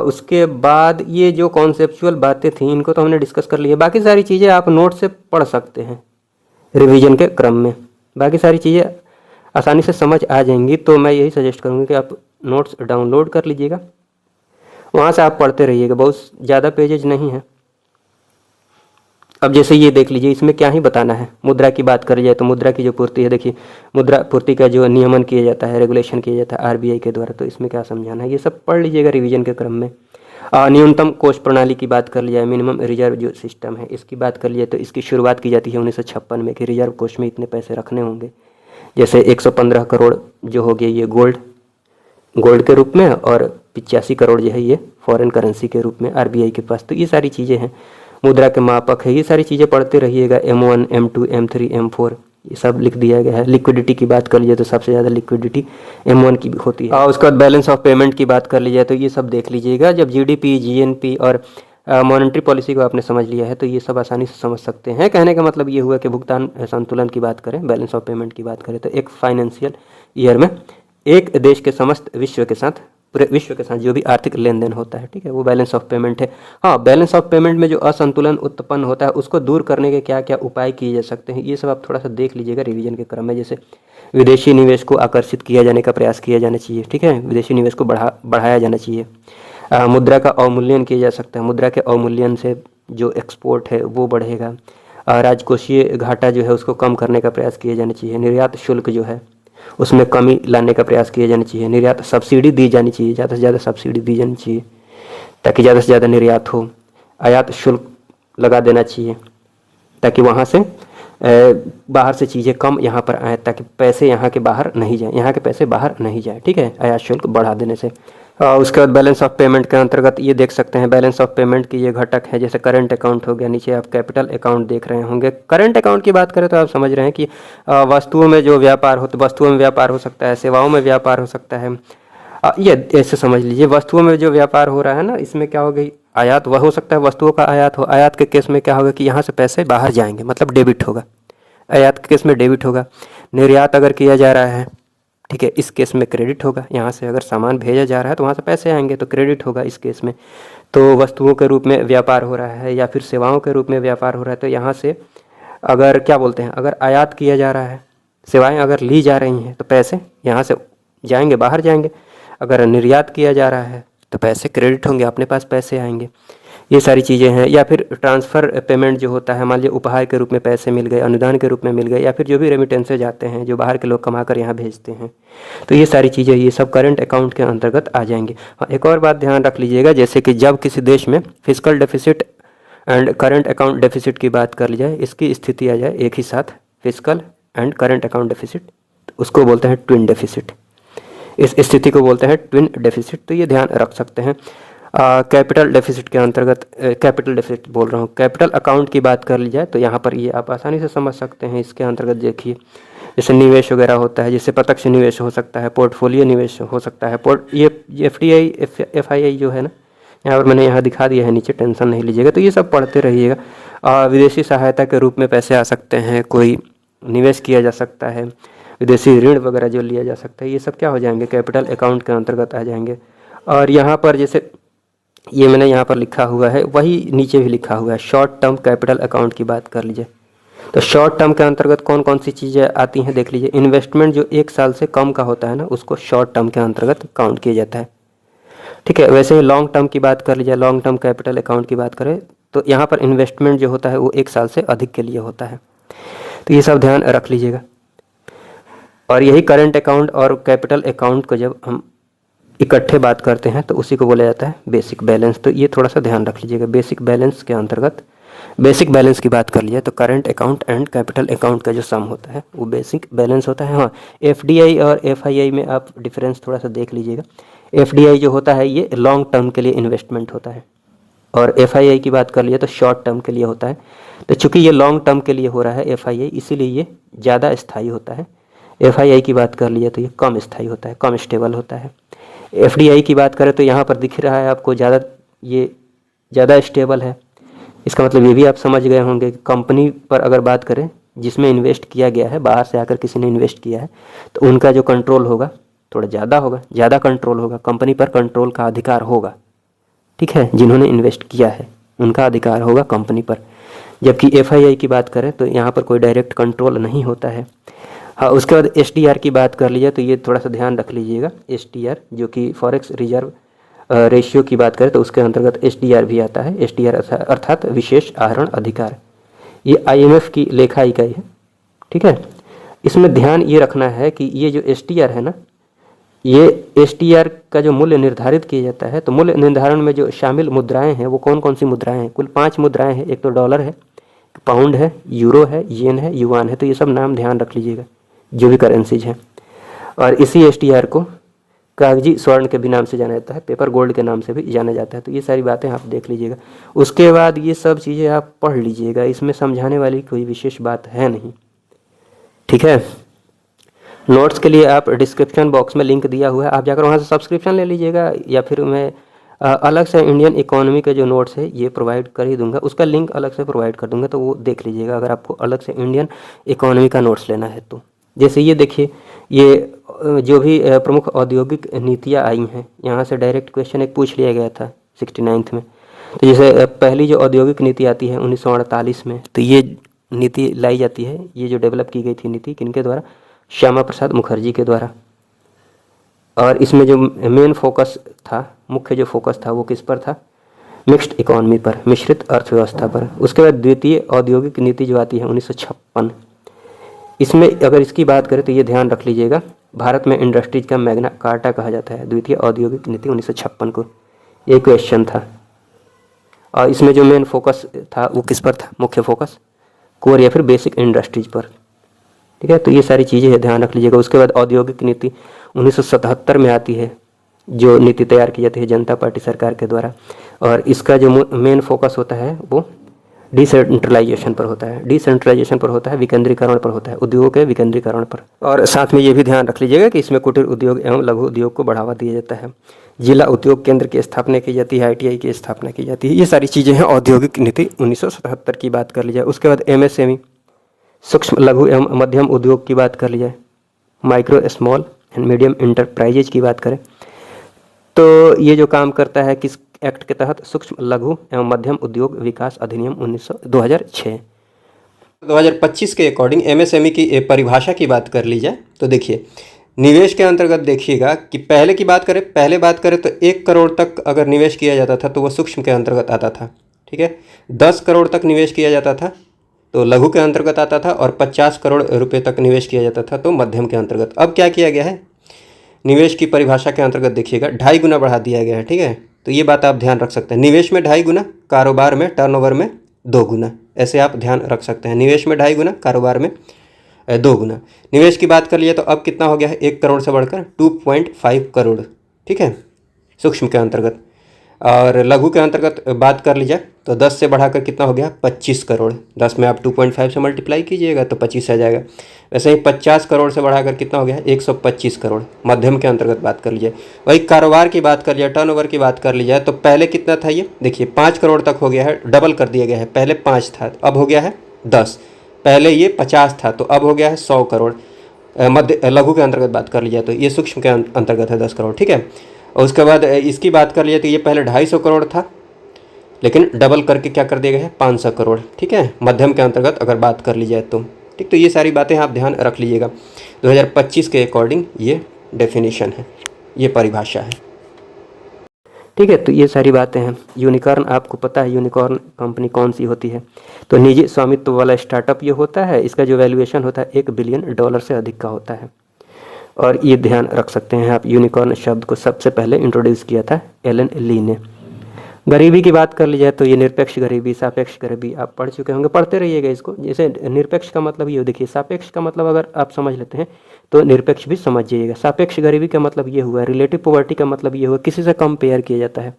उसके बाद ये जो कॉन्सेप्चुअल बातें थी इनको तो हमने डिस्कस कर लिया। बाकी सारी चीज़ें आप नोट से पढ़ सकते हैं रिवीजन के क्रम में, बाकी सारी चीज़ें आसानी से समझ आ जाएंगी। तो मैं यही सजेस्ट करूँगा कि आप नोट्स डाउनलोड कर लीजिएगा, वहाँ से आप पढ़ते रहिएगा, बहुत ज़्यादा पेजेज नहीं है। अब जैसे ये देख लीजिए, इसमें क्या ही बताना है। मुद्रा की बात करी जाए तो मुद्रा की जो पूर्ति है, देखिए मुद्रा पूर्ति का जो नियमन किया जाता है, रेगुलेशन किया जाता है आरबीआई के द्वारा, तो इसमें क्या समझाना है ये सब पढ़ लीजिएगा रिवीजन के क्रम में। न्यूनतम कोष प्रणाली की बात कर ली जाए, मिनिमम रिजर्व जो सिस्टम है इसकी बात कर लिया तो इसकी शुरुआत की जाती है 1956 में कि रिजर्व कोष में इतने पैसे रखने होंगे। जैसे 115 करोड़ जो हो गया ये गोल्ड के रूप में, और 85 करोड़ जो है ये फॉरेन करेंसी के रूप में आरबीआई के पास। तो ये सारी चीज़ें हैं, मुद्रा के मापक है, ये सारी चीज़ें पढ़ते रहिएगा। M1 M2 M3 M4 ये सब लिख दिया गया है। लिक्विडिटी की बात कर लीजिए तो सबसे ज़्यादा लिक्विडिटी M1 की होती है। और उसके बाद बैलेंस ऑफ पेमेंट की बात कर लीजिए तो ये सब देख लीजिएगा। जब जीडीपी जीएनपी और मॉनेटरी पॉलिसी को आपने समझ लिया है तो ये सब आसानी से समझ सकते हैं। कहने का मतलब ये हुआ कि भुगतान संतुलन की बात करें, बैलेंस ऑफ पेमेंट की बात करें तो एक फाइनेंशियल ईयर में एक देश के समस्त विश्व के साथ, पूरे विश्व के साथ जो भी आर्थिक लेन देन होता है, ठीक है, वो बैलेंस ऑफ पेमेंट है। हाँ, बैलेंस ऑफ पेमेंट में जो असंतुलन उत्पन्न होता है उसको दूर करने के क्या क्या उपाय किए जा सकते हैं, ये सब आप थोड़ा सा देख लीजिएगा रिवीजन के क्रम में। जैसे विदेशी निवेश को आकर्षित किया जाने का प्रयास किया जाना चाहिए, ठीक है, विदेशी निवेश को बढ़ाया जाना चाहिए। मुद्रा का अवमूल्यन किया जा सकता है, मुद्रा के अवमूल्यन से जो एक्सपोर्ट है वो बढ़ेगा। राजकोषीय घाटा जो है उसको कम करने का प्रयास किया जाना चाहिए। निर्यात शुल्क जो है उसमें कमी लाने का प्रयास किया जाना चाहिए। निर्यात सब्सिडी दी जानी चाहिए, ज़्यादा से ज़्यादा सब्सिडी दी जानी चाहिए ताकि ज़्यादा से ज़्यादा निर्यात हो। आयात शुल्क लगा देना चाहिए ताकि वहाँ से बाहर से चीज़ें कम यहाँ पर आए, ताकि पैसे यहाँ के बाहर नहीं जाए, यहाँ के पैसे बाहर नहीं जाए, ठीक है, आयात शुल्क बढ़ा देने से। उसके बाद बैलेंस ऑफ पेमेंट के अंतर्गत ये देख सकते हैं, बैलेंस ऑफ पेमेंट की ये घटक है। जैसे करंट अकाउंट हो गया, नीचे आप कैपिटल अकाउंट देख रहे होंगे। करंट अकाउंट की बात करें तो आप समझ रहे हैं कि वस्तुओं में जो व्यापार हो, तो वस्तुओं में व्यापार हो सकता है, सेवाओं में व्यापार हो सकता है। ये ऐसे समझ लीजिए, वस्तुओं में जो व्यापार हो रहा है ना, इसमें क्या हो गई, आयात वह हो सकता है, वस्तुओं का आयात हो। आयात के केस में क्या होगा कि यहाँ से पैसे बाहर जाएंगे, मतलब डेबिट होगा। आयात के केस में डेबिट होगा। निर्यात अगर किया जा रहा है, ठीक है, इस केस में क्रेडिट होगा। यहाँ से अगर सामान भेजा जा रहा है तो वहाँ से पैसे आएंगे तो क्रेडिट होगा इस केस में। तो वस्तुओं के रूप में व्यापार हो रहा है या फिर सेवाओं के रूप में व्यापार हो रहा है तो यहाँ से अगर क्या बोलते हैं, अगर आयात किया जा रहा है, सेवाएं अगर ली जा रही हैं तो पैसे यहाँ से जाएंगे, बाहर जाएंगे। अगर निर्यात किया जा रहा है तो पैसे क्रेडिट होंगे, अपने पास पैसे आएंगे। ये सारी चीज़ें हैं। या फिर ट्रांसफ़र पेमेंट जो होता है, मान लीजिए उपहार के रूप में पैसे मिल गए, अनुदान के रूप में मिल गए, या फिर जो भी रेमिटेंसेज जाते हैं जो बाहर के लोग कमा कर यहाँ भेजते हैं, तो ये सारी चीज़ें, ये सब करंट अकाउंट के अंतर्गत आ जाएंगे। हाँ, एक और बात ध्यान रख लीजिएगा, जैसे कि जब किसी देश में physical deficit and current account deficit की बात कर ली जाए, इसकी स्थिति आ जाए एक ही साथ, physical and current account deficit, उसको बोलते हैं ट्विन डेफिसिट। इस स्थिति को बोलते हैं ट्विन डेफिसिट। तो ये ध्यान रख सकते हैं। कैपिटल डेफिसिट के अंतर्गत, कैपिटल डेफिसिट बोल रहा हूँ, कैपिटल अकाउंट की बात कर ली जाए तो यहाँ पर ये आप आसानी से समझ सकते हैं। इसके अंतर्गत देखिए, जैसे निवेश वगैरह होता है, जैसे प्रत्यक्ष निवेश हो सकता है, पोर्टफोलियो निवेश हो सकता है, ये FDI FII जो है ना, यहाँ पर मैंने यहाँ दिखा दिया है नीचे, टेंशन नहीं लीजिएगा। तो ये सब पढ़ते रहिएगा। विदेशी सहायता के रूप में पैसे आ सकते हैं, कोई निवेश किया जा सकता है, विदेशी ऋण वगैरह जो लिया जा सकता है, ये सब क्या हो जाएंगे, कैपिटल अकाउंट के अंतर्गत आ जाएंगे। और यहाँ पर जैसे ये मैंने यहाँ पर लिखा हुआ है, वही नीचे भी लिखा हुआ है, शॉर्ट टर्म कैपिटल अकाउंट की बात कर लीजिए तो शॉर्ट टर्म के अंतर्गत कौन कौन सी चीज़ें आती हैं देख लीजिए। इन्वेस्टमेंट जो 1 साल से कम का होता है ना, उसको शॉर्ट टर्म के अंतर्गत काउंट किया जाता है, ठीक है। वैसे ही लॉन्ग टर्म की बात कर लीजिए, लॉन्ग टर्म कैपिटल अकाउंट की बात करें तो यहाँ पर इन्वेस्टमेंट जो होता है वो 1 साल से अधिक के लिए होता है। तो ये सब ध्यान रख लीजिएगा। और यही करंट अकाउंट और कैपिटल अकाउंट को जब हम इकट्ठे बात करते हैं तो उसी को बोला जाता है बेसिक बैलेंस। तो ये थोड़ा सा ध्यान रख लीजिएगा। बेसिक बैलेंस के अंतर्गत, बेसिक बैलेंस की बात कर लीजिए तो current account and capital account का जो सम होता है वो बेसिक बैलेंस होता है। हाँ, FDI और FII में आप डिफरेंस थोड़ा सा देख लीजिएगा। FDI जो होता है ये लॉन्ग टर्म के लिए इन्वेस्टमेंट होता है, और FII की बात कर लिए तो शॉर्ट टर्म के लिए होता है। तो चूंकि ये लॉन्ग टर्म के लिए हो रहा है FII, इसीलिए ये ज़्यादा स्थायी होता है। FII की बात कर लिए तो ये कम स्थायी होता है, कम स्टेबल होता है। FDI की बात करें तो यहाँ पर दिख रहा है आपको ये ज़्यादा स्टेबल है। इसका मतलब ये भी आप समझ गए होंगे कि कंपनी पर अगर बात करें जिसमें इन्वेस्ट किया गया है, बाहर से आकर किसी ने इन्वेस्ट किया है, तो उनका जो कंट्रोल होगा थोड़ा ज़्यादा होगा, ज़्यादा कंट्रोल होगा, कंपनी पर कंट्रोल का अधिकार होगा, ठीक है। जिन्होंने इन्वेस्ट किया है उनका अधिकार होगा कंपनी पर। जबकि FII की बात करें तो यहाँ पर कोई डायरेक्ट कंट्रोल नहीं होता है। हाँ, उसके बाद STR की बात कर लीजिए तो ये थोड़ा सा ध्यान रख लीजिएगा। STR जो कि फॉरेक्स रिजर्व रेशियो की बात करें तो उसके अंतर्गत STR भी आता है। STR अर्थात विशेष आहरण अधिकार, ये IMF की लेखा इकाई है, ठीक है। इसमें ध्यान ये रखना है कि ये जो STR है ना, ये STR का जो मूल्य निर्धारित किया जाता है, तो मूल्य निर्धारण में जो शामिल मुद्राएं हैं वो कौन कौन सी मुद्राएं हैं। कुल 5 मुद्राएं हैं। एक तो डॉलर है, पाउंड है, यूरो है, येन है, युआन है। तो ये सब नाम ध्यान रख लीजिएगा जो भी करेंसीज हैं। और इसी STR को कागजी स्वर्ण के भी नाम से जाना जाता है, पेपर गोल्ड के नाम से भी जाना जाता है। तो ये सारी बातें आप देख लीजिएगा। उसके बाद ये सब चीज़ें आप पढ़ लीजिएगा, इसमें समझाने वाली कोई विशेष बात है नहीं, ठीक है। नोट्स के लिए आप डिस्क्रिप्शन बॉक्स में लिंक दिया हुआ है, आप जाकर वहाँ से सब्सक्रिप्शन ले लीजिएगा, या फिर मैं अलग से इंडियन इकोनॉमी के जो नोट्स है ये प्रोवाइड कर ही दूंगा, उसका लिंक अलग से प्रोवाइड कर दूंगा, तो वो देख लीजिएगा अगर आपको अलग से इंडियन इकोनॉमी का नोट्स लेना है तो। जैसे ये देखिए, ये जो भी प्रमुख औद्योगिक नीतियाँ आई हैं, यहाँ से डायरेक्ट क्वेश्चन एक पूछ लिया गया था 69th में। तो जैसे पहली जो औद्योगिक नीति आती है 1948 में, तो ये नीति लाई जाती है, ये जो डेवलप की गई थी नीति किनके द्वारा, श्यामा प्रसाद मुखर्जी के द्वारा। और इसमें जो मेन फोकस था, मुख्य जो फोकस था वो किस पर था, मिक्स्ड इकोनॉमी पर, मिश्रित अर्थव्यवस्था पर। उसके बाद द्वितीय औद्योगिक नीति जो आती है 1956, इसमें अगर इसकी बात करें तो ये ध्यान रख लीजिएगा, भारत में इंडस्ट्रीज का मैग्ना कार्टा कहा जाता है द्वितीय औद्योगिक नीति 1956 को, ये क्वेश्चन था। और इसमें जो मेन फोकस था वो किस पर था, मुख्य फोकस कोर या फिर बेसिक इंडस्ट्रीज पर, ठीक है। तो ये सारी चीज़ें ध्यान रख लीजिएगा। उसके बाद औद्योगिक नीति 1977 में आती है, जो नीति तैयार की जाती है जनता पार्टी सरकार के द्वारा, और इसका जो मेन फोकस होता है वो डिसेंट्रलाइजेशन पर होता है, डिसेंट्रलाइजेशन पर होता है, विकेंद्रीकरण पर होता है, उद्योगों के विकेंद्रीकरण पर। और साथ में ये भी ध्यान रख लीजिएगा कि इसमें कुटीर उद्योग एवं लघु उद्योग को बढ़ावा दिया जाता है, जिला उद्योग केंद्र की स्थापना की जाती है, ITI की स्थापना की जाती है। ये सारी चीज़ें हैं औद्योगिक नीति 1977 की बात कर ली जाए। उसके बाद MSME सूक्ष्म लघु एवं मध्यम उद्योग की बात कर ली जाए, micro small and medium enterprises की बात करें तो ये जो काम करता है किस एक्ट के तहत, सूक्ष्म लघु एवं मध्यम उद्योग विकास अधिनियम 2006। 2025 के अकॉर्डिंग MSME की परिभाषा की बात कर ली जाए तो देखिए, निवेश के अंतर्गत देखिएगा कि पहले की बात करें, तो 1 करोड़ तक अगर निवेश किया जाता था तो वह सूक्ष्म के अंतर्गत आता था, ठीक है। 10 करोड़ तक निवेश किया जाता था तो लघु के अंतर्गत आता था, और 50 करोड़ रुपए तक निवेश किया जाता था तो मध्यम के अंतर्गत। अब क्या किया गया है, निवेश की परिभाषा के अंतर्गत देखिएगा 2.5 गुना बढ़ा दिया गया है, ठीक है। तो ये बात आप ध्यान रख सकते हैं, निवेश में 2.5 गुना, कारोबार में टर्नओवर में 2 गुना, ऐसे आप ध्यान रख सकते हैं। निवेश में 2.5 गुना, कारोबार में 2 गुना। निवेश की बात कर लिए तो अब कितना हो गया है, 1 करोड़ से बढ़कर 2.5 करोड़, ठीक है, सूक्ष्म के अंतर्गत। और लघु के अंतर्गत बात कर ली जाए तो 10 से बढ़ाकर कितना हो गया, 25 करोड़। 10 में आप 2.5 से मल्टीप्लाई कीजिएगा तो 25 आ जाएगा। वैसे ही 50 करोड़ से बढ़ाकर कितना हो गया, 125 करोड़, मध्यम के अंतर्गत बात कर लीजिए। वही कारोबार की बात कर लिया, टर्नओवर की बात कर ली जाए तो पहले कितना था, ये देखिए 5 करोड़ तक हो गया है, डबल कर दिया गया है। पहले 5 था, अब हो गया है 10। पहले ये 50 था तो अब हो गया है 100 करोड़। मध्य लघु के अंतर्गत बात कर ली जाए तो ये सूक्ष्म के अंतर्गत है 10 करोड़, ठीक है। और उसके बाद इसकी बात कर लिए तो ये पहले 250 करोड़ था, लेकिन डबल करके क्या कर दिया गया है, 500 करोड़, ठीक है, मध्यम के अंतर्गत अगर बात कर ली जाए तो, ठीक। तो ये सारी बातें आप ध्यान रख लीजिएगा। 2025 के अकॉर्डिंग ये डेफिनेशन है, ये परिभाषा है, ठीक है। तो ये सारी बातें हैं। यूनिकॉर्न, आपको पता है यूनिकॉर्न कंपनी कौन सी होती है, तो निजी स्वामित्व वाला स्टार्टअप ये होता है। इसका जो वैल्यूएशन होता है $1 बिलियन से अधिक का होता है। और ये ध्यान रख सकते हैं आप, यूनिकॉर्न शब्द को सबसे पहले इंट्रोड्यूस किया था एलन ली ने। गरीबी की बात कर ली जाए तो ये निरपेक्ष गरीबी, सापेक्ष गरीबी आप पढ़ चुके होंगे, पढ़ते रहिएगा इसको। जैसे निरपेक्ष का मतलब ये देखिए, सापेक्ष का मतलब अगर आप समझ लेते हैं तो निरपेक्ष भी समझ जाइएगा। सापेक्ष गरीबी का मतलब ये हुआ, रिलेटिव पॉवर्टी का मतलब ये हुआ किसी से कंपेयर किया जाता है।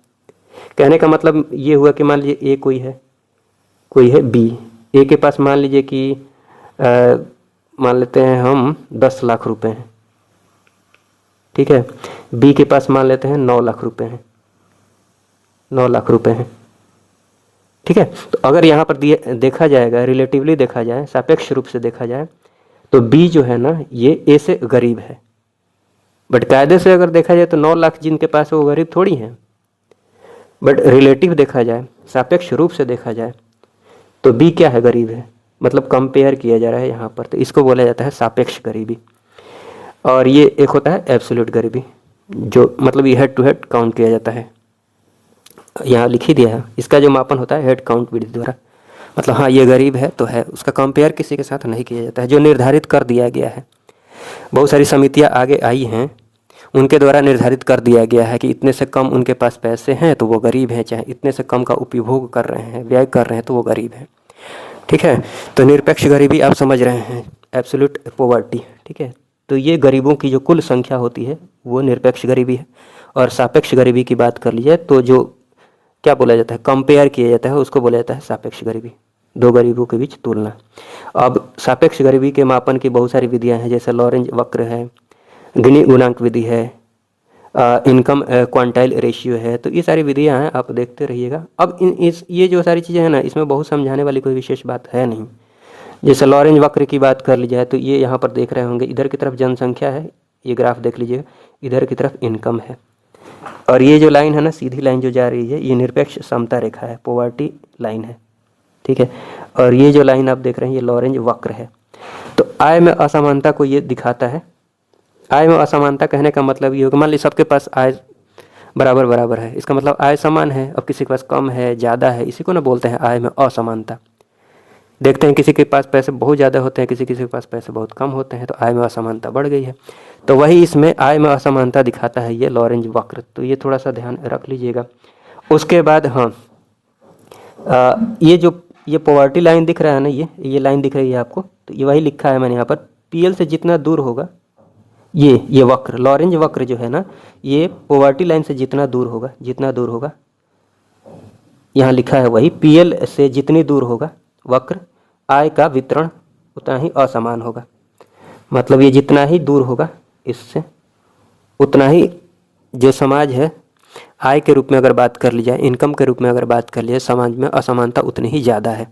कहने का मतलब ये हुआ कि मान लीजिए ए कोई है बी, ए के पास मान लीजिए कि मान लेते हैं हम 10 लाख रुपए हैं, ठीक है। बी के पास मान लेते हैं 9 लाख रुपए हैं, 9 लाख रुपए हैं, ठीक है। तो अगर यहाँ पर देखा जाएगा, रिलेटिवली देखा जाए, सापेक्ष रूप से देखा जाए तो बी जो है ना ये ए से गरीब है। बट कायदे से अगर देखा जाए तो 9 लाख जिनके पास है वो गरीब थोड़ी हैं। बट रिलेटिव देखा जाए, सापेक्ष रूप से देखा जाए तो बी क्या है, गरीब है, मतलब कंपेयर किया जा रहा है यहाँ पर, तो इसको बोला जाता है सापेक्ष गरीबी। और ये एक होता है एब्सोल्यूट गरीबी, जो मतलब ये हेड टू हेड काउंट किया जाता है, यहाँ लिख ही दिया है। इसका जो मापन होता है हेड काउंट विधि द्वारा, मतलब हाँ ये गरीब है तो है, उसका कंपेयर किसी के साथ नहीं किया जाता है, जो निर्धारित कर दिया गया है। बहुत सारी समितियाँ आगे आई हैं, उनके द्वारा निर्धारित कर दिया गया है कि इतने से कम उनके पास पैसे हैं तो वो गरीब हैं, चाहे इतने से कम का उपभोग कर रहे हैं, व्यय कर रहे हैं तो वो गरीब हैं, ठीक है। तो निरपेक्ष गरीबी आप समझ रहे हैं, एब्सोल्यूट पॉवर्टी, ठीक है। तो ये गरीबों की जो कुल संख्या होती है वो निरपेक्ष गरीबी है। और सापेक्ष गरीबी की बात कर ली जाए तो जो क्या बोला जाता है, कंपेयर किया जाता है, उसको बोला जाता है सापेक्ष गरीबी, दो गरीबों के बीच तुलना। अब सापेक्ष गरीबी के मापन की बहुत सारी विधियां हैं, जैसे लॉरेंज वक्र है, गिनी गुणांक विधि है, इनकम क्वांटाइल रेशियो है। तो ये सारी विधियां हैं, आप देखते रहिएगा। अब ये जो सारी चीज़ें हैं ना, इसमें बहुत समझाने वाली कोई विशेष बात है नहीं। जैसे लॉरेंज वक्र की बात कर ली जाए तो ये यहाँ पर देख रहे होंगे, इधर की तरफ जनसंख्या है, ये ग्राफ देख लीजिए, इधर की तरफ इनकम है, और ये जो लाइन है ना, सीधी लाइन जो जा रही है, ये निरपेक्ष समता रेखा है, पॉवर्टी लाइन है, ठीक है। और ये जो लाइन आप देख रहे हैं, ये लॉरेंज वक्र है। तो आय में असमानता को ये दिखाता है। आय में असमानता कहने का मतलब ये होगा, मान लीजिए सबके पास आय बराबर बराबर है, इसका मतलब आय समान है। अब किसी के पास कम है, ज़्यादा है, इसी को ना बोलते हैं आय में असमानता। देखते हैं किसी के पास पैसे बहुत ज़्यादा होते हैं, किसी के पास पैसे बहुत कम होते हैं, तो आय में असमानता बढ़ गई है। तो वही इसमें आय में असमानता दिखाता है ये लॉरेंज वक्र। तो ये थोड़ा सा ध्यान रख लीजिएगा। उसके बाद हाँ, ये पॉवर्टी लाइन दिख रहा है ना, ये लाइन दिख रही है आपको, तो ये वही लिखा है मैंने यहाँ पर, पीएल से जितना दूर होगा, ये वक्र लॉरेंज वक्र जो है ना, ये पॉवर्टी लाइन से जितना दूर होगा, यहाँ लिखा है वही, पीएल से जितनी दूर होगा वक्र, आय का वितरण उतना ही असमान होगा। मतलब ये जितना ही दूर होगा इससे, उतना ही जो समाज है, आय के रूप में अगर बात कर ली जाए, इनकम के रूप में अगर बात कर ली जाए, समाज में असमानता उतनी ही ज़्यादा है।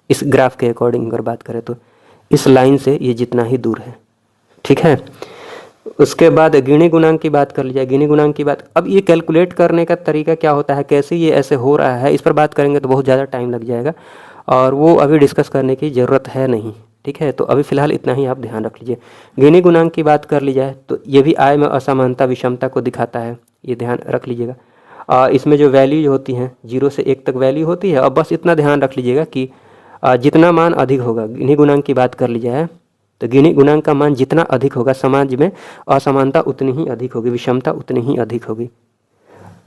इस ग्राफ के अकॉर्डिंग अगर बात करें तो इस लाइन से ये जितना ही दूर है, ठीक है। उसके बाद गिनी गुणांक की बात कर ली जाए। गिनी गुणांक की बात, अब ये कैलकुलेट करने का तरीका क्या होता है, कैसे ये ऐसे हो रहा है, इस पर बात करेंगे तो बहुत ज़्यादा टाइम लग जाएगा, और वो अभी डिस्कस करने की ज़रूरत है नहीं, ठीक है। तो अभी फ़िलहाल इतना ही आप ध्यान रख लीजिए। गिनी गुणांक की बात कर ली जाए तो ये भी आय में असमानता विषमता को दिखाता है, ये ध्यान रख लीजिएगा। इसमें जो वैल्यूज होती हैं 0 से 1 तक वैल्यू होती है। अब बस इतना ध्यान रख लीजिएगा कि जितना मान अधिक होगा, गिनी गुणांक की बात कर ली जाए तो गिनी गुणांक का मान जितना अधिक होगा, समाज में असमानता उतनी ही अधिक होगी, विषमता उतनी ही अधिक होगी।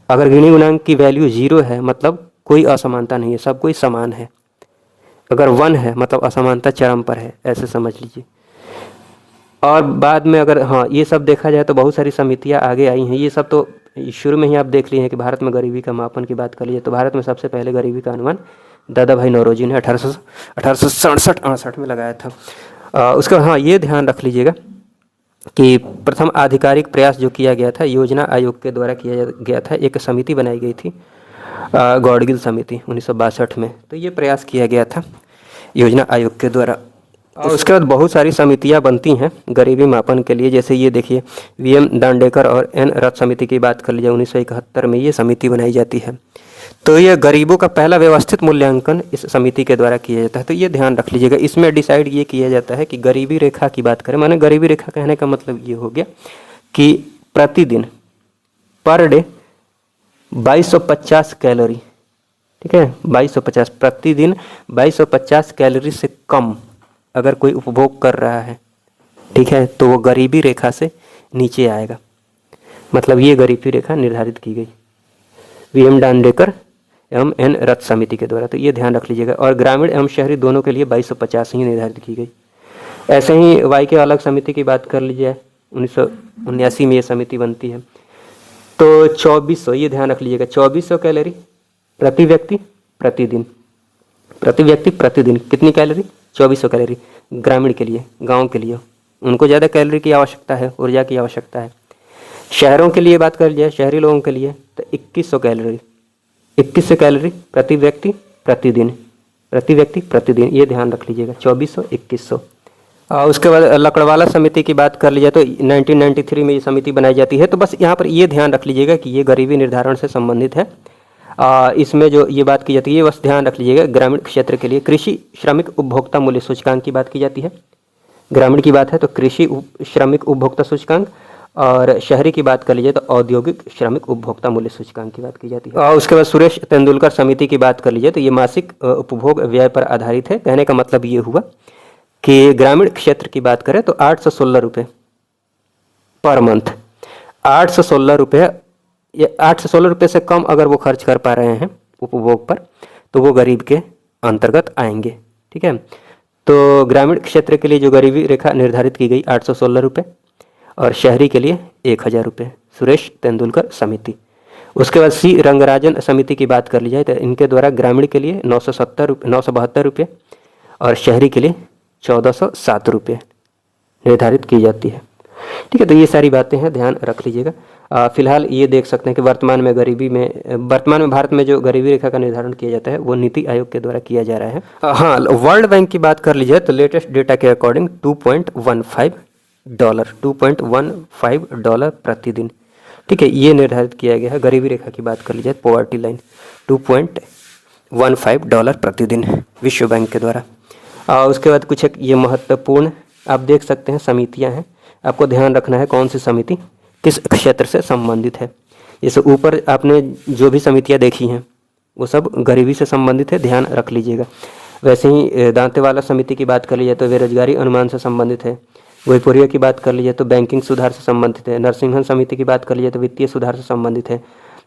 अगर गिनी गुणांक की वैल्यू 0 है मतलब कोई असमानता नहीं है, सब कोई समान है। अगर 1 है मतलब असमानता चरम पर है, ऐसे समझ लीजिए। और बाद में अगर हाँ ये सब देखा जाए तो बहुत सारी समितियाँ आगे आई हैं। ये सब तो शुरू में ही आप देख लिए हैं कि भारत में गरीबी का मापन की बात कर लीजिए तो भारत में सबसे पहले गरीबी का अनुमान दादा भाई नौरोजी ने 1867-68 में लगाया था। उसका हाँ ये ध्यान रख लीजिएगा कि प्रथम आधिकारिक प्रयास जो किया गया था, योजना आयोग के द्वारा किया गया था। एक समिति बनाई गई थी, गौडगिल समिति 1962 में। तो ये प्रयास किया गया था योजना आयोग के द्वारा। और उसके बाद बहुत सारी समितियां बनती हैं गरीबी मापन के लिए। जैसे ये देखिए, वीएम दांडेकर और एन रथ समिति की बात कर लीजिए, 1971 में ये समिति बनाई जाती है। तो ये गरीबों का पहला व्यवस्थित मूल्यांकन इस समिति के द्वारा किया जाता है। तो ये ध्यान रख लीजिएगा। इसमें डिसाइड ये किया जाता है कि गरीबी रेखा की बात करें, माने गरीबी रेखा कहने का मतलब ये हो गया कि प्रतिदिन पर डे 2250 कैलोरी, ठीक है, 2250 प्रतिदिन 2250 कैलोरी से कम अगर कोई उपभोग कर रहा है, ठीक है, तो वो गरीबी रेखा से नीचे आएगा। मतलब ये गरीबी रेखा निर्धारित की गई वीएम दांडेकर एवं एन रथ समिति के द्वारा। तो ये ध्यान रख लीजिएगा। और ग्रामीण एवं शहरी दोनों के लिए 2250 ही निर्धारित की गई। ऐसे ही वाई के अलग समिति की बात कर लीजिए, 1979 में ये समिति बनती है। तो 2400, ये ध्यान रख लीजिएगा, 2400 कैलोरी प्रति व्यक्ति प्रतिदिन। प्रति व्यक्ति प्रतिदिन कितनी कैलोरी? 2400 कैलोरी ग्रामीण के लिए, गांव के लिए उनको ज़्यादा कैलोरी की आवश्यकता है, ऊर्जा की आवश्यकता है। शहरों के लिए बात कर लीजिए, शहरी लोगों के लिए तो 2100 कैलोरी, 2100 कैलोरी प्रति व्यक्ति प्रतिदिन, प्रति व्यक्ति प्रतिदिन, ये ध्यान रख लीजिएगा, 2400 2100। उसके बाद लकड़वाला समिति की बात कर लीजिए तो 1993 में ये समिति बनाई जाती है। तो बस यहाँ पर ये ध्यान रख लीजिएगा कि ये गरीबी निर्धारण से संबंधित है। इसमें जो ये बात की जाती है, बस ध्यान रख लीजिएगा। ग्रामीण क्षेत्र के लिए कृषि श्रमिक उपभोक्ता मूल्य सूचकांक की बात की जाती है। ग्रामीण की बात है तो कृषि श्रमिक उपभोक्ता सूचकांक, और शहरी की बात कर लीजिए तो औद्योगिक श्रमिक उपभोक्ता मूल्य सूचकांक की बात की जाती है। और उसके बाद सुरेश तेंदुलकर समिति की बात कर लीजिए तो ये मासिक उपभोग व्यय पर आधारित है। कहने का मतलब ये हुआ कि ग्रामीण क्षेत्र की बात करें तो 816 रुपये पर मंथ, 816 रुपये, 816 रुपये से कम अगर वो खर्च कर पा रहे हैं उपभोग पर तो वो गरीब के अंतर्गत आएंगे, ठीक है। तो ग्रामीण क्षेत्र के लिए जो गरीबी रेखा निर्धारित की गई 816 रुपये, और शहरी के लिए 1000 रुपये, सुरेश तेंदुलकर समिति। उसके बाद सी रंगराजन समिति की बात कर ली जाए तो इनके द्वारा ग्रामीण के लिए 972 रुपये और शहरी के लिए 1407 रुपये निर्धारित की जाती है। ठीक है, तो ये सारी बातें हैं, ध्यान रख लीजिएगा। फिलहाल ये देख सकते हैं कि वर्तमान में भारत में जो गरीबी रेखा का निर्धारण किया जाता है वो नीति आयोग के द्वारा किया जा रहा है। हाँ, वर्ल्ड बैंक की बात कर लीजिए तो लेटेस्ट डेटा के अकॉर्डिंग $2.15 प्रतिदिन, ठीक है, ये निर्धारित किया गया है। गरीबी रेखा की बात कर ली जाए, पॉवर्टी लाइन $2.15 प्रतिदिन विश्व बैंक के द्वारा। उसके बाद कुछ एक ये महत्वपूर्ण आप देख सकते हैं समितियां हैं, आपको ध्यान रखना है कौन सी समिति किस क्षेत्र से संबंधित है। जैसे ऊपर आपने जो भी समितियां देखी हैं वो सब गरीबी से संबंधित है, ध्यान रख लीजिएगा। वैसे ही दांतेवाला समिति की बात कर ली जाए तो बेरोजगारी अनुमान से संबंधित है। गोईपुरिया की बात कर लीजिए तो बैंकिंग सुधार से संबंधित है। नरसिंहन समिति की बात कर लीजिए तो वित्तीय सुधार से संबंधित है।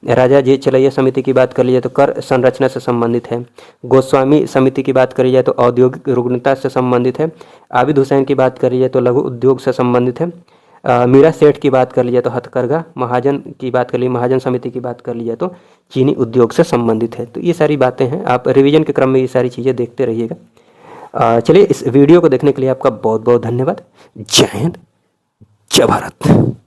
राजा जे चलैया समिति की बात कर लीजिए तो कर संरचना से संबंधित है। गोस्वामी समिति की बात करी जाए तो औद्योगिक रुग्णता से संबंधित है। आबिद हुसैन की बात कर लीजिए तो लघु उद्योग से संबंधित है। मीरा सेठ की बात कर लीजिए तो हथकरघा। महाजन की बात कर लीजिए, महाजन समिति की बात कर लीजिए तो चीनी उद्योग से संबंधित है। तो ये सारी बातें हैं, आप रिवीजन के क्रम में ये सारी चीज़ें देखते रहिएगा। चलिए, इस वीडियो को देखने के लिए आपका बहुत बहुत धन्यवाद। जय हिंद, जय भारत।